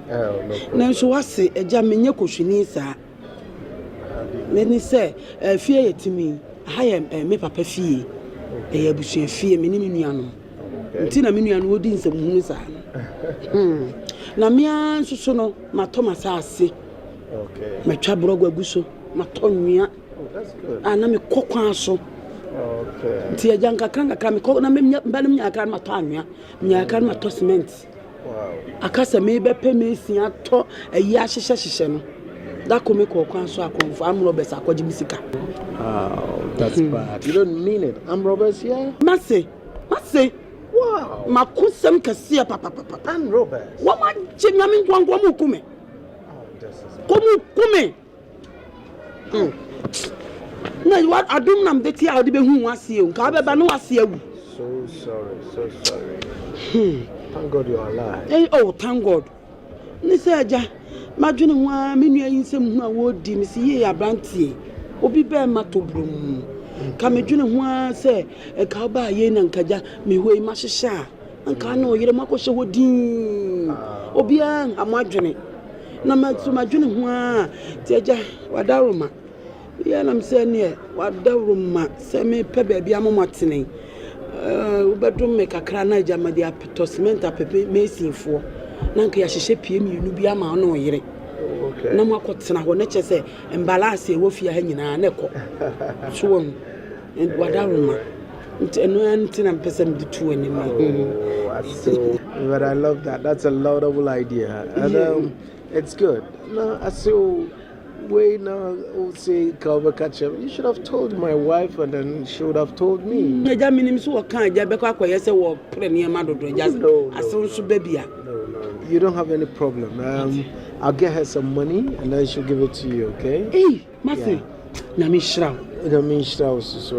Oh no. Na so wase eja menye kohwini sa. Me say fie yetimi ha ye me papa fie. E ya busu fie me ni me nua no. Nti na me nua no odi nsem hunu sa. Na mia nsusu no Thomas ase. Okay. Matwa brogwa guso matonwia. Oh, that's good. Ana me kokwan so. Okay. Nti eja nkakra me kokna me mba me nyaka mato anwia. Nyaka mato cement. Wow. Akasa me be pe me sin ato ayi ahyehye no. Da ko me kokwan so akonfo am robbers akwaji misika. Oh, that's bad. You don't mean it. I'm robbers here? Mase. Wow. Makusem kasia papa. And robbers. What ma Nyame nkwankwa mu kume. Kume. Na you what adum nam de ti a de be hu wase o. Nka be ba no wase awu. So sorry. Thank God you're alive. Hey, oh, thank God. Ni se aja, madwene ho a me nua yinsem hu a wo di mi se ye abrantie. Obi be ma to brum. Ka me dwene ho a se ka ba ye na nkaja me hoi ma hyehya. Nka na oyire makɔhye ho din. Obi an amadwene. Na madwene ho a ti aja wadaroma. Ya na mse ne wadaroma se me pe ba bia momotene. Ubedum me kakra na jama de apetosment apepe mesinfo na nka ya hyehye pie mienu bia ma no oyire. Okay. Na makotena ho na kyese embalance e wo fia ha nyina na ekɔ. So and wadaroma. Ntina mpesem di tu anima. But I love that. That's a laudable idea. And it's good. No, I so way now say cover catch up. You should have told my wife and then she would have told me. No. You don't have any problem. I'll get her some money and then she'll give it to you, okay? Hey, Mercy. So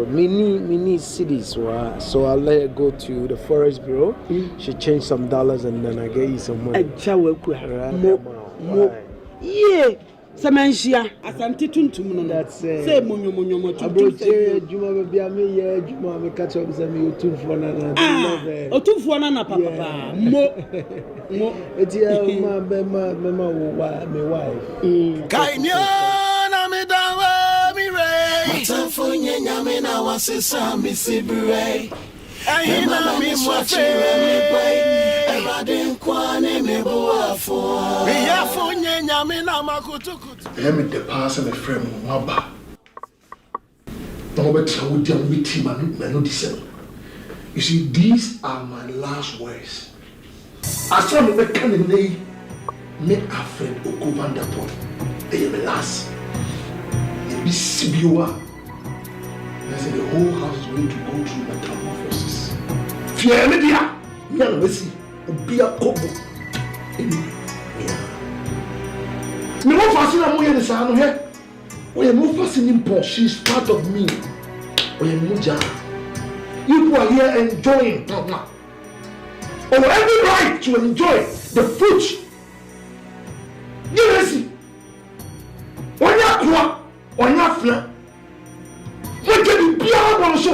mini cities, so I'll let her go to the forest bureau. She change some dollars and then I get you some money. Yeah. Samanshia, Asante Ntumi no. That's say monyo abroche juma be me ye juma me catch up say me otumfo na na. Otumfo na papa. Mo. Etia ma wo me wife. Kainyo na me dawa mi re. Atanfo nyame na wasesa mi sibre. Ayi na mi mwafe mi bai. Eradin kwane me boafo. Mi yafo nyame na makutukutu. Let me pass my friend Waba. No better would you meet him and no deceive. You see, these are my last words. I saw the kind day me afraid of going that point. They are the last. They be CBOA. I said the whole house is going to go through metamorphosis. Fear Emelia, me and Mercy, be a couple. Me more fascinating than the sound here. We are more fascinating. She's part of me. We are Muja. You are here enjoying Tama. Or every right to enjoy the fruit. You see, when you are on your flat, what can you be able to?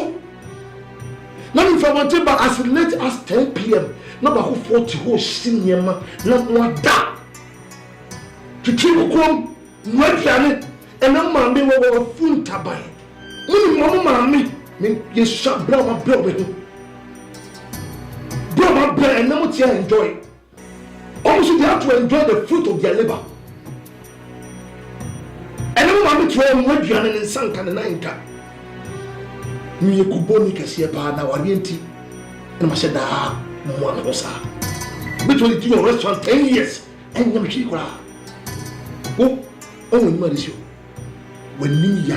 Now, if I want to, but as late as 10 p.m., number 40 who senior man, not one that. To keep home, not Janet, and no man be over a full tabai. Only Mamma me, you shall blow my blood with him. Blow my blood and now you enjoy. Also, they have to enjoy the fruit of their labor. And no man be trying what you are in Sank and Nanka. Me Kuboni Casia now orienti, and I said, ah, one was her. Between your restaurant 10 years, and you make oh, what is you? When me ya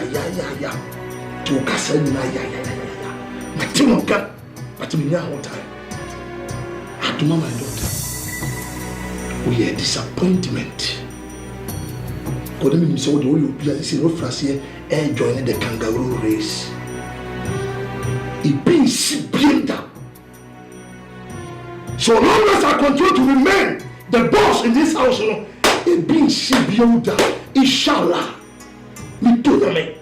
to Kasa ya. Matimaka, but me now time. I to my daughter. We are disappointment. Couldn't so the you be a frasier and joining the kangaroo race. It being down. So long as I continue to remain the boss in this house, it being down. Inshallah. Me do me.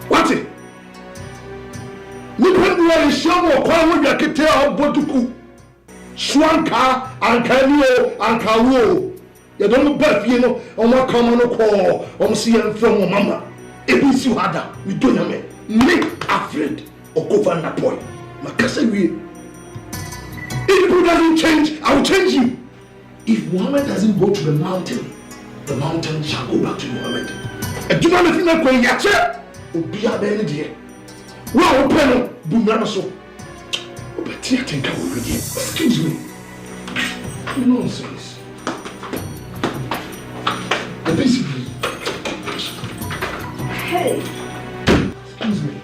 What it? Me when we show kwa we yakete oboduku. Swanka ankanio ankawo. You don't bet you know on what come on call on see him from mama. It is you harder. Me do me. Me afraid of over that point. Makasa we. If people doesn't change, I will change you. If Muhammad doesn't go to the mountain shall go back to Muhammad. And do not think that when you are be a baby dear. Well, open Bumrana so. But I think I will read it. Excuse me. Nonsense. The basic. Hey. Excuse me.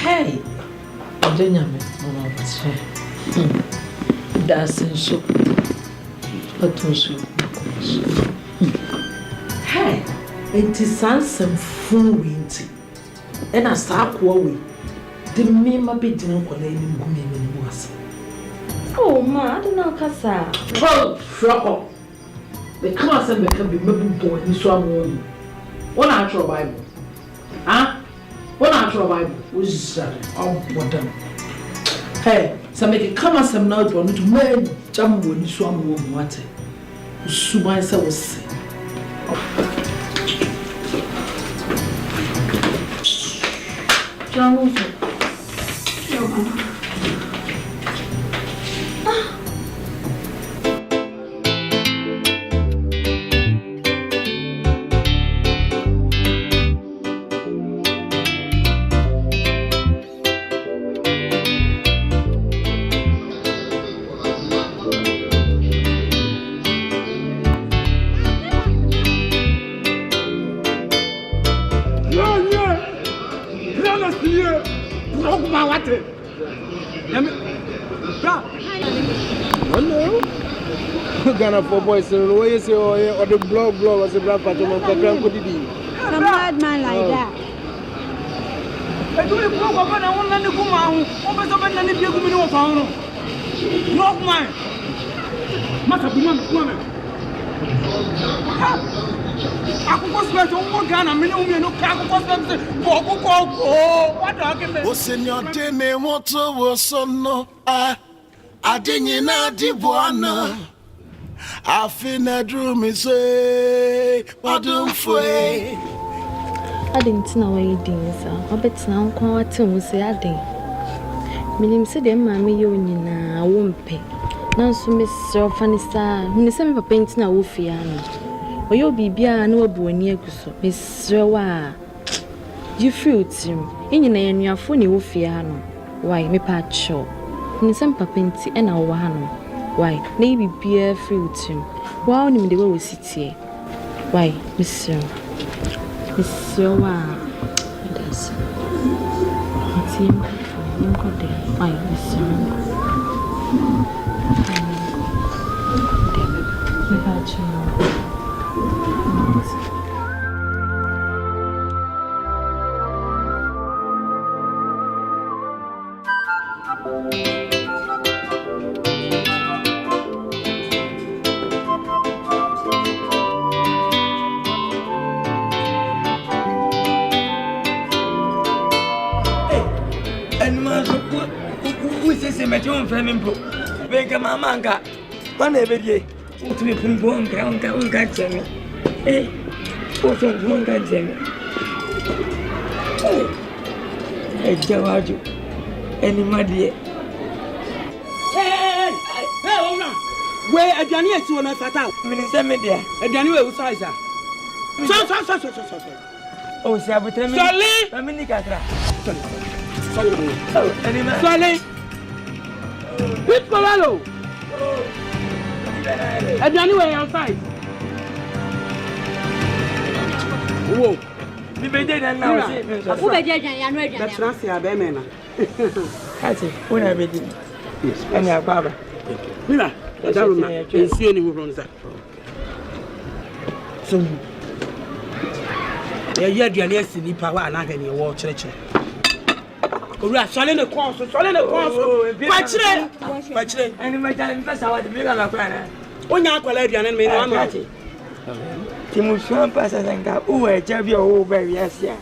Hey. Nyame, that's so. Hey, it is some full winter. And I start quarry. The mema be doing what I was. Oh, ma, I don't know, Kasa. Oh, shut up. The class and become be moving boy in some one actual Bible. Huh? One actual Bible was all bottom. Hey, so make it come as some now to make jump when you swam warm water. Subaisa was saying. John, Ghana for boys, so the way you say, or the blog was a black patron of the Grand Codidi. Some bad man like that. I do a blog of an woman who come out, over the man and if you come in your phone. Not mine. Must have been woman. I was going to walk down a minute, you know, what argument? Was in your dinner, what was so no? I didn't know the one. I finna drew me say, what do I didn't know what you did, sir. I bet now, what to say, I did. Minim said, Mammy, you I won't pay. Now, so Miss Funny Star, when the same painting a wolfiano. Or you'll be beer and no boy near Miss Rawa. You feel him. In your funny wofiano. Why, me pacho? In some papinti and our wahano. Why, maybe beer fruit him. Wow, him the way we sit here. Why, Monsieur? Monsieur, that's it's him. Why, Monsieur? Me pacho. Don't family book. Make a mamanga. One every day. To be pump on can't tell me. Eh? What one can't tell me? Hey, Jawaju. Any muddy. Hey, where a Johnny is one of Satan. Minister Media. A Johnny was sizer. So. Oh, Sabotem. Solly. Dominica. Oh, any man. Solly. Piscololo. And anyway, outside. Whoa. The better than now. Who be judging? That's not the Abemena. That's it. When I be yes, and your father. Mira, that's how you see anyone from that. So, you're the sleep power and I can watch church. We are selling the course, Watch it. And my time, that's how I bring on a plan. When you're Coladian and me, I'm not. Timushan passes and go, oh, I jab your old baby, yes, yeah.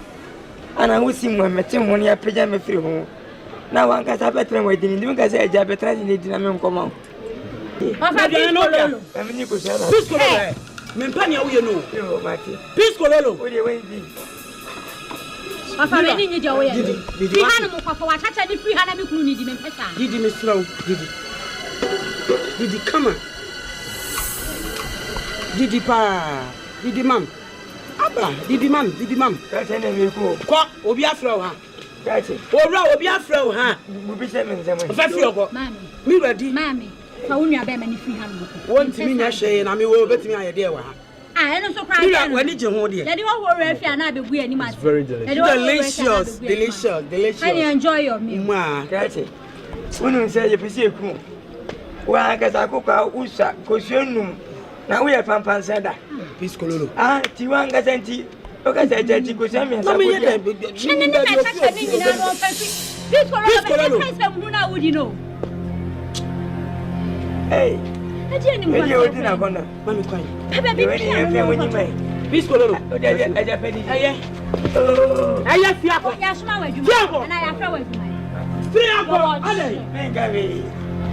And I will see when my team when you're pajama free home. Now one can have a train waiting, you can say a jab at in the dynamic come out. Piscololo. Mempania, you know, Piscololo. What do you wait? Papa, I need your way. Did you have a catch any free hand? Did you miss slow? Did you come on? Did you pa? Did you mum? Abba, did you mum? That's an enemy. What? Obia flow, huh? That's it. Oh, Obia flow, huh? We'll be 7 7. Mammy, me ready, Mammy. I only have many free hand. One to me, I say, and I may well bet me I dear one. I am so crying. When did you hold it? It's very delicious. Delicious. I enjoy your meal. That's it. When you say you perceive, well, I guess I cook out Usa, Cosianum. Now we have Pampan Sada. Piscololo. Ah, Tiwanga Santi. Look at that, Cosiam. Would you know? Hey. I didn't know. Mammy, quiet. Piscololo. I have Fiapo. And I have flowers. Fiapo.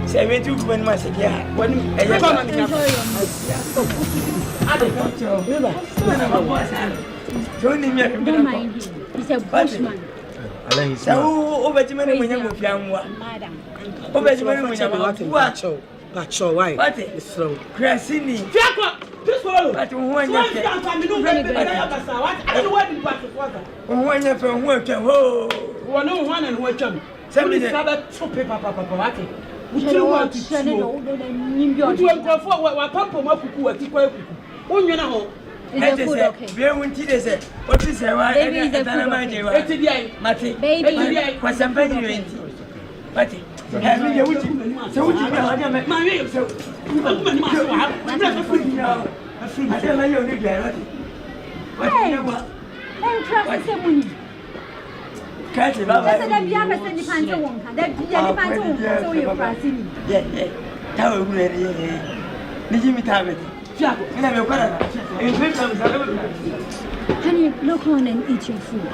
72 when my when I don't mind him. He's a bushman. So, over to me when you're with young one. Over to me when you're watch. That's all right. What is so? Crassini. Fiapo. Piscololo. But when you're when you're from work, oh, no one and watch them. Send me the other paper, Papa. We don't want to send it. You go for what Papa Mapu at the when you know. Baby, what is a baby, baby, what's somebody? But having your witch, so would you know? My real so. I tell you, what? Catch it, Baba. Yeah. How will you? Did you meet her? Honey, look on and eat your food.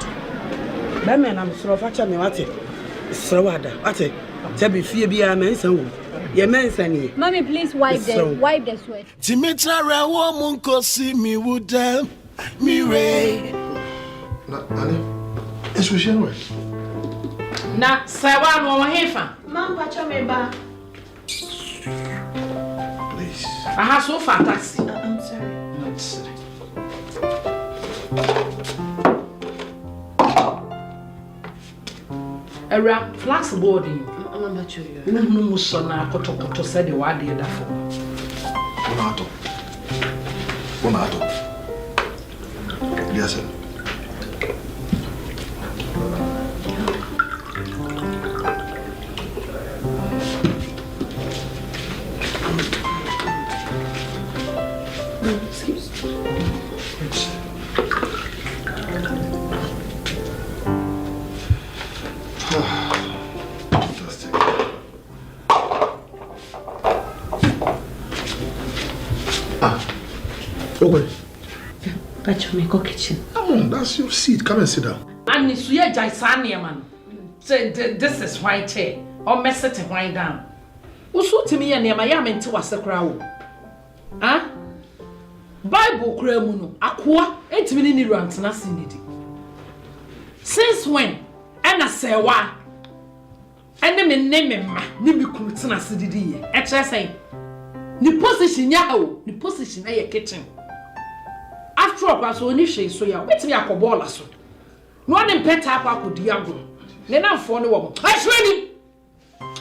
That man, I'm so fat. What it? So what? Tell me, fear be a man. So, your man, Sandy. Mommy, please wipe the sweat. Timitra, woman, go see me, would them. Me, Ray. It's for sure. Na sawa no hefa. Mama chomeba. Please. I have so far taxi. I'm sorry. Not sorry. Era flax boarding. No musona koto said the word the other Bonato. Yes, sir. Excuse me. Okay. But you make a kitchen. Come on, that's your seat. Come and sit down. And it's weird, Jaisania man. Say this is white chair. Or mess it white down. Usu to me and Yam into a crowd. Ah? Bible Kremuno, Aqua, 8 minute runs, nothing. Since when? And I say, why? And then name him, Nibi Kutsana Sidi. At say, the position yaho, the position a kitchen. After all, so initially, so ya wait me a cobola so. No one pet up with Diablo. Then I'm for the woman. I swear him.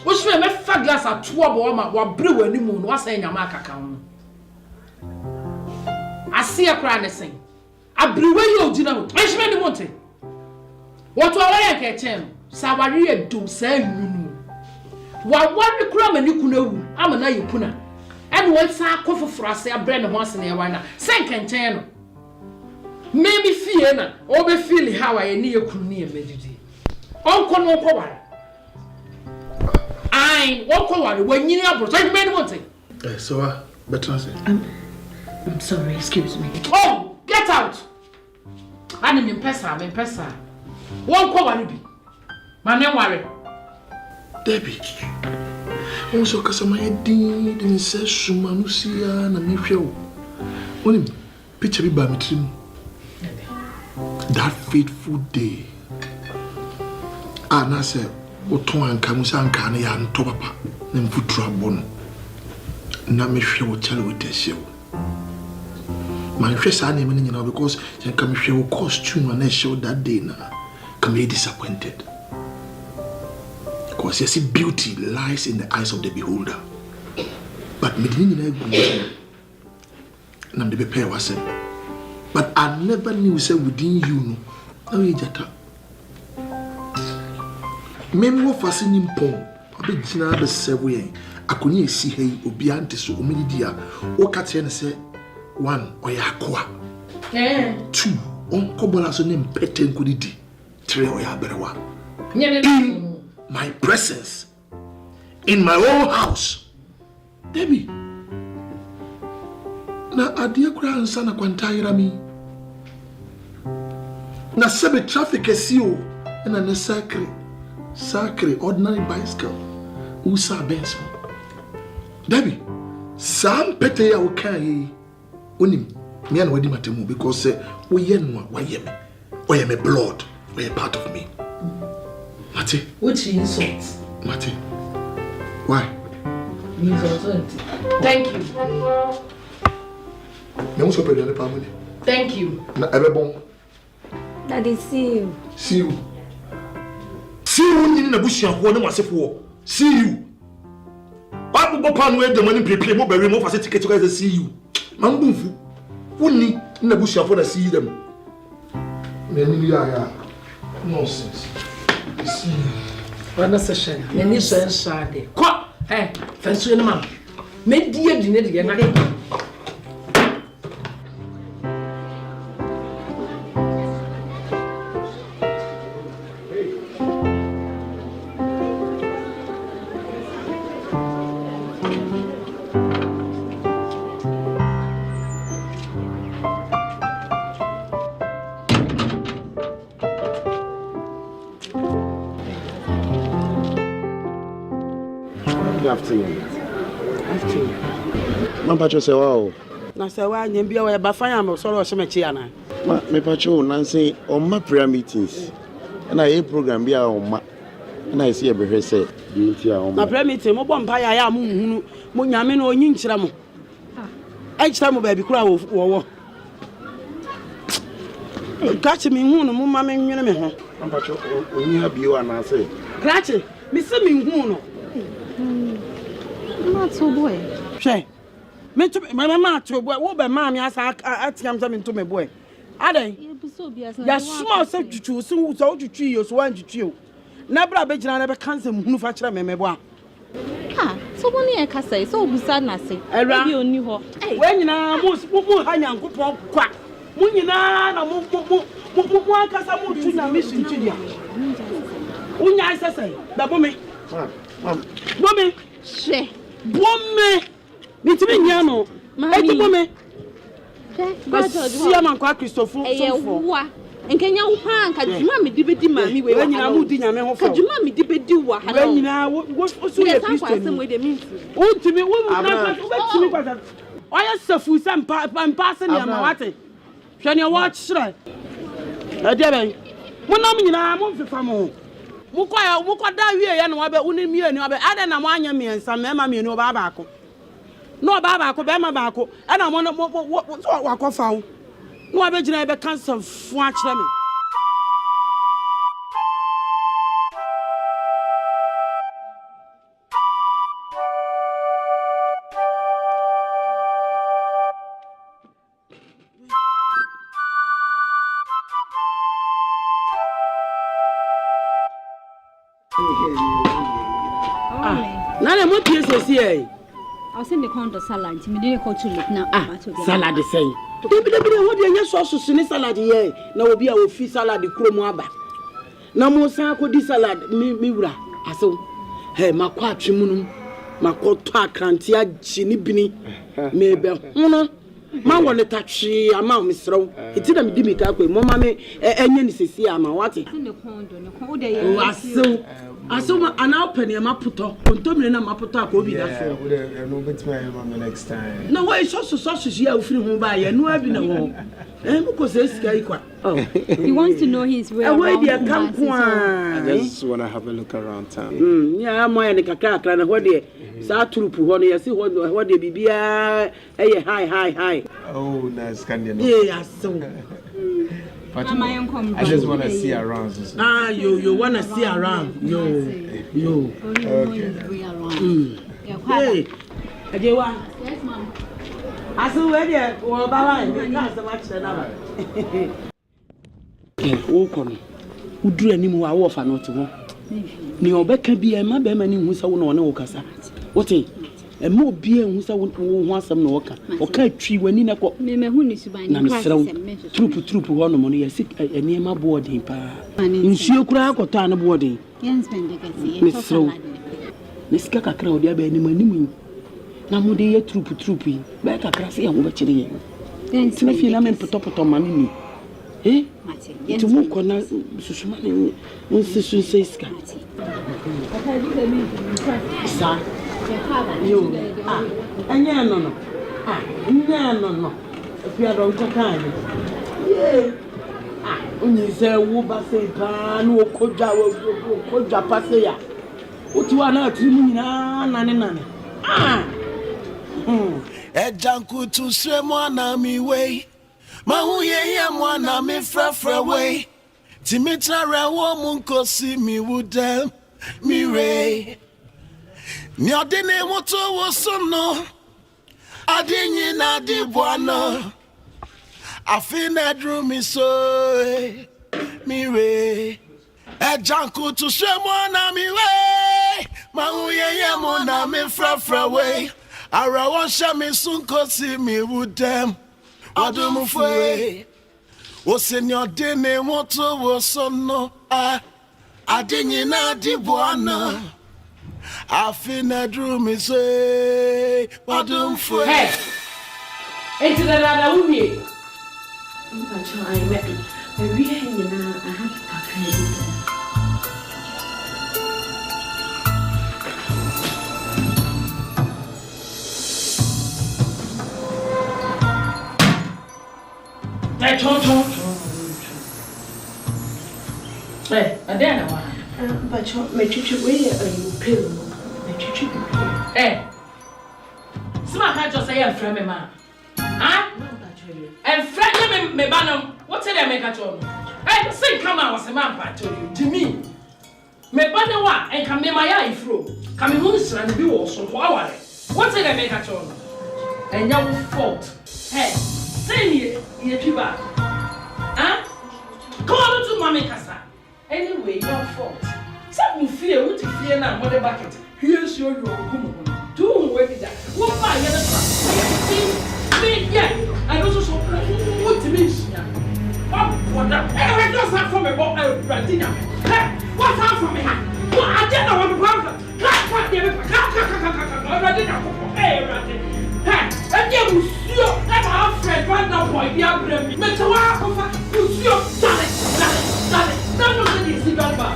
Which way me fat glass at 2 woman while brew any moon was saying a mark account. I see a crying saying, I brew you, Gino. I swear the mountain. What will I get him? Savaria do say you. What one crumb and you could know, I'm a you puna. And what's our coffee for us, a brand once in a while. Second channel. Maybe fear or be feeling how I near Kunia Medidi. Uncle no power. I won't call when you are protect men wanting. So, better say. I'm sorry, excuse me. Oh, get out! I'm in Pessa. Won't call be. My name worry. Debbie. Also, because my deed and says, Sumanusia and a Mifio. When picture me by me, that fateful day. And I said, Oto and Kamusan Kani and Topapa, and Futra Bon. Namifio will tell with a show. My first animal, you know, because you come if you costume and I show that day now, can be disappointed. Because you see, beauty lies in the eyes of the beholder. But me didn't know, and I'm the prepare was said. But I never knew say within you no you jata. Memo fascinating pon. I be jina be sewe. Akoni esi hei obi ante so omidia. O ka tie ne say 1 oya akwa. 2 on kobola so ne mpete nkudidi. 3 oya berewa. In my presence, in my own house. Debbie. Na adia kura ansa na kwantayira mi. Na sebe traffic esio na ne sacre ordinary bicycle usa benz. Debbie, sam pete ya okai onim me and wadi matemu because we yenwa why me blood, we part of me. Mate, which insults? Mate, why? Thank you. Thank you. Na ebebon. Daddy, see you. See you. See you in the bush and one of see you. I will go on with the money prepare more very more for ticket to see you. Mambufu. Only in the bush and see them. Nonsense. See you. What a session. Any sense Saturday. Quoi? Hey, fancy your man. Make dear dinner again. Ma pacho se wa na se wa nyem bia we ba fan am so ro hyemechi ana ma me pacho nanse on ma prayer meetings na e program bia on ma na ese e behwe se di on ma na prayer meeting mo bom pa ya mo hunu mo nyame na onyi nkyira mo a kyira mo ba bi kura wo gachi mi hunu mo ma me nwene me ho ma pacho onyi ha bio ana se Krache, me say me hu no. Not so boy. She. Me to my mama to boy. Wo be ma me asa atiam say me to me boy. Adan. Ya small say tutu so tutu yo so wan tutu yo. Na bra be gina na be kan say hunu fa kire me boa. Ah, so woni e ka say so obusa na say. Ebi oni ho. We nyina mo ha nyankopon kwa. Mo nyina na mo akasa mo tu na mission tu dia. Unya isa say, da bo me. Bo me. She. Bo me. Mi ti me nya no. E ti bo me. Si am kwa Christopher so for. Nkenya wo pa nka djuma me dibedi ma mi we wa. Nyina mu di nyame ho fa. Djuma me dibedi wa ha. We nyina wo so ye Christian. Wo ti me wo na ti me kwasa. Oya safu sam pa se ne ma wate. Hwe ne wo kyerɛ. E de ben. Mo na me nyina mo mfefa mo. Mo kwa da wie ye no wa be uni mie ni wa be ade na mo anya miensa mema mie ni oba baako. No oba baako be ma baako. E na mo wa kofa wo. No wa be gina be cancer fu a kyerɛ me. Nana mo pie sesi e. I was in the counter salad. Me didn't go to look now. Salad the same. Debi what dey sauce ni salad here. Na obi a ofi salad kuro mu aba. Na mo san akodi salad mi wura. Aso. Hey, makwa atwemu num. Makoto akranti agye ni bini. Mebe hono. Ma won tatwe ama mesrew. Eti na me di mi ka kwe. Mo ma me enye ni sesi ama wate. In the condo, no condo dey. Aso ana open e maputo. Ntumi na maputo akobi da so. No bet my next time. No way so here ofiri ho ba ye no abi na wo. Muko se sika ikwa. He wants to know his way around. I just want to have a look around town. Yeah, moya ne kakra na ho de sa trupu ho no yesi ho de bibia high. Oh, nice can you know. Yeah, so. I just want to see around. You want to see around. Yo. Okay. Hey. Ajewa. Yes, ma'am. Aso we dey wo ba wa ni ka se ma kire na ba. Wo kono. Uduru anim wa wo fa no te ho. Ni obeka bi e ma be ma ni hu se wo no ne wo kasa. Wote e ma obi e hu se wo ho asem no wo ka. O ka twi wani na ko. Me hu ni suban ni kwase. Trupu ho no mo no yesi eni ma boarding pa. Nsuo kura akoto an boarding. Yen spend the kasi. So ni sika kakra odi aba anim anim. Na mo de ye trupu yi. Ba kakra se ye ho ba kire ye. Tina fi na me poto mani ni. Tu mo kona susuma ni unsisun se sika. Sa. Yo. Anya no. Nya no. Fi adon kokan ni. Yeah. Onyi se wo ba se pa no kodja pase ya. Otiwa na atiri nyina nane. Ejanku tu se mwana mi we. Mahuye ya mwana mi frafra we. Timitra rewo munkosi mi wudem mi re. Nyodine moto wosono. Adinyi na di bwana. Afina drew me so mi re. Ejanku tu se mwana mi we. Mahuye ya mwana mi frafra we. Ara won sha me sunko si mi wudem odum fue o senior dene moto wo sono adinyi na di boana afina dru mi say odum fue hey enti da wumi nka cho ai we nyina aha kakra Hey, Adana wa. But me chichu we you pill. Me chichu. Hey. Sima ka just say am frame ma. Ah? And frame me banam. What say dem make at all? Hey, say come on was a man pa to you. To me Me bana wa and come my eye through. Come in moon and do also for our. What's it I make a turn? And your fault. Hey, say me, you people. Huh? Come on to Mammy Kasa. Anyway, your fault. Some fear what you fear now, mother bucket. Here's your room. Do work that. What my other me, yeah. I also saw what to me. What the? Anyway, just not from a book. What's out from me? What I didn't know what the problem. And you will see our friend right now, boy. Be a brave. Mr. Walker, you see your darling. That was the cigar bar.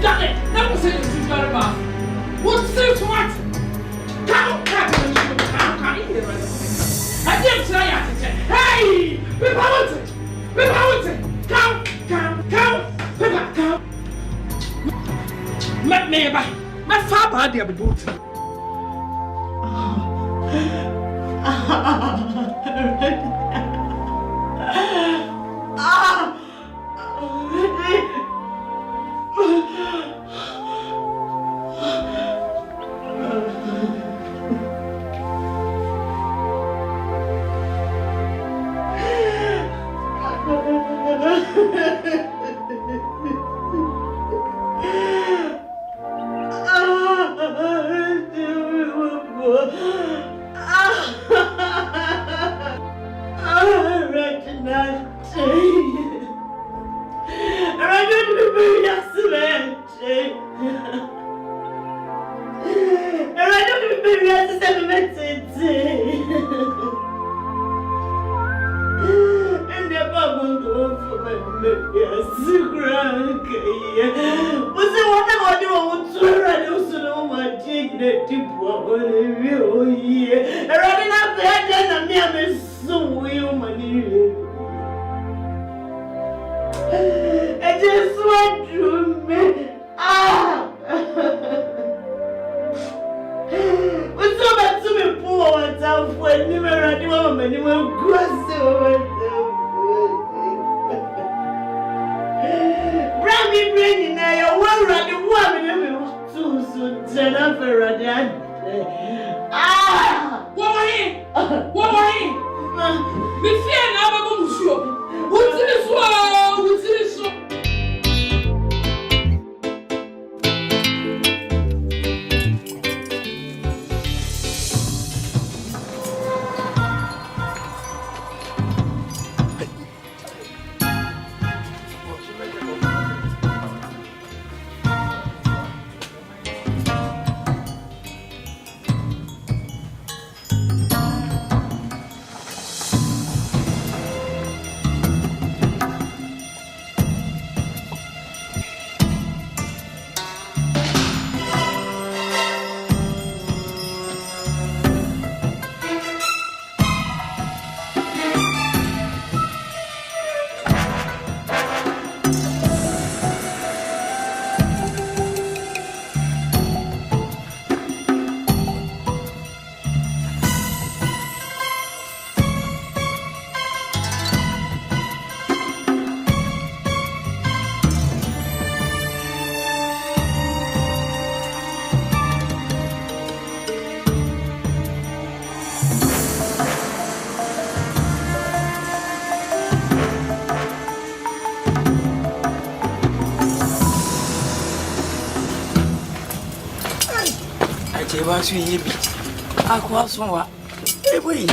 Darling, that was the cigar bar. What's this what? Come here. I didn't try it. Hey, be powered. Come. Let me by my father, dear boot. Was we be? I was one. Wait.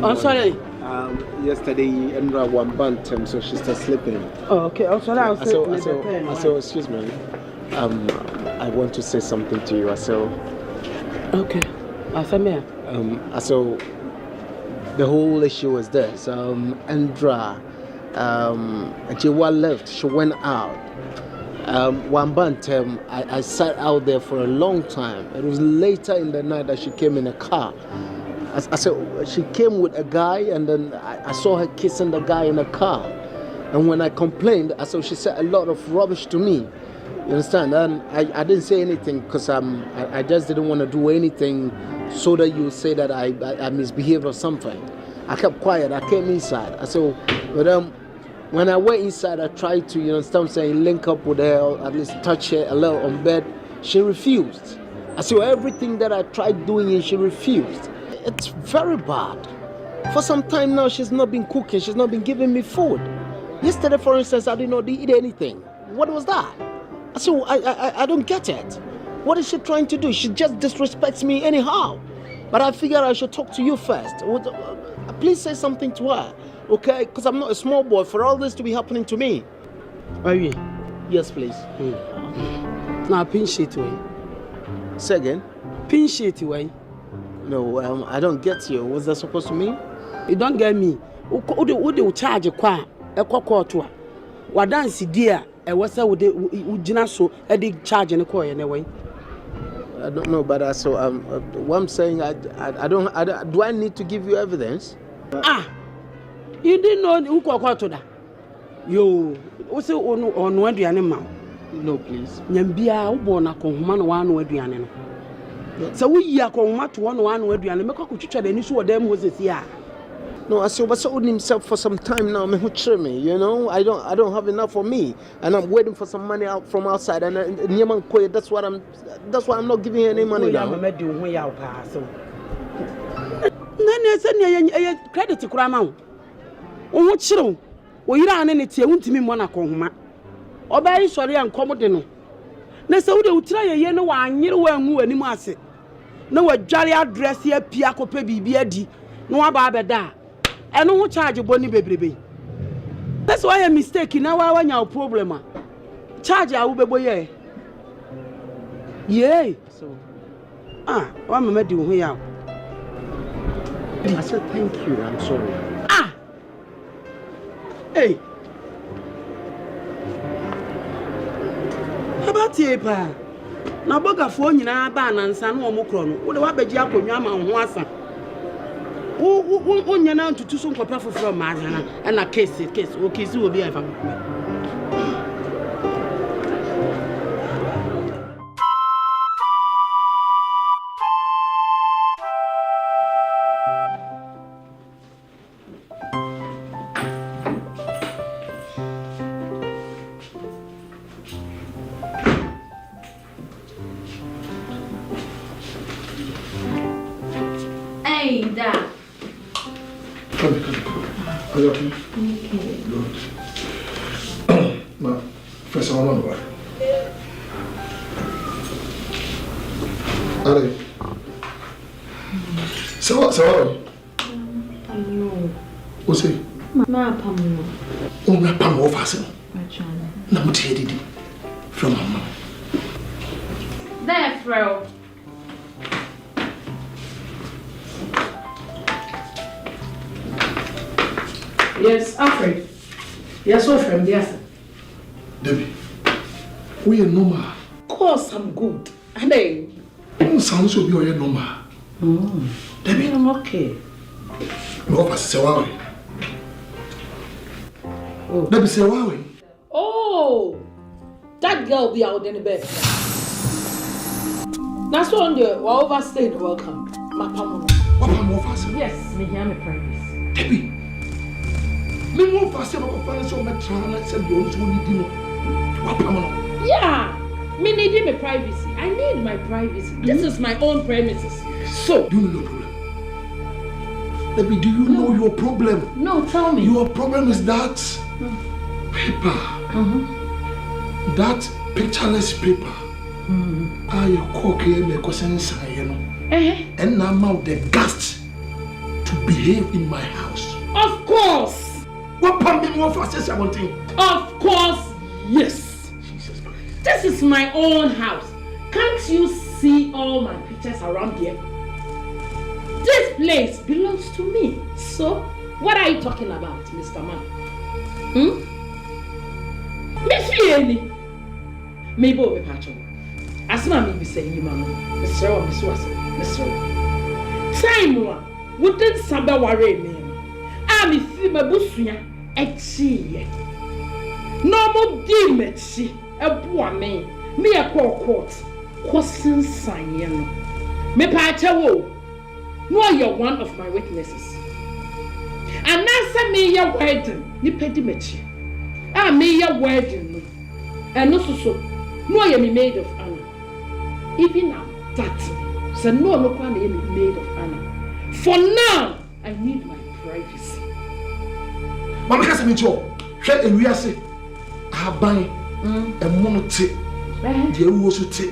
I'm sorry. Yesterday, Endra one bantam, so she's still sleeping. Oh, okay. I'm sorry. Excuse me. I want to say something to you. Okay. Asamoah. The whole issue is this. Endra Jewa left. She went out. One month, I sat out there for a long time. It was later in the night that she came in a car. I said she came with a guy, and then I saw her kissing the guy in the car. And when I complained, she said a lot of rubbish to me. You understand? And I didn't say anything because I just didn't want to do anything so that you say that I misbehaved or something. I kept quiet. I came inside. I said, but when I went inside, I tried to, link up with her, or at least touch her a little on bed. She refused. I said, everything that I tried doing, she refused. It's very bad. For some time now, she's not been cooking. She's not been giving me food. Yesterday, for instance, I did not eat anything. What was that? I said, I don't get it. What is she trying to do? She just disrespects me anyhow. But I figured I should talk to you first. Please say something to her, okay? Because I'm not a small boy for all this to be happening to me. Are you? Yes, please. Now, pinch it away. Say again? Pinch it away. No, I don't get you. What's that supposed to mean? You don't get me. Who do charge a car? A quarter. What dance dear? I was so with so I did charge in a coin anyway. I don't know, but what I'm saying, I don't. Do I need to give you evidence? You didn't know who called to that. You also on one animal. No, please. Nyambia, who born a command one word piano. So we are going to one word piano. Make a kucha the issue of them was it here. No, I said, but so himself for some time now. Me, I don't have enough for me, and I'm waiting for some money out from outside. And that's why I'm not giving her any money now. Credit to Grandma. Oh, what you you ran anything, Ntumi Monaco, or by sorry and commodino. Nessa would try a year no one, you won't any mass. No, a jolly address here, Piaco Pebi Beardy, no ababa da. I don't charge a bonny baby. That's why I'm mistaken now. I want your problem. Charge our boy. Yea. So, one minute you here. I said thank you. I'm sorry. Hey. How about you, pa? Now, Boga phone, you know, ban and San Omocron. What about Bejaco, Yama, and Wassa? Who you know to do some papa from Mazana and a case, okay, so will be a family. Hey, Dad. Come. Are you okay? Okay. Good. Now, first I want to know. Allez. Ça va? No. Où c'est? Ma pamu. On n'a pas mon facile. Na mo tie didi. From mama. There, Fro. Yes, Alfred. Yes, so from yes. Debbie, we are normal. Of course, I'm good. And then, sounds so be your normal. Debbie, I'm okay. No, Pastor Sawawi. Debbie Sawawi. Oh, that girl be out in the bed. That's one day. We're overstaying. Welcome, my pamu. What pamu overstaying? Yes, me hear me privacy. Debbie. Me more fast about finance on my channel said you only need dinner. Yeah, me need my privacy. I need my privacy. This is my own premises. So, do you know your problem? Debbie, do you know your problem? No, tell me. Your problem is that paper. That pictureless paper. You cook here, make us inside, and now I'm out the guts to behave in my house. Of course. What pumping more fast as I want to? Of course, yes. Jesus Christ. This is my own house. Can't you see all my pictures around here? This place belongs to me. So, what are you talking about, Mr. Man? Me fear me bo be patcho. Asma me be say you mama. Mr. Wa Mr. Wasa. Mr. Time wa wouldn't saba worry me. Me fi mabusua echi. No mo di mechi eboa me. Me e court. Question sign no. Me patcho wo. No you're one of my witnesses. And answer me your wedding. Ni pedi mechi. Me your wedding no. And no so. No you me maid of honor. Even now that. So no can be maid of honor. For now, I need my privacy. Mama kasa me cho. Hwe ewiase. Aban. Emono te. Die wo so te.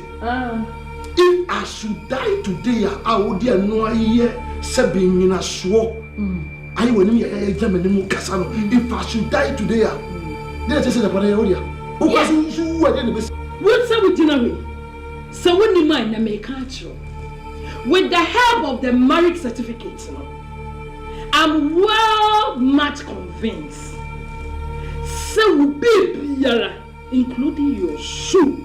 If I should die today, I would dear no year seven in a swore. I will need a German Casano. If I should die today, then I say the Paradia. Who was you? What's up with Nyame? So when you mind, I make catch with the help of the marriage certificate, I'm well much convinced. So baby, including your shoe.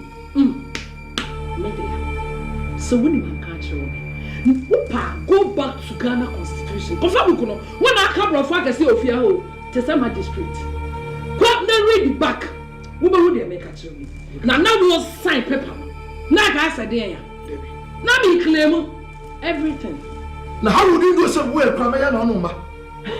So when you catch go back to Ghana Constitution. Confirm when I come from I say of your to some district. Come read the back. Woman would make catch me. Now we will sign paper. Now I said there. Now me claim everything. Now how would you do some well, Kramaya no number?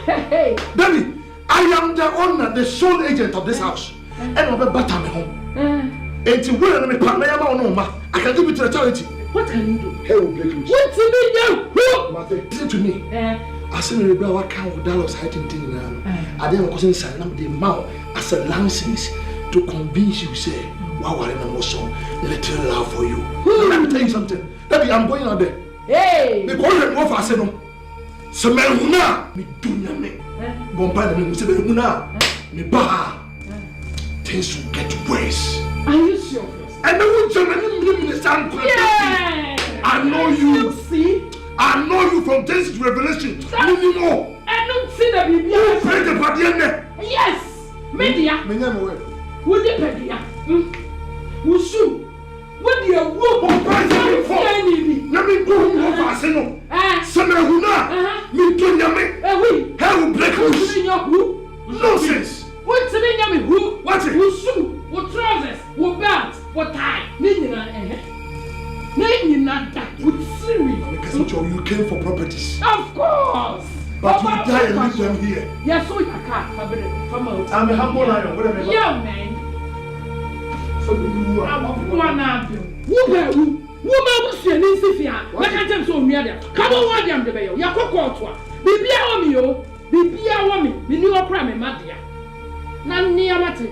Hey, Daddy, I am the owner, the sole agent of this house. And I'm a better home. And to where me Kramaya no number, I can give it to the charity. What can you do? Hey, will break loose. What to me now? Listen to me. I say me rebel what kind of dollars hiding thing now. I didn't question sign the mouth as a license to convince you say, wow, I am more so little love for you. Let me tell you something. Daddy, I'm going out there. Hey! Because I'm off, I say no. So me huna me do Nyame. Bomba me say me huna me ba. Things will get worse. Are you sure? I know you understand. I know you. See? I know you from Genesis to Revelation. Minimum. I don't see the Bible. You pray the party. Yes. Media. Would you pay ya? Wushu. What do you walk on? Let me go home for Arsenal. Samahuna. Me to Nyame. How will break loose? Nonsense. What's the name of who? What's it? Wushu. What trousers? What belt? What tie? You came for properties. Of course. But you die and leave them here. Yes, so you can't. I'm a humble lion. Whatever. Yeah, man. So you are one of you. Woman, who's your Nisifia? What can tell so near? Come on, what damn the bayo. Yakoko. Bibi Awamio. Bibi Awami. We knew a crime, Madia. None near Matty.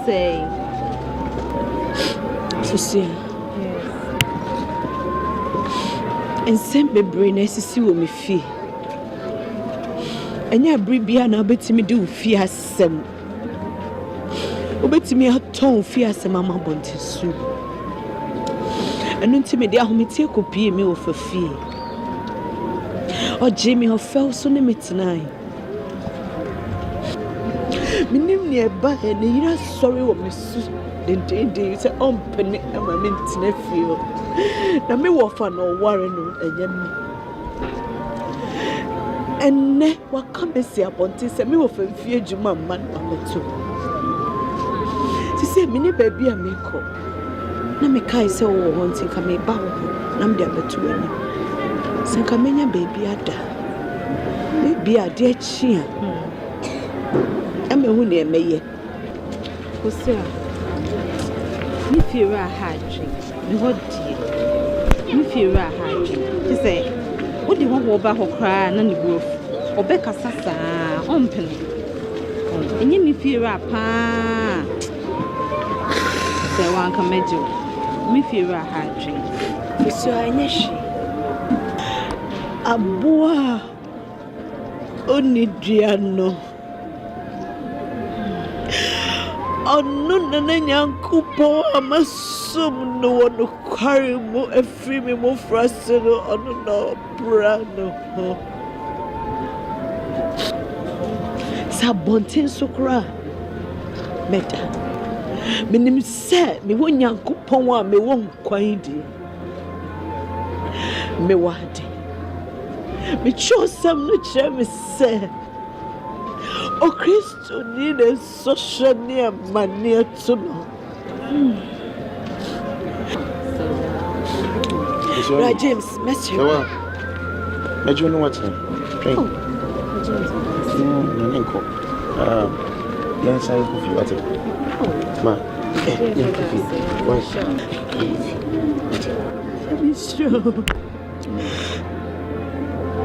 Say Susia. Yes. And send me brain as you see me fee. And ya bribia na beti me do fear sem. Obeti me a ton fear sem mama bonte su. And Ntumi dia ho metie kopie me of a fee. O Jimmy ho fell so ne metinai. Minim ne ba e ne yira sorry wo mesu den say on penny na ma mentina feel na me wo fa no worry no enyam enne wa come see abonti say me wo fa mfie adwuma man ameto ti say me ne ba bia me ko na me kai say wo ho ntin ka me ba wo na me dia beto ani say ka menya baby ada baby ade chia ame hu ne emeye Hosea Me fear a hard drink. Me what dear. Me fear a hard drink. She say, what do you want about her cry and the roof? Or Becca Sassa, open. And you me fear a pa. Say one come me fear a hard drink. So I neshi. Abua Onidiano. Ono nana nyankupo amasum no one carry mo every me mo frasero ono no brano. Sabonten sokra meta. Minim se me wo nyankopon wa me wo nkwan di. Me wade. Me chosam no chere me se. O Christo need a social near mania to know. Right, James, Mercyb. I don't know what's drink. Let's have coffee. What's it? Ma, I'm sure.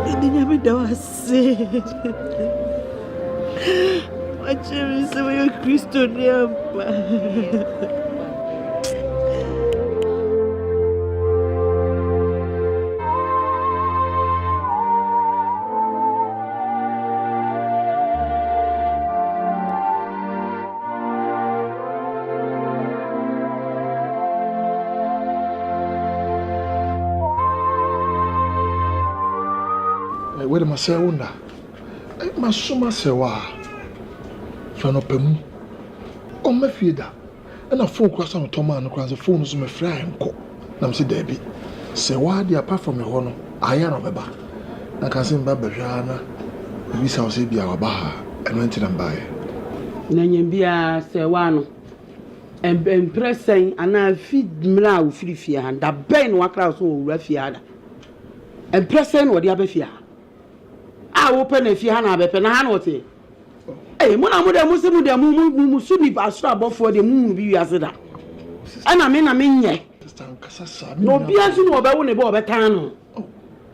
I didn't know what I said. Watch me say you're Christian. Where am I saying? My summer sewa. Fano pemu. O me fieda. And a phone cross on Toma and cross the phone is my friend. Nam si Debbie. Sewa di apart from your honor. I am a bar. Nkansah Babajana. We shall see be our bar and went in by. Nanyambia Sewano. And pressing and I feed mla free fear and that brain wakra so refiada. And pressing what the other fear. I open a fiana bepen hanote. Eh, mona muda musimu de musumi pastor above for the moon be asida. And I mean ye. No biasu no be won e be obetano.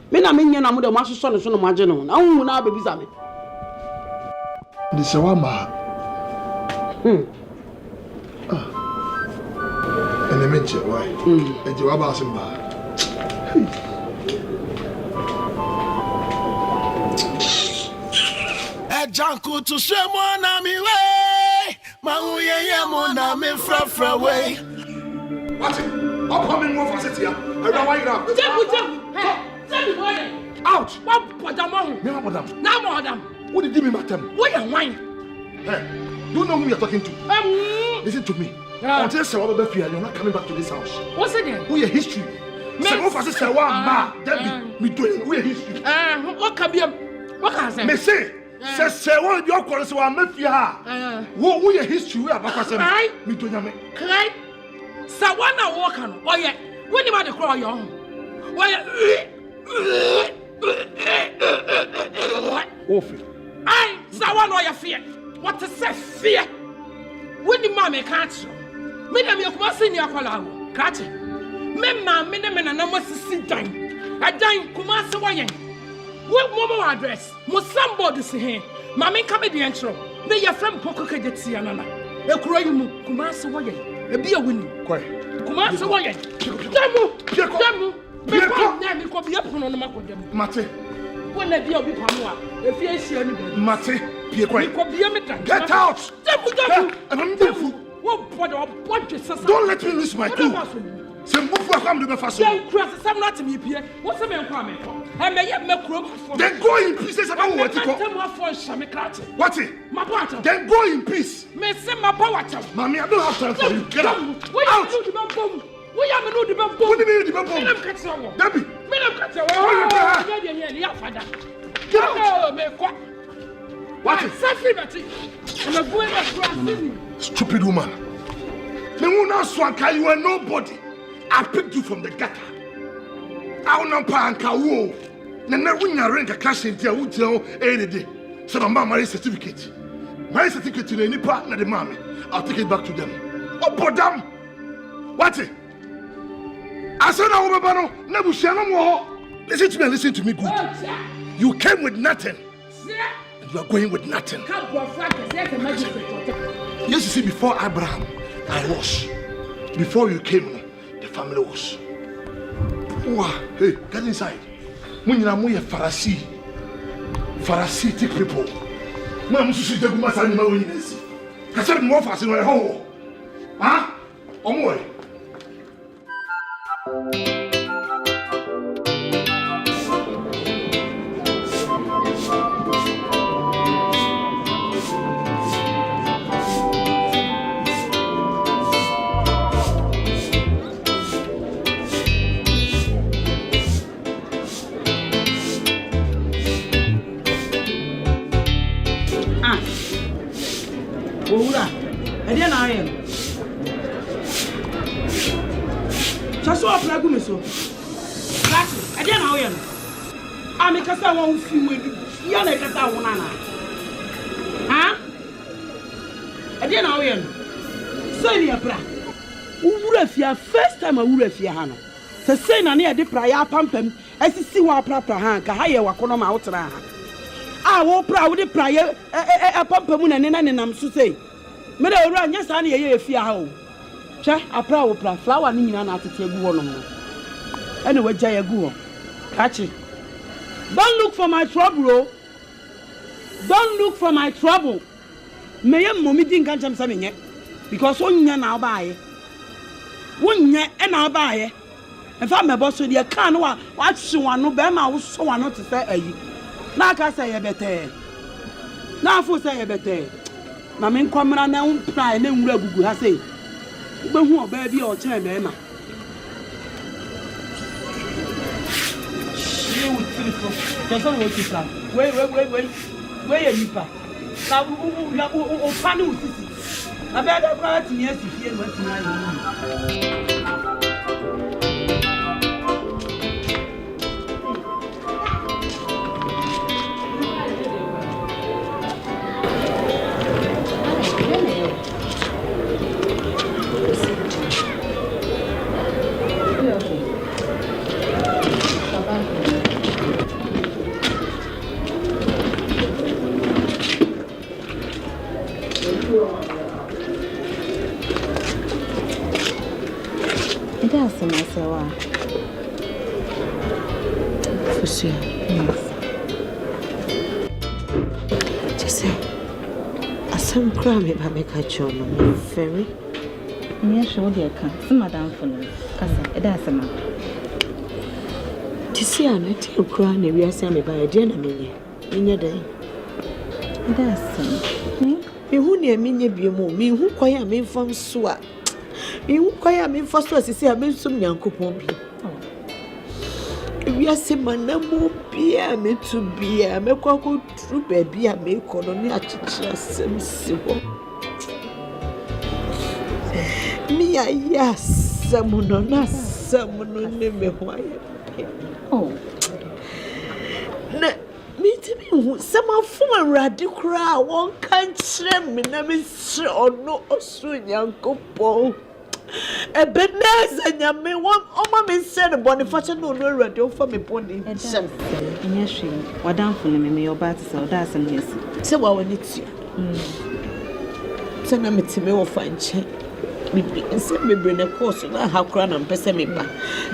Me na menye na muda maso so no maje no. Na hu na bebisa me. The sewama. And the menche why? And you about simba. Janku to shemo na mi way. Mahu ye mo na mi fra way. What? Up coming more for city. I don't want you now. Tell me why. Out. What madam? Me madam. Now madam. What did you mean madam? What you wine? Hey, you know who you're talking to. Listen to me. Until Sewa be fear, you're not coming back to this house. What's it then? Who your history? Sewa for Sewa ma. Then me doing who your history? What can be? What can I say? Me say. Say one your calls so I'm with you. Who your history? We are back. Me to Nyame. Cry. Sawana walk on. Oh yeah. When you want to cry, young. Awful. I Sawana your fear. What to say fear? When the mammy catch you. Me na me kuma sini akwala. Catch. Me ma me na na mo sisi dan. Adan kuma se wayen. What mobile address? Must somebody say here? Mammy come the intro. May your friend Poco get see another. A cry mu, Kumasa Wayan, a beer winning. Kumasa Wayan. Damu, Damu, could be up on the map with them. Mate, when they be a bit more, if you see anybody. Mate, be a quiet. Get out! Don't let me lose my cool. Some move for come to the first. Don't cross some not to me, Pierre. What's the man coming? I may have no crop. Then go in pieces about what you call. What's it? My partner. Then go in peace. May send my power. Mammy, I don't have time for you. Get out. We are not the bomb. We are not the bomb. What do you mean the bomb? Debbie. Get out. What? Stupid woman. You are nobody. I picked you from the gutter. I will not pay Nkawo. Nana winya renka cash in there. Would you any day? So my marriage certificate. My certificate to any partner, the mommy. I'll take it back to them. Oh, but them. What? I said, listen to me and listen to me good. You came with nothing. And you are going with nothing. Yes, you see, before Abraham, I was. Before you came, the family was. Wow. Hey, get inside. Munyamu Pharisee. Pharisaic people. Mama susu de guma sa ni ma woni nsi. Ka se mo fa se no e ho. Ha? Omo e. Owura, ede na ayem. Chaso aplagu me so. Lati, ede na ayem. Ami kasa won fi wedu. Ya na kasa won ana. Ha? Ede na ayem. Say ya bra. Owura fia first time owura fia ha no. Se say na na ede pra ya pampam, asisi wa prapra ha ka ha ye wakono ma wotra ha. Wo pra wo de pra ye pampamu na ne nam so sei me da owura nya sa na ye efia ha o hwe apra wo pra flower ni nyina na atete gu wo no mo ene wagya ye gu wo kachi don't look for my trouble. Don't look for my trouble. Me ye momi di nkan cham sa me nye because onya na obaaye wonya e na obaaye e fa me boso de kan wa hwe wano be ma wo so wano te say ayi na aka say ye bete na afu say ye bete na me nkwamra na unprai na nwura gugu ha say ugbehu oba bi o che me ma she with telephone just on what you plan wait ye nipa na o pani usisi abeda kwa tini asifie no tini ayi Asamoah. For sure. Yes. Just say, Asam cram me by make a job, very. Yes, sure, dear. Some madam for me. Kasa, Asama. To see a little crown, we are saying by a dinner in your day. That's me who near me be more, me who quite me from Swa. You quite me first was to say I made some young coupon. We are saying my number beer me to be a make a good true baby. I make colony at some civil. Me, yes, someone on us, someone on me. Oh, me to me, some of them radical one can't shame me, never or no, soon young couple. A bedness and Nyame one my said a Boniface no radio for me pony. And yes, what down for me, your battle, so that's and yes. So what when it's you? Send me to me or find check. And send me bring a course and I have crown and pesa me back.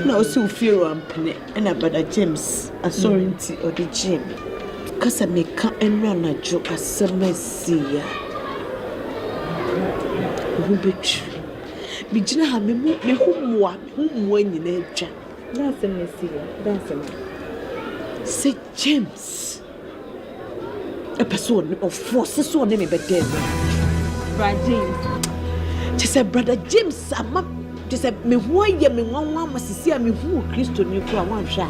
Now so fear and penny and a brother James, a sovereignty or the gym. Cause I make come and run a joke as some see ya. Who be true? Bijina ha me humwa nyina atwa. That's a messy. That's a Say James. A person of force so name be dead. Brother James. Just say brother James ama just say me ho ye me nwanwa masisi a me hu Kristo ni kura wan hwa.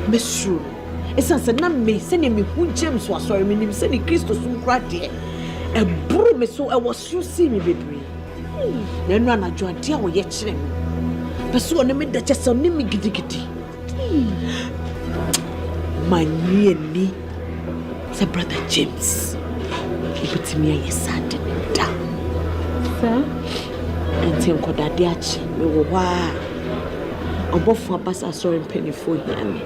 Me sure. Esanse na me se ne me hu James wa sorry me nim se ne Kristo sun kura de. E buru me so e was so see me bebre. Then run a joint here with your chin. Pursue me that just on me giddy. My nearly, said Brother James. He put me a sad down. Sir, Nti nkodade achi me wo hwa obofo abasa sorry mpenifo hia me.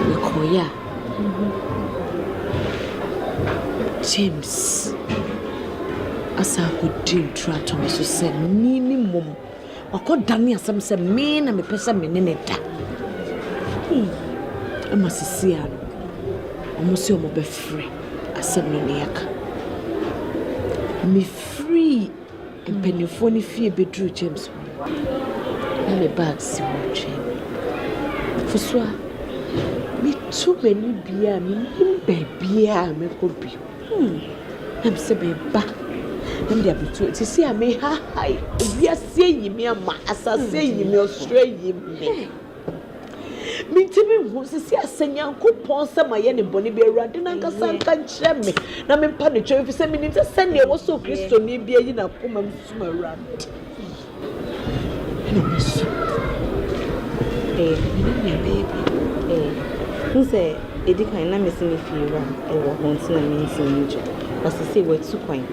Me koya. James asa ko din tra to me so say minimum akoda me asem say me na me pesa me ne da. Ama sisi ano omusi omo be free asem no ne yaka me free mpenifo ni fie bedru James na me bag si wo twen fosua me tu beni bia me bia me ko bi am se be ba am dia bitu ti si am ha hai obi asie yimi ama asase yimi Australia yimi Mintimi hu sisi asenyankopon sama ye ne boni be Awurade na Nkansah nka nkyerɛ me na me mpa ne twɛn fi sɛ minim sɛ sɛnea wɔ so Kristo ni bia yi na koma msum Awurade who say edikan na me sini fiwa ewo honti na me sini njo osisi we two coin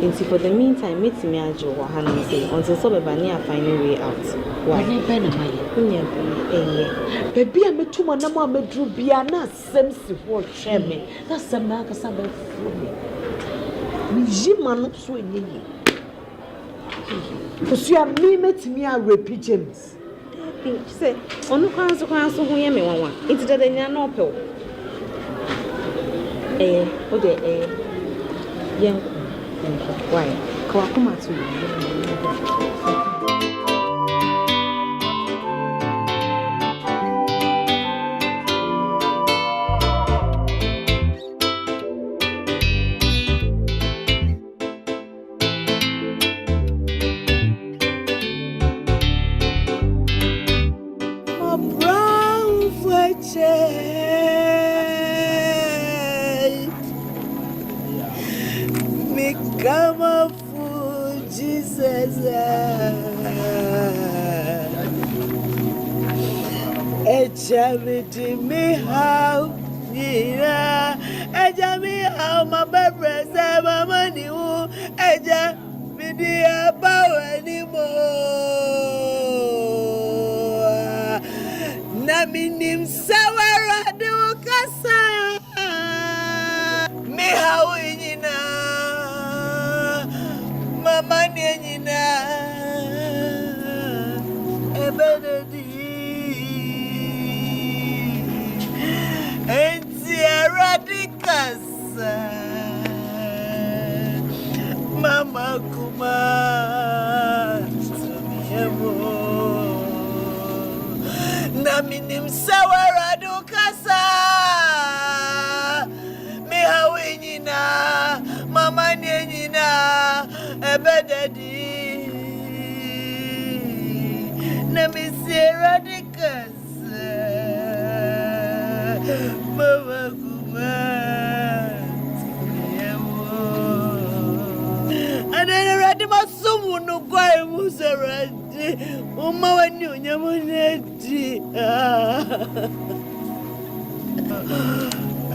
into for the meantime meet me ajo wa hanan say until so beba ni find a way out why ne be na maye kunya be baby a metuma na ma medru bia na asem si ho hwe me na asem na Nkansah be fu me jima no so enyi kusua me metimi a repeat James say onu kwan so ho ye me wanwa enti dada nya na opel o de yen why kwa kuma to Ejamidi me how nira ejami how my baby say my money who ejamidi about anymore na minim sawara do kasa me how nyina mama nyina ebededi Radicas Mama Kuma Naminim Sawara Dukasa Me Hawinina Mama Nina Ebedadi Namisi Radicas Mama Kuma and then already my someone no quite was already Uma when you nyamuneti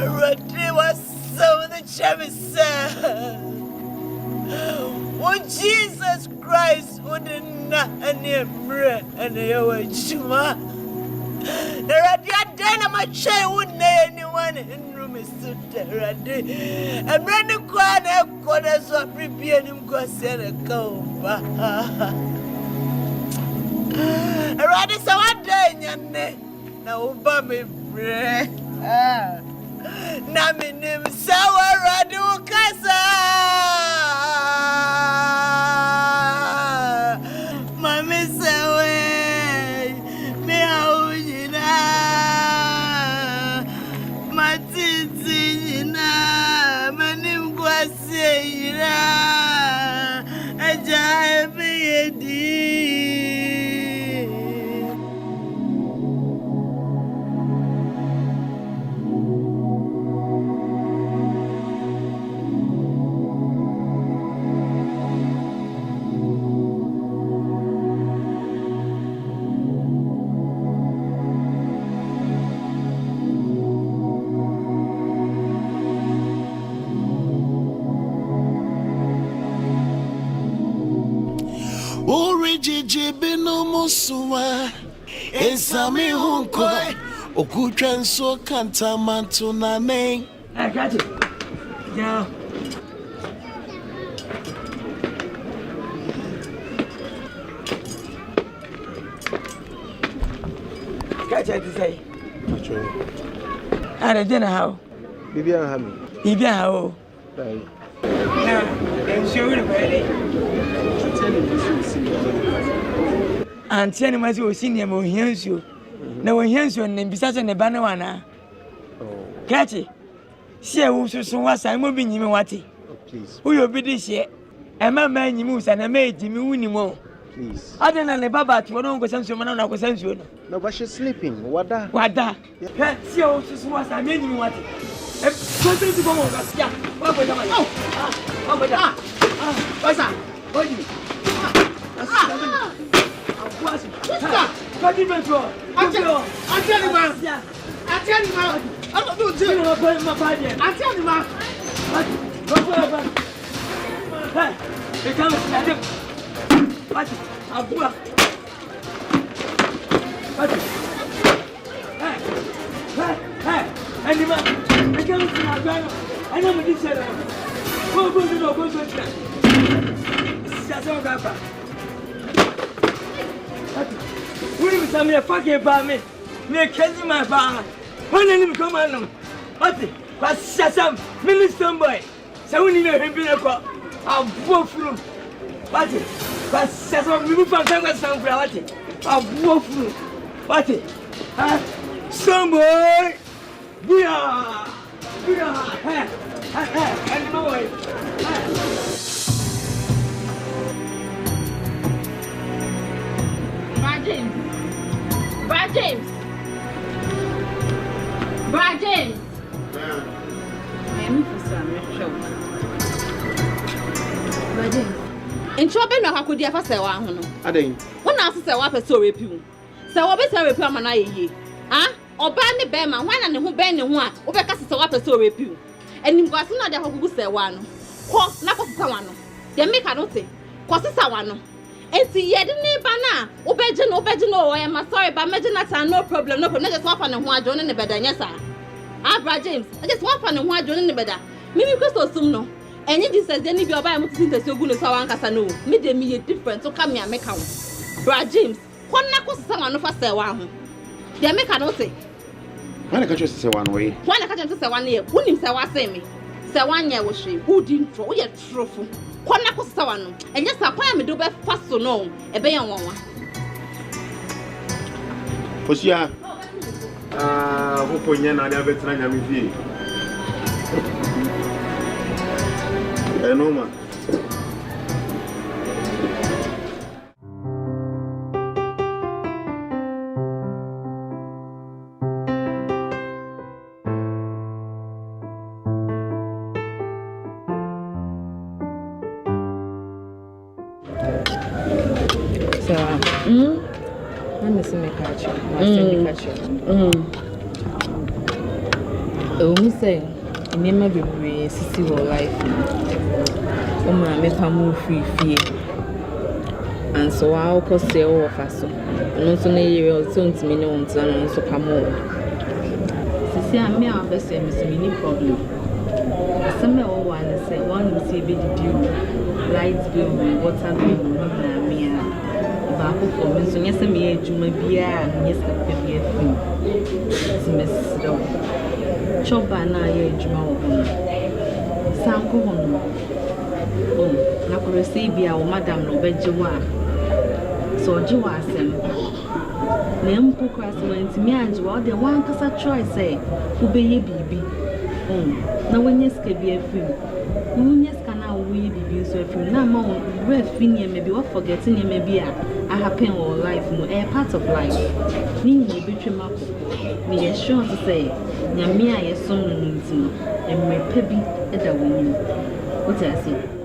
already was some of the chemis when Jesus Christ wouldn't not any bread and a there are the my child wouldn't anyone in room is so ready. And running corner corners of preparing him go send a comb. Rather so one day, young name. Now, Bummy bread. Naminim sour radu casa. Mammy say. Rijiji binu musuma Esami hunkoi Okutren so kanta mantuna name I got it. Yeah. Catch it to say. I didn't know how. Bibi Hammy. Bibi how. Right. Now, I'm sure you're ready. And tell him as you seen him or hears you. No one hears you and besides in the banana. Catch it. See, I was so was I moving you what? Please. Who will be this year? A man you moves and I made Jimmy winning more. Please. I don't know about what don't go send you, man. I go send you. No, but she's sleeping. What that? What that? See, I was so was I made you what? Something to go on. Yeah. What was that? Oh, what was that? What's that? What do you? What's that? What do you mean for? I tell you, man. I tell you, man. I'm not doing it. I'm going my body. I tell you, man. What? Hey, they come and snap him. What? I'll go up. What? Hey, and the man, I can't see my driver. I know what this said. Go to the door, go to the door. That's all I got. What if you a fucking about me? Me catching my bar. When did come on? What? What's Shazam? Minister boy. So we need a him a cop. I'll go through. What? What's Shazam? We move from some reality. I'll go through. What? Some boy. We are. Hey, and boy. Brad James. I'm for some show. Brad James. In trouble, no, how could you ever say one? I didn't. One answer say what a story pew. So what is a repair man? Ah, or bandy bearman, one and who bend and one, over cast a what a story pew. And in Guasuna, the who say one. Quoth, not someone. They make a note. Quoth someone. And see, yet didn't banana. Obedient, I am sorry, but imagine that no problem, no problem. Just swap on one joining the bed, yes, sir. Ah, Brad James, I just swap on one joining the bed. Maybe Crystal soon no. And you says, then if you're buying the so good as our Nkansah no, made them me different to come here and make out. Brad James, what knuckles someone of us say one. They make a note. When I catch you to say one way. When I catch you to say 1 year, who him say what say me? Say 1 year was she, who didn't throw your trophy. What knuckles someone, and just a poem do best fast so no, a bay on one. Posia. Who put you on the other time? I'm with you. I know, man. I'm missing my catch. I'm saying, in my baby, see your life. I'm make her move free. And so I'll cost the all of us. And also, you will soon to me no and so come on. See, I'm mere best any problem. Some of one say one will see big deal, light bill, water bill, me. Baako for me so nyɛ sɛ me adwuma biara no nyɛ sɛ pɛ bi afi ti mesrɛ choba na yɛ adwuma wɔ hɔ sanko hɔ no na kɔrɛsɛ bi a wo madam no bɛgye wo a sɛ ɔgye wo asɛm na mpo kora sɛ wantumi agye wo ɔde wankasa choice sɛ wobɛyɛ biribi na wonyɛ sika bi afi mu wonyɛ sika na woyɛ biribi nso afi mu na ma wo brɛ fi nneɛma bi forget nneɛma bi a happen in life, a part of life. Meaning, you betray my me assure to say, Nyame, I saw no need and my pebby at the woman. What I say?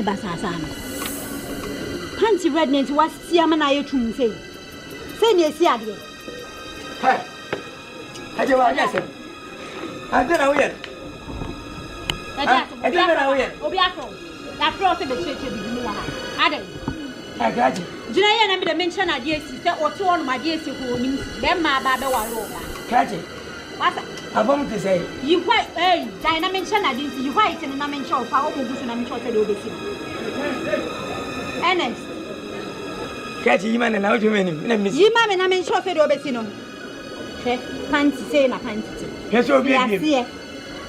ne basasa no. Panty red net was siama na yetum say. Say ne si ade. Hey. Aje wa anya sem. Ade na wo ye. Ade na wo ye. Obi afro. Ya afro se be cheche bi mu wa ha. Ade. Agaji. Jina ye na me de mention ade esi se oto on ma ade esi ko onim. Dem ma ba be wa ro ba. Kaji. Wasa. Abom to say. You quite Dina mention ade esi you quite na mention fa o mo gusu na mention se de obesi. Ernest. Kaji yima na wo jumi ni na miss. Yima me na mention se de obesi no. Hwe panty say na panty. Yes obi e.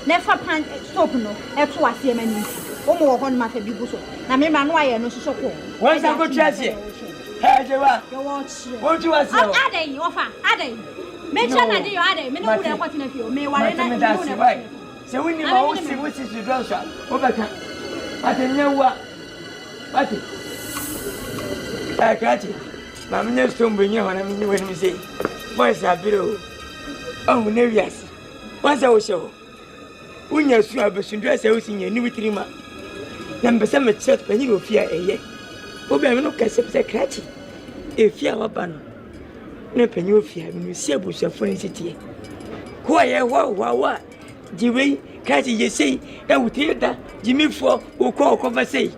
Never pant stop no. E to ase mani. O mo wo hon ma fa bi guso. Na me ma no aye no soso ko. Wọ́n sá kó tíyàsí. Ẹ jẹ wa. Wọ́n tí wá sí ọ. Adé ọfà adé. Mention na dey adé. Me no wo dey kwati na fi o. Me ware na. Se wọ́n ní ma wo si drum so. O bẹ kan. Ate nya wa. Ate. Kaji. Ma me nya stone bo nya hona me nya wani mi say. Boys abiro. Oh na wiase. Wọ́n sá wo show. Unya su abesundu asa wo si nya ni witrima. Na mbese me chat panyi no fia eye. Obi ameno kase pese krachi. Efia waba no. Na panyi ofia me si abusafo ni sitie. Ko ye wa. Jiwe krachi ye sei e wutie da jimifo okọ okọfa sei.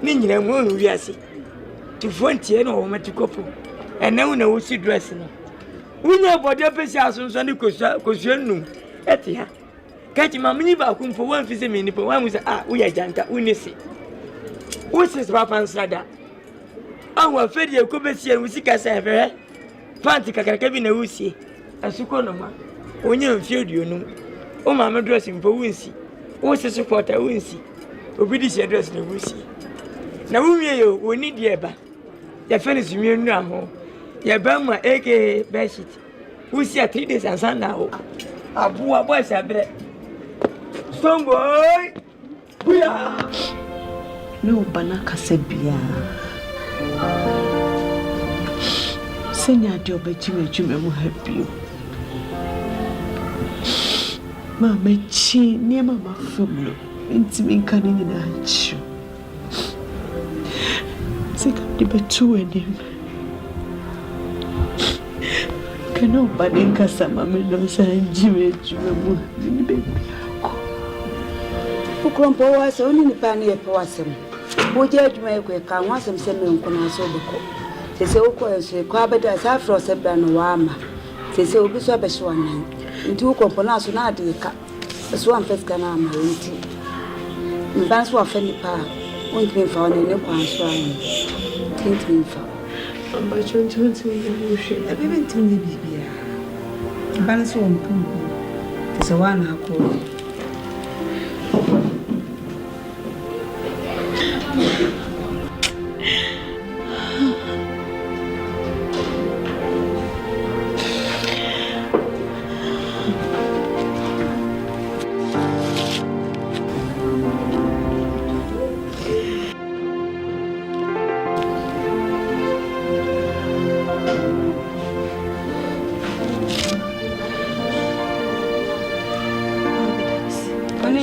Ni nyina mu onu wiase. Tufo ntie no wo matikopo. Ena wo na wo si dress no. Unya bode pese asonso ni kosua num. Ete ha. Kachi mamni ba kumfo wan fi se me ni po wan mu se wo ya janta unisi. What is Papa Sada? Our Fedi Cobesia, we see Cassava. Fancy Kakabi na Usi. As you call them, when you feel you know. Oh, Mamma dressing for Wincy. What's the support I Wincy? Obedience address the Wusi. Now, we need the Eba. Your finish me now home. Your Bama, aka Bashit. We see 3 days and Sunday now. Abua boys are better. Strong boy. We are. No banaka sebia. Senya de obetime adwuma mu happy. Ma mechi niema mafumlo. Ntimi nka ni na achu. Sika de betu enim. Kana bani Nkansah mama no sanjime adwuma mu ni bebi ako. Ukrompo wase oni ni pani yepo wasem. Boje adwuma ekwe ka wasem se me nkona so beko. Sese ukọ so kwa beda sa afro se bra no wa ama. Sese obi so abehye wanan. Nti ukrompo na so na ade ka. So am first kana ama nti. Mban so afani pa. Ontimi fa ona ne kwa so ani. Ntimi fa. Amba choncho ntimi hwe. Bebe ntimi bibia. Mban so ompum. Sese wana akọ.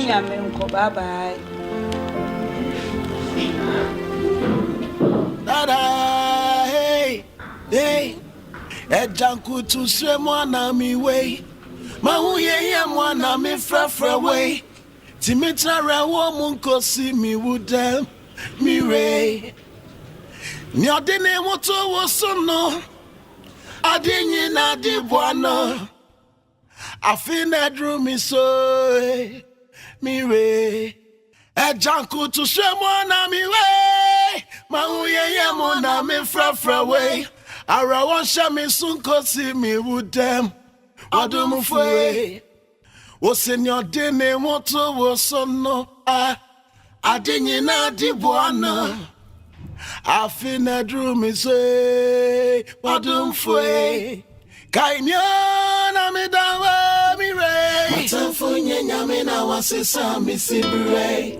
Nyame bye bye. Dada, hey, Ejanku to say mwana mi way. Mahu ye mwana mi fra way. Timitra rewo munko si mi wudem mi re. Nyodene moto wosono. Adinyi na di bwana. Afine drew me so. Mi re. Ejanku to say mwana mi way. Mahu ye mwana mi fra way. Ara won sha me sunko si mi wudem. Wadum fwe. O senyor dene moto wo sono. Adinyi na di bwana. Afine drew me say. Wadum fwe. Kaimyo na mi dawe mi re. Atanfo Nyame na wasesa mi sibire.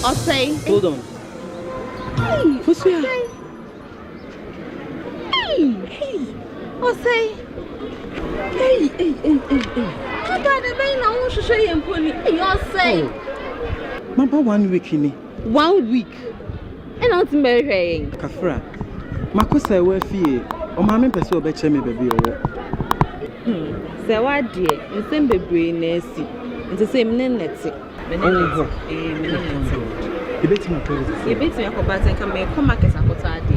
Osei. Hold on. Hey. Fosuya. Hey. Osei. Hey. I got a man now who show you pony. Osei. Mama 1 week ni. 1 week. And not marrying. Kafra. Makosa we fie. O ma me pese obeche me baby owo. Say what dear, nsem bebre na asi. Nti say me neti. Me neti. Me neti. Ebeti ma pele. Ebeti yakoba say come me come market akota ade.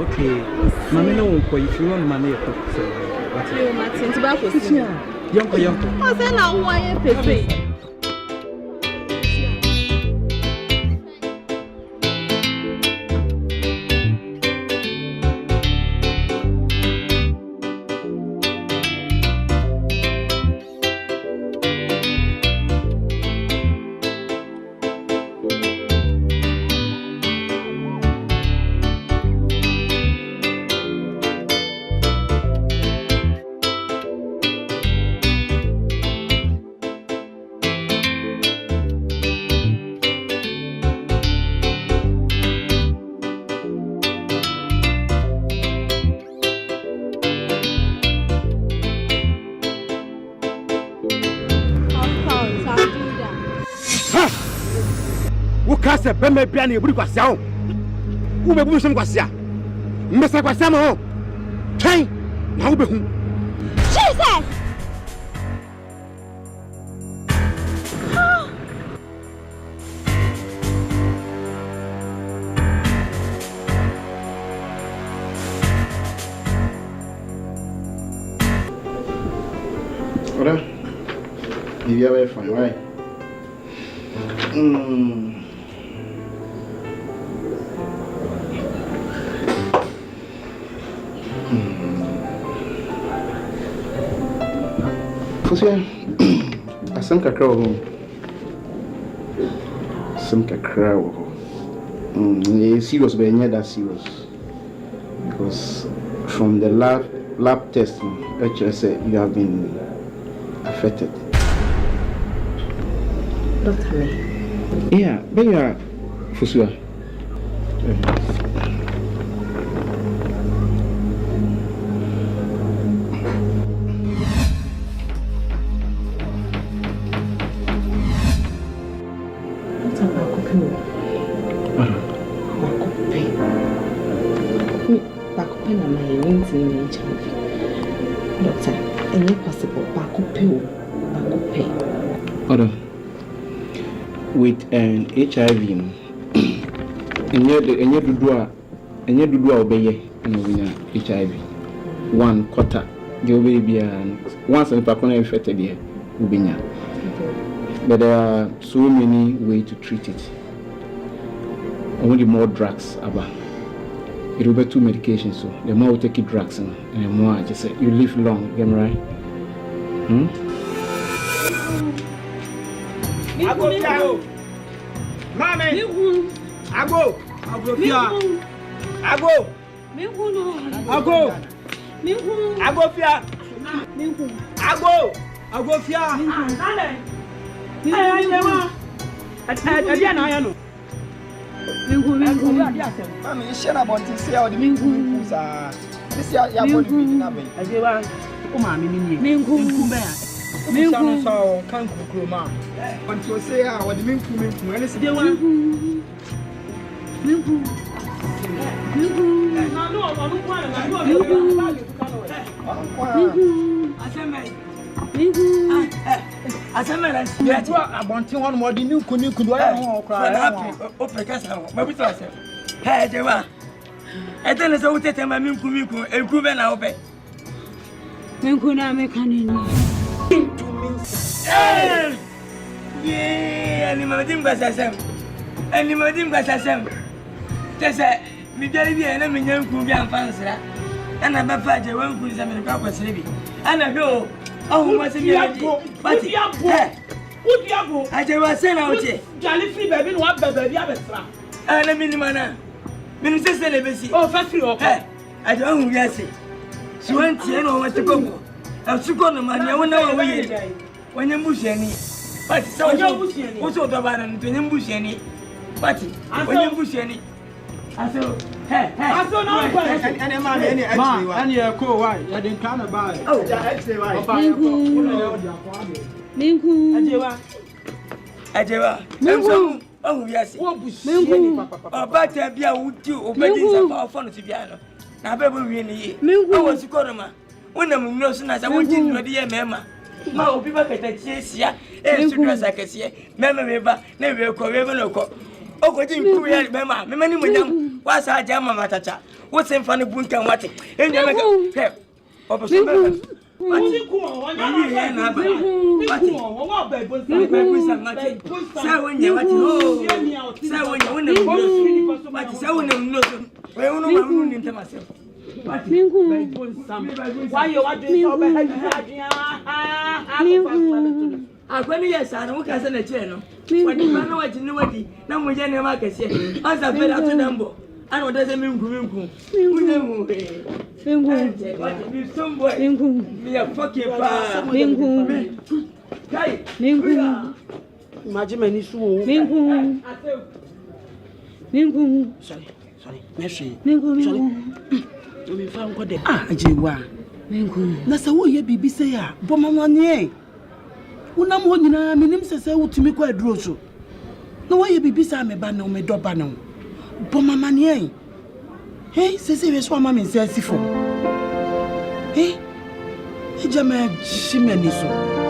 Okay. Mama no won ko if you want money e ko. What you Martin ti ba ko si. Yonko. O say na wo aye pepe. Kasa bema bia na eburi kwase awo wo be bu so kwase a mbesa kwase ma ho twen na wo be hu Jesus Ora you are very fine, right? Fosuya, asem kakra wo ho. Asem kakra wo ho. Serious, but not that serious. Because from the lab test, actually said you have been affected. Dr. Me. Yeah, but you are Fosuya. Doctor, any possible back-up Order. With an HIV, and yet do obey HIV. 1/4 the baby and once and Pacona infected here, Ubinya. But there are so many ways to treat it. Only more drugs about. It will be 2 medications, so the more we take drugs and the more I just say you live long, am I right? I go. Mama. I go. Mami, share about this year or the mingu, sir. This year, you are going to be in a way. I gave her. Oh, mammy, mingu, mingu, so can't cook, ma. But you say, I want the mingu, and it's the one. Mingu. Asamoah, you are wanting one more than you could do. I hey, Jema. I tell us how to tell my Minku, a Cuban open. Minkuna mekanin. Yeah, and Madim Gassam. And Madim Gassam. Tessa, we tell you, and I'm in young Cuban fancy. And I'm a father, one who is a proper slave. And I go. Oh, what's it? But I was saying out here. Jolly free baby, what baby, and I mean, man, Minister Celibacy. Oh, factory, okay. I don't guess it. She went to know what to go. I took on the money, I went away when you push any. But so you also the one to him busheni. But when you busheni. I said, hey, I saw no question. And a man, and you're cool. Why? You didn't kind of buy. Oh, actually, why? Minku. Ajewa. Oh, yes. About to be a wood too, obeying our phone to piano. Now, baby, really. I was a corner. When I'm no sooner as I went in with the mamma. My people can see ya, and to dress like a see, Mamma River, never call ever no call. Oh, what do you mean, Mamma? Many with them. What's our jamma matata? What's in funny book and what? And you make a opposite. What you call one? Why you are doing so bad? I when yes, I don't care a channel. When you know what you know what now we get a market here. As I fell out to number. I know doesn't mean good. Be a fucking sorry, Mercy. We found what the Ajewa. That's a way you say, Bomamanie. Una monina, minim says, Ntumi Kwadwo. No way you be beside me, Bano, me dobano. Bomamanie. Hey, says he was one mammy says for. Hey, Jama Shimeniso.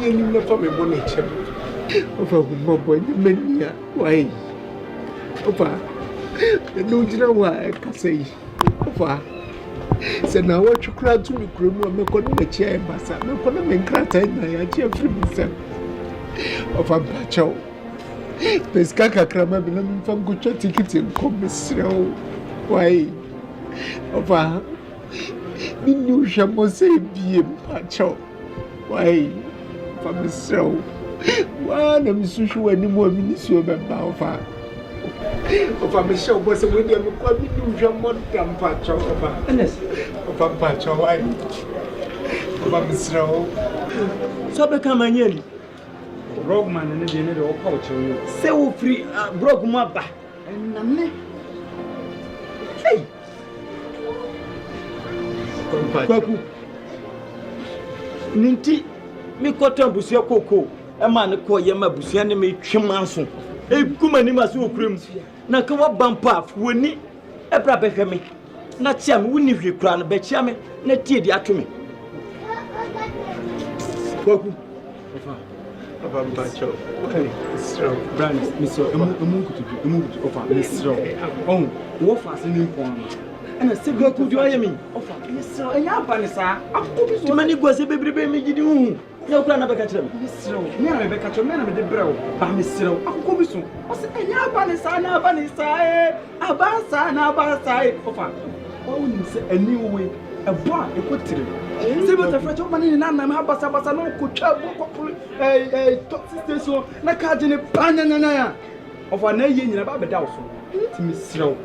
Me for me bonnet. Over Mobo, Emelia, why? Over the Nujina, why I can say. Over said now what you cry to me, Grim, and make on the chair, Massa, no one of them crack and I cheer for myself. Over Pacho. There's Kaka Crammer belonging from good tickets and come, why? Over you shall must say, be a Pacho. Why? For myself, one of Miss Sushu anymore ministry of Baufa. Of Michelle was a window of what we do, Jamon Pacho of a Pacho. Why? Of Miss so become a year. Rogman and the end of culture. So free, broke mother. And me. Hey! Ninti me koto busia koko e ma ne ko ye ma busia ne me twemanso e kuma ni ma so okrem na ka wa bampa woni e bra behwe me na tia me woni hwe kura no be chia me na tie di ato me koku ofa bacho okay stro brand miso emu kutu ofa stro on wo fa se ni pon and a civil could do I mean? So, and your panisa, too many goes a baby me. No plan of a catcher. So, never a catcher man with the brow. Pamisro, I'll go soon. What's a your panisa, Abasa, Ofa. Oh, a new way, a bar, a good till. See what the French money in Anna Abasa no could travel a top sister, so Nakajin a banana of an alien about the doubtful. Miss Row,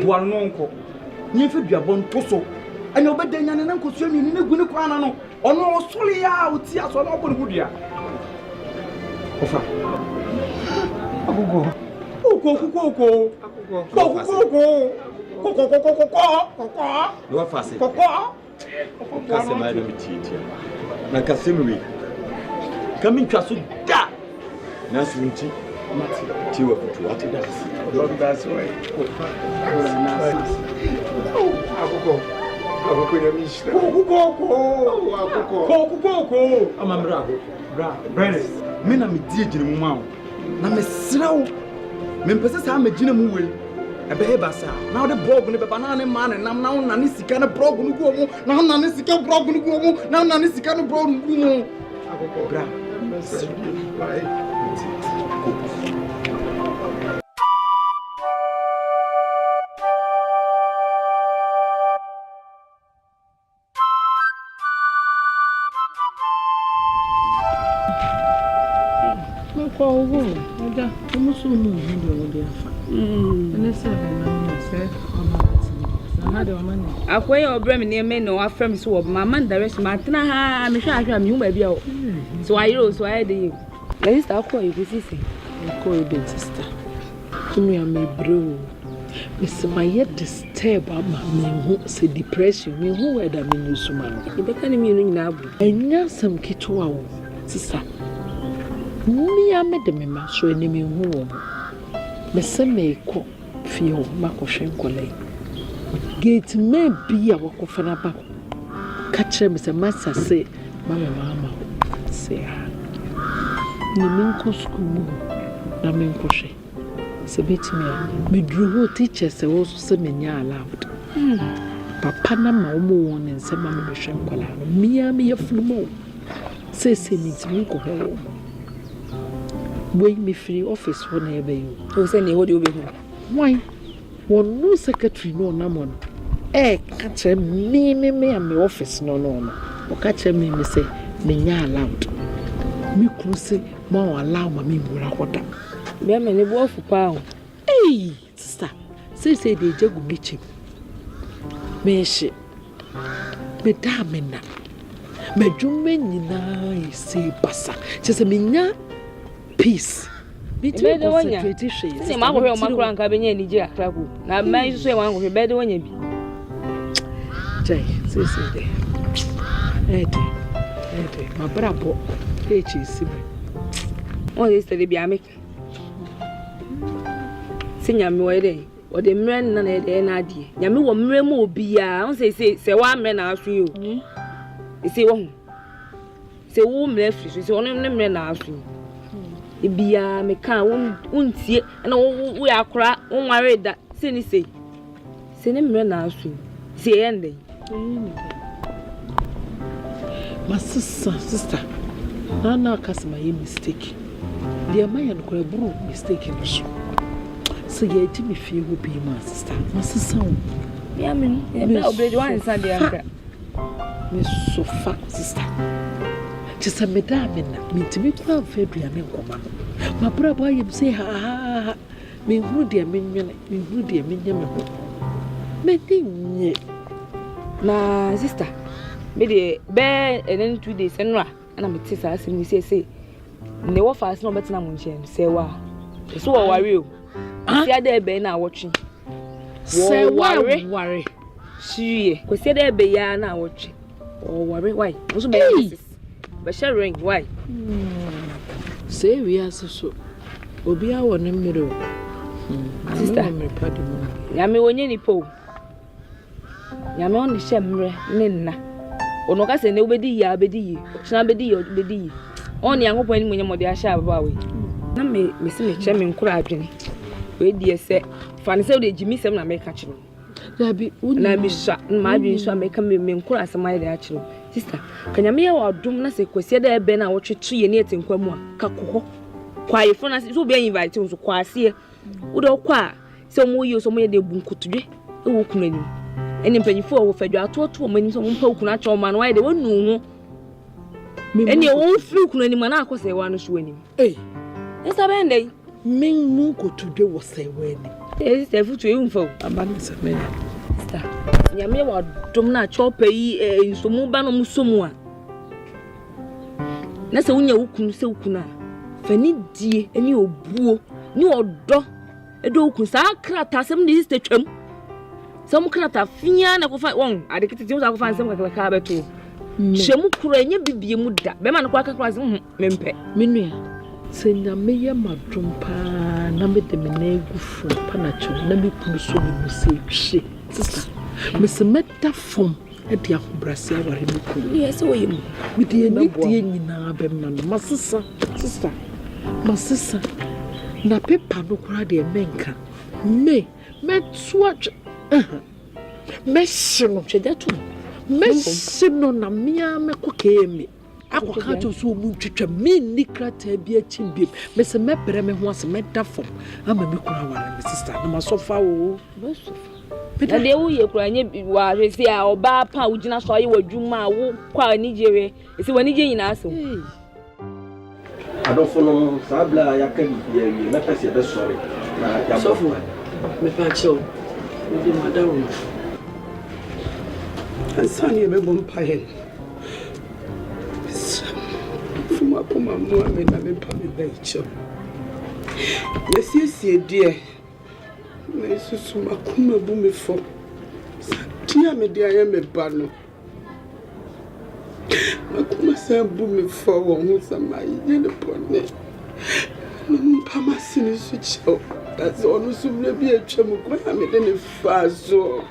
one uncle. If you are born Toso, and your bed and uncle swim in the Gunuquano, or no Solia would see us on open Woodia. Ofa. You are fast. Nkansah. Coming to us, da. Nasunti. Tiwa kutu ati that's right. Me na me die gine mu ma wo na me sraw me mpese sa me gine mu we ebe he basa na wo de blog ne beba na ne ma ne nam na wo na ne sika ne blog no gu mu na na ne sika blog no gu mu na na ne sika ne blog no gu mu bra Oga, como sou muito de afa. Nessa na sei, Akwai obra me ne no afrem so mama direct ma tena ha me hwa ahwa me hu ba bia o. So ayiro so aye de. Na sister akwai bi sisi. Akwai bi sister. Tumi am bro. Miss my disturb ama me hu se depression me hu we da me nusuma no. E be kan me no nyina abu. Anya sam kitwa wo. Sister. Me amede me ma so enemi hu wo. Me se me ko fie ho makɔhwe nkɔlai. Gate me bia wakofa na ba. Ka kire me se masa se mama se ha. Ni minko school mu na menkɔhwe. Se betimi me duru ho teacher se wo so se menya allowed. Papa na ma wo mo ne se mama me hwe nkɔla no. Mia me yefulumo. Se ni timi ko ho. Boy me free office for na ebe you. O se ne ho de obi hu. Why? One no secretary no namon. Catch me am my office no. O catch me say me nya allowed. Me close ma allow ma me mura hoda. Be me ne bo fu pa o. Hey, sister. Say dey jagu bichi. Me she. Me da me na. Me dwume nyina say basa. Chese me nya peace. Be de wonya. Se ma bohwe o makura nka be nya ni je akrako. Na man so e wan go be de wonya bi. Jai, say there. Ede. Ma brabo. Echi sibe. O dey study bi ame. Se Nyame wo dey. O dey mre na na dey na ade. Nyame wo mre mu obi a. On say wa mre na asu yo. E say wo. Se wo mre firi so on mre na asu. Ibia me kan untie na wo yakora wonware da se ni se ne mre na asu se yende my sister na customer you mistake the man ko eburu mistake no so ye ti me fie ho bi my sister ya me be obredo wan san de anka me so fa sister just a medamina mintimi kwa fedua me nkoma ma brabo ayem say ha me hu de me nwene me hu de me nyame ho me tinye na sister me de be enen 2 days enra ana me tisa asim ni say ne wo fast no betina mo nchen say wa so wo ware o si ada ebe na awotwe say ware shiye ko si ada ebe ya na awotwe o ware why so be sharing why say we are so obi a won mmere sister me padi mo Nyame wonye ni po Nyame on hye mmere ne nna ono ka se ne obedi ya china bedi on ya ngopon ni munye mode ahye ababa we na me se me che me nkura adwene we die se fa ne se de jimi sem na me ka kire dabi na bi sha ma adwene so me ka me nkura asema ya de a kire sister kanyame ya wadom na se kwese da ebe na wotwetu ye ne etenkwa mu a ka kokko kwaye fo na so be invite so kwase wo do kwa se mo yi so mo ye de bunkutudwe e wo kunu ani eni mpanyifo wo fadwa atoto mo ani so mo mpa kunu a cho ma no waye de wonu ho eni wo firi kunu ani ma na akose wa no so ani esa be ndai men mu kotudwe wo se wa ani se futu e mfa abana se men sister Nyame wa dom na chopa yi nsomu ba no musomu a na se wunya wukunu se wukunu a fani die eni obuo ni odo edo wukunu sa krata sem ni sister twam sem krata fia na kofa won adekete tim sa kofa sem kakaka beto shemu kuro enye bibie mu da be ma no kwa kakra sem mempe menua se Nyame ye madom pa na me de me na egufu pa na cho na me kunu so me mu se hwe sister Miss Meta from Edia Brasia were in yes, we with the Nina Bemman, my sister, my sister. Na pepa no kura de menka. Me swatch. Mesino chedetu. Mesino na mia me kokemi. Akoka to so mu twetwa me nikrata bia chimbiem. Me se mepere me ho ase meda fom. Ama me kura wala me sister. Na masofa wo. Na de wo ye kura nye wa hwese a oba pa ugina so ye wadwuma wo kwa Nigeria. Ese wani je nyina aso. Adofono sabla yakani ye me pese be sorry. Na ya Sofo. Me pa cho. Me madam. Ansani be bom pa hen. Fuma kuma mo me na me pa me be cho. Yes dear. Me susu makuma bu me fo. Satia me dia ye me ba no. Makuma sa bu me fo wo hu sama ye ne pone. Pama sini su cho. That's all sumle bi atwa mu kwa me de ne fa so.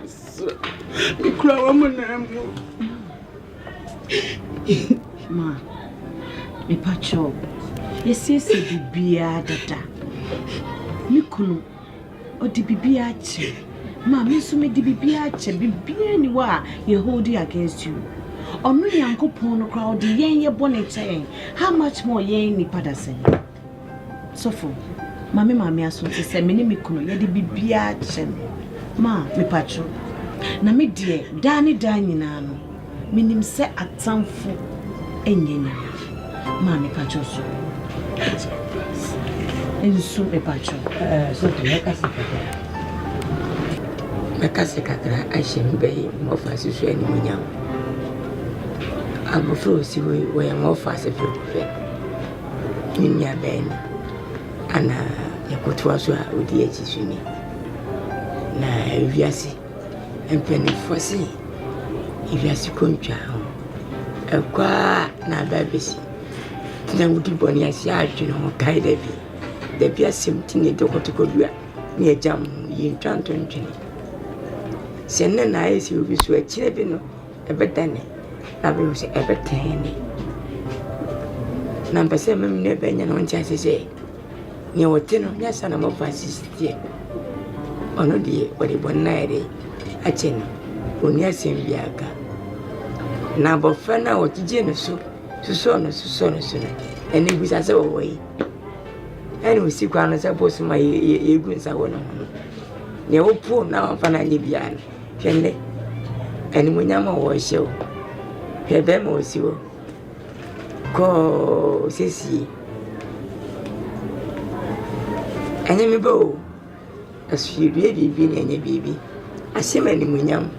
Me kura wa mo na mu. Ma. Me pacho. Yesese bibia dada. Me kunu odi bibia che. Ma me so me di bibia che bibia ni wa ye hold it against you. Onu Yankopon no crowd yen ye bone che. How much more yen ni padasen? Sofo. Mami aso te se me ni me kunu ye di bibia che. Ma me pacho. Na me die dani nyina no. Minim se atamfo enyenya. Ma me pacho so. Ensu me pacho. So to make us kakra ashim be mo fasi so ani munyam. Abofro si we mo fasi fe. Ninya ben ana yakotwa so a odi achi suni. Na wiase empeni fosi. Wiase kontwa ho. Ekwa na babesi. Na wudi boni asi adwene ho kai da bi. Da bi asemti ne dokotokodua ne ejam yi ntwanto ntwene. Senne na esi obi so akire bi no ebedane. Na be so ebetene. Na mpese mem ne benya no ntia sese. Ne wote no nya sana mo fasistie. Ono die odi bonnaire acheno. Oni asembiaka. Na bofana otije no so susono ene bisa se wo yi ene usikwa no se bosu ma ye gunsa wono ne opu na amfana nye bia hwenne ene munyama wo hyew hwebe ma osiwo ko sesi ene mi bo Asiedu bibi ne nye bibi asema ene munyam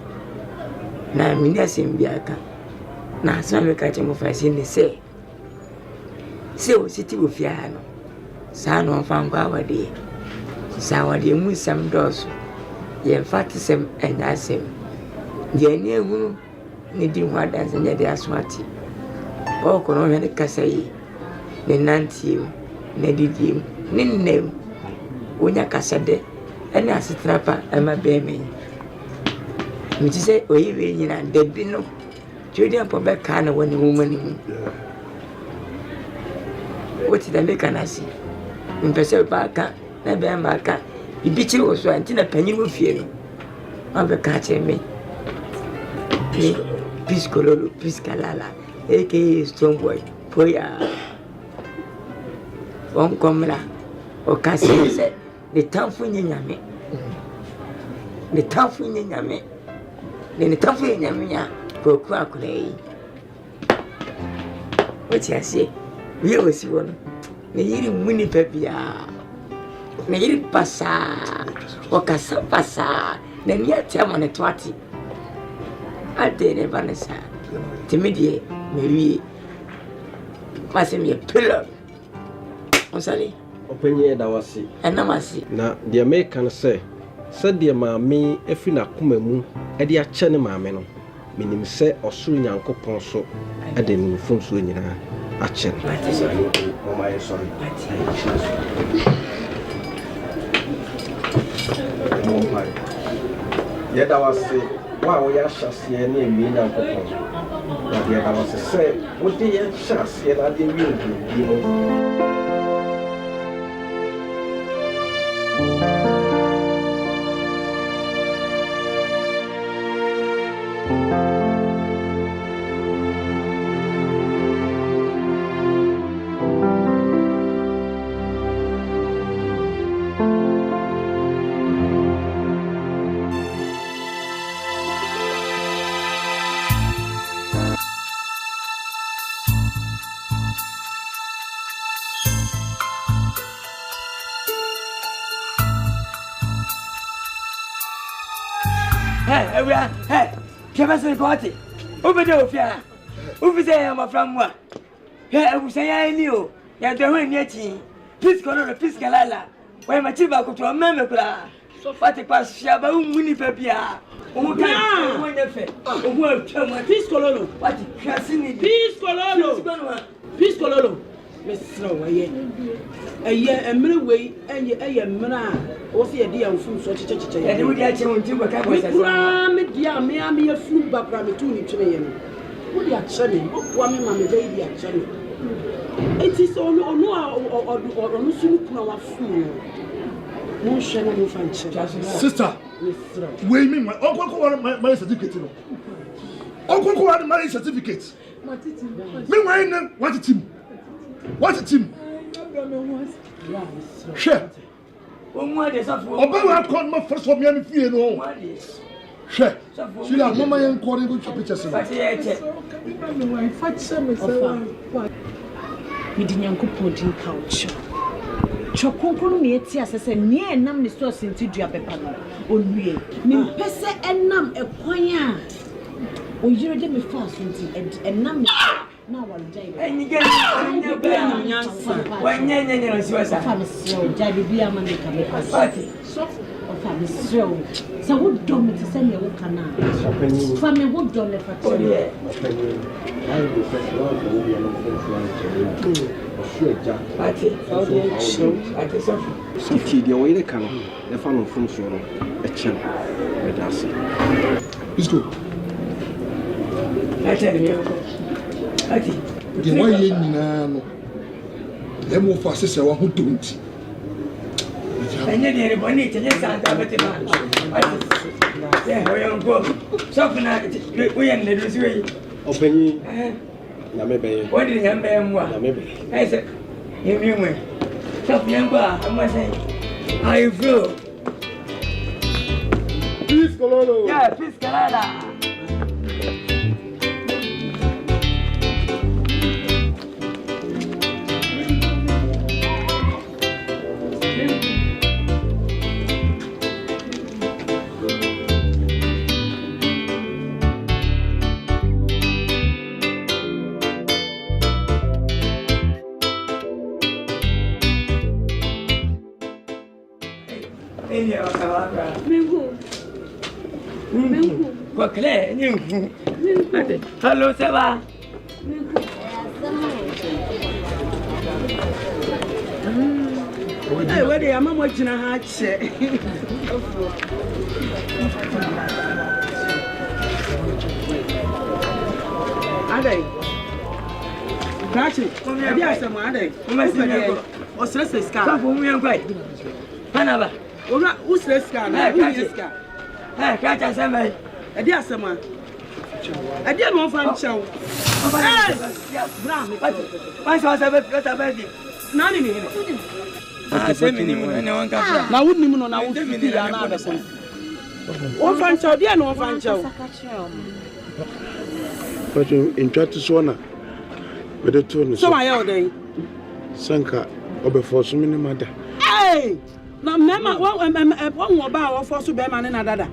na mini asembiaka na asame ka che mo fasi ne se o siti wo fia no sa no fango awade sa wade mu sam doso ye fati sem enya sem ye ne ehunu ne di ho adanse ne de aswati o ko no hene kasai ne nanti ne didi ne nem onya kasade ene asitrapa ema be me mi ti se oyiwe nyina de bi no Jodi ampo be kana woni wumani mu. Woti da me kana si. Mpese ba ka na be ma ka. Ibichi wo so anti na panyi wo fie no. Abe ka che me. Ni piskololo piskalala. Eke strong boy. Poya. Won komra. O ka se de tanfu nyame. De tanfu nyame. De tanfu nyame ya. Poku akulei. Wati ase. Wie osi wono. Ne yiri muni pepia. Ne yiri pasa. Okasa pasa. Ne ni atema ne twati. Ade ne banesa. Timidie mewie. Mase me pillar. Osale. Openye da wasi. Enamasi. Na de American say de maame afi na koma mu e de ache ne maame no. Minim se osuru Nyankopon so ade ne mfonso nyina ache. Mama is sorry. Yet I was say Wow, we are Shassi and me now. But the other was a say, what do you Shassi and I didn't mean. Hey, Kevin Cotti. Over there, Fia. Over there, I'm from what? Hey, I was saying I knew. You're doing yet. Please go to the Piscalala. Where my chiba go to a mamma. So far, the past Shaba, Winnie Pepia. Oh, yeah, when you fit. Oh, Peace Cololo. What? Peace Cololo. Peace Cololo. Miss Snow, a year, a minute way, and a man. What's the idea of food such a church? And you would get you to a camera. Me a food back from the 2 million. What are you churning? What mammy baby are churning? It is all or no food. No shame of Sister, wait me, my uncle my certificate. Uncle had marriage certificate. Meanwhile, what a team. What a team! Share. Oba called my first for me and fear no. Share. She la mama and calling good pictures. Me didn't go pudding couch. Choconcolo me tea as I said, near and nam the stores into Diapepano. Oh, me pesa and nam a choir. Oh, you read me fast and nam. Now one day, and you get when you so Jabby be a man can make a party. So, what don't to send your canal? Family would don't let her. So, kid, your way the canal, the family from Soro, a champ with us. It's good. I tell you. The way you know, them more fast as I want to. I need anybody to listen to it. Yeah, we don't go. Something we are in the way. Open Nyame. What did Nyame? I said, you mean me. Stop Nyamba, I must say, how you feel? Peace, Colorado. Yeah, peace, Colorado. Hello, Seba. Hey, where the mama watching a heart share? Are they? Catching. Yes, I'm are they? Or Celeste Scar. Panama. Who's the scar? Hey, catch us, Emma. A dear summer. I didn't want to show. Hey! Why was I about it? None in here. Now, wouldn't even know now. One fan show, dear, no fan show. But you in Chatuswana with the tone. So I owe day. Sanka, or before so many matter. Hey! Now, Mamma, one more bow for Superman and another.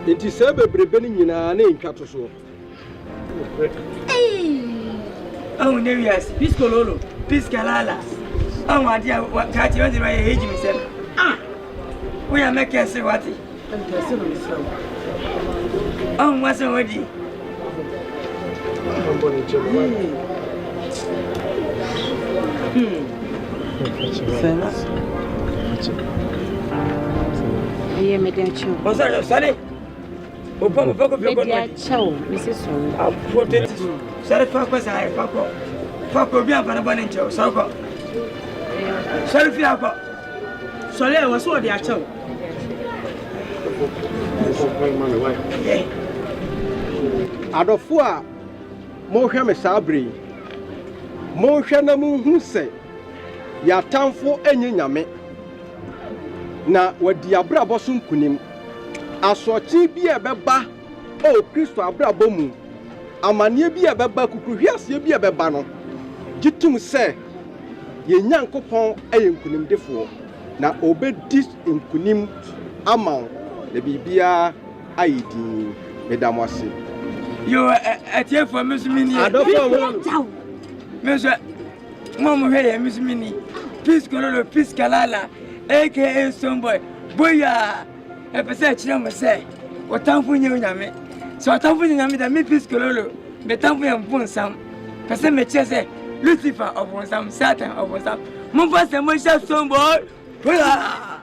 It is a baby in a name, Catuso. Oh, no, yes, Piscololo, Piscalala. Oh, my dear, what catch you under my age, myself? Ah, we are making a what? Oh, what's already? Aye me dia chow. What's that? Sorry. Opa mo fako fako. Me dia chow, Mrs. Son. Sorry fako sai fako. Fako bi amfana bane chow. Sorry. Sorry fi akọ. Sorry e waso de achow. Adofo a mo hwe me sabre. Mo hwe na mo hu se ya Atanfo enye Nyame. Na wadi abrabọ so nkunim. Asochi bi ebeba o Kristo abrabọ mu. Amane bi ebeba kukuhwiase bi ebeba no. Gitum se ye Nyankopɔn eye nkunim defo na obedi nkunim ama na bibia ayidi medamwase. Yo atiefo mesumini. Adofo Meso mo hwe mesumini. Peace kololo peace kalala. AKA Someboy. Boya. Epese chire mo se. Otamfo nye Nyame. So otamfo nye Nyame da me peace kololo. Me tamfo yam ponsam. Pese me chire se Lucifer of ponsam, Satan of ponsam. Mo fa se mo sha Someboy. Boya.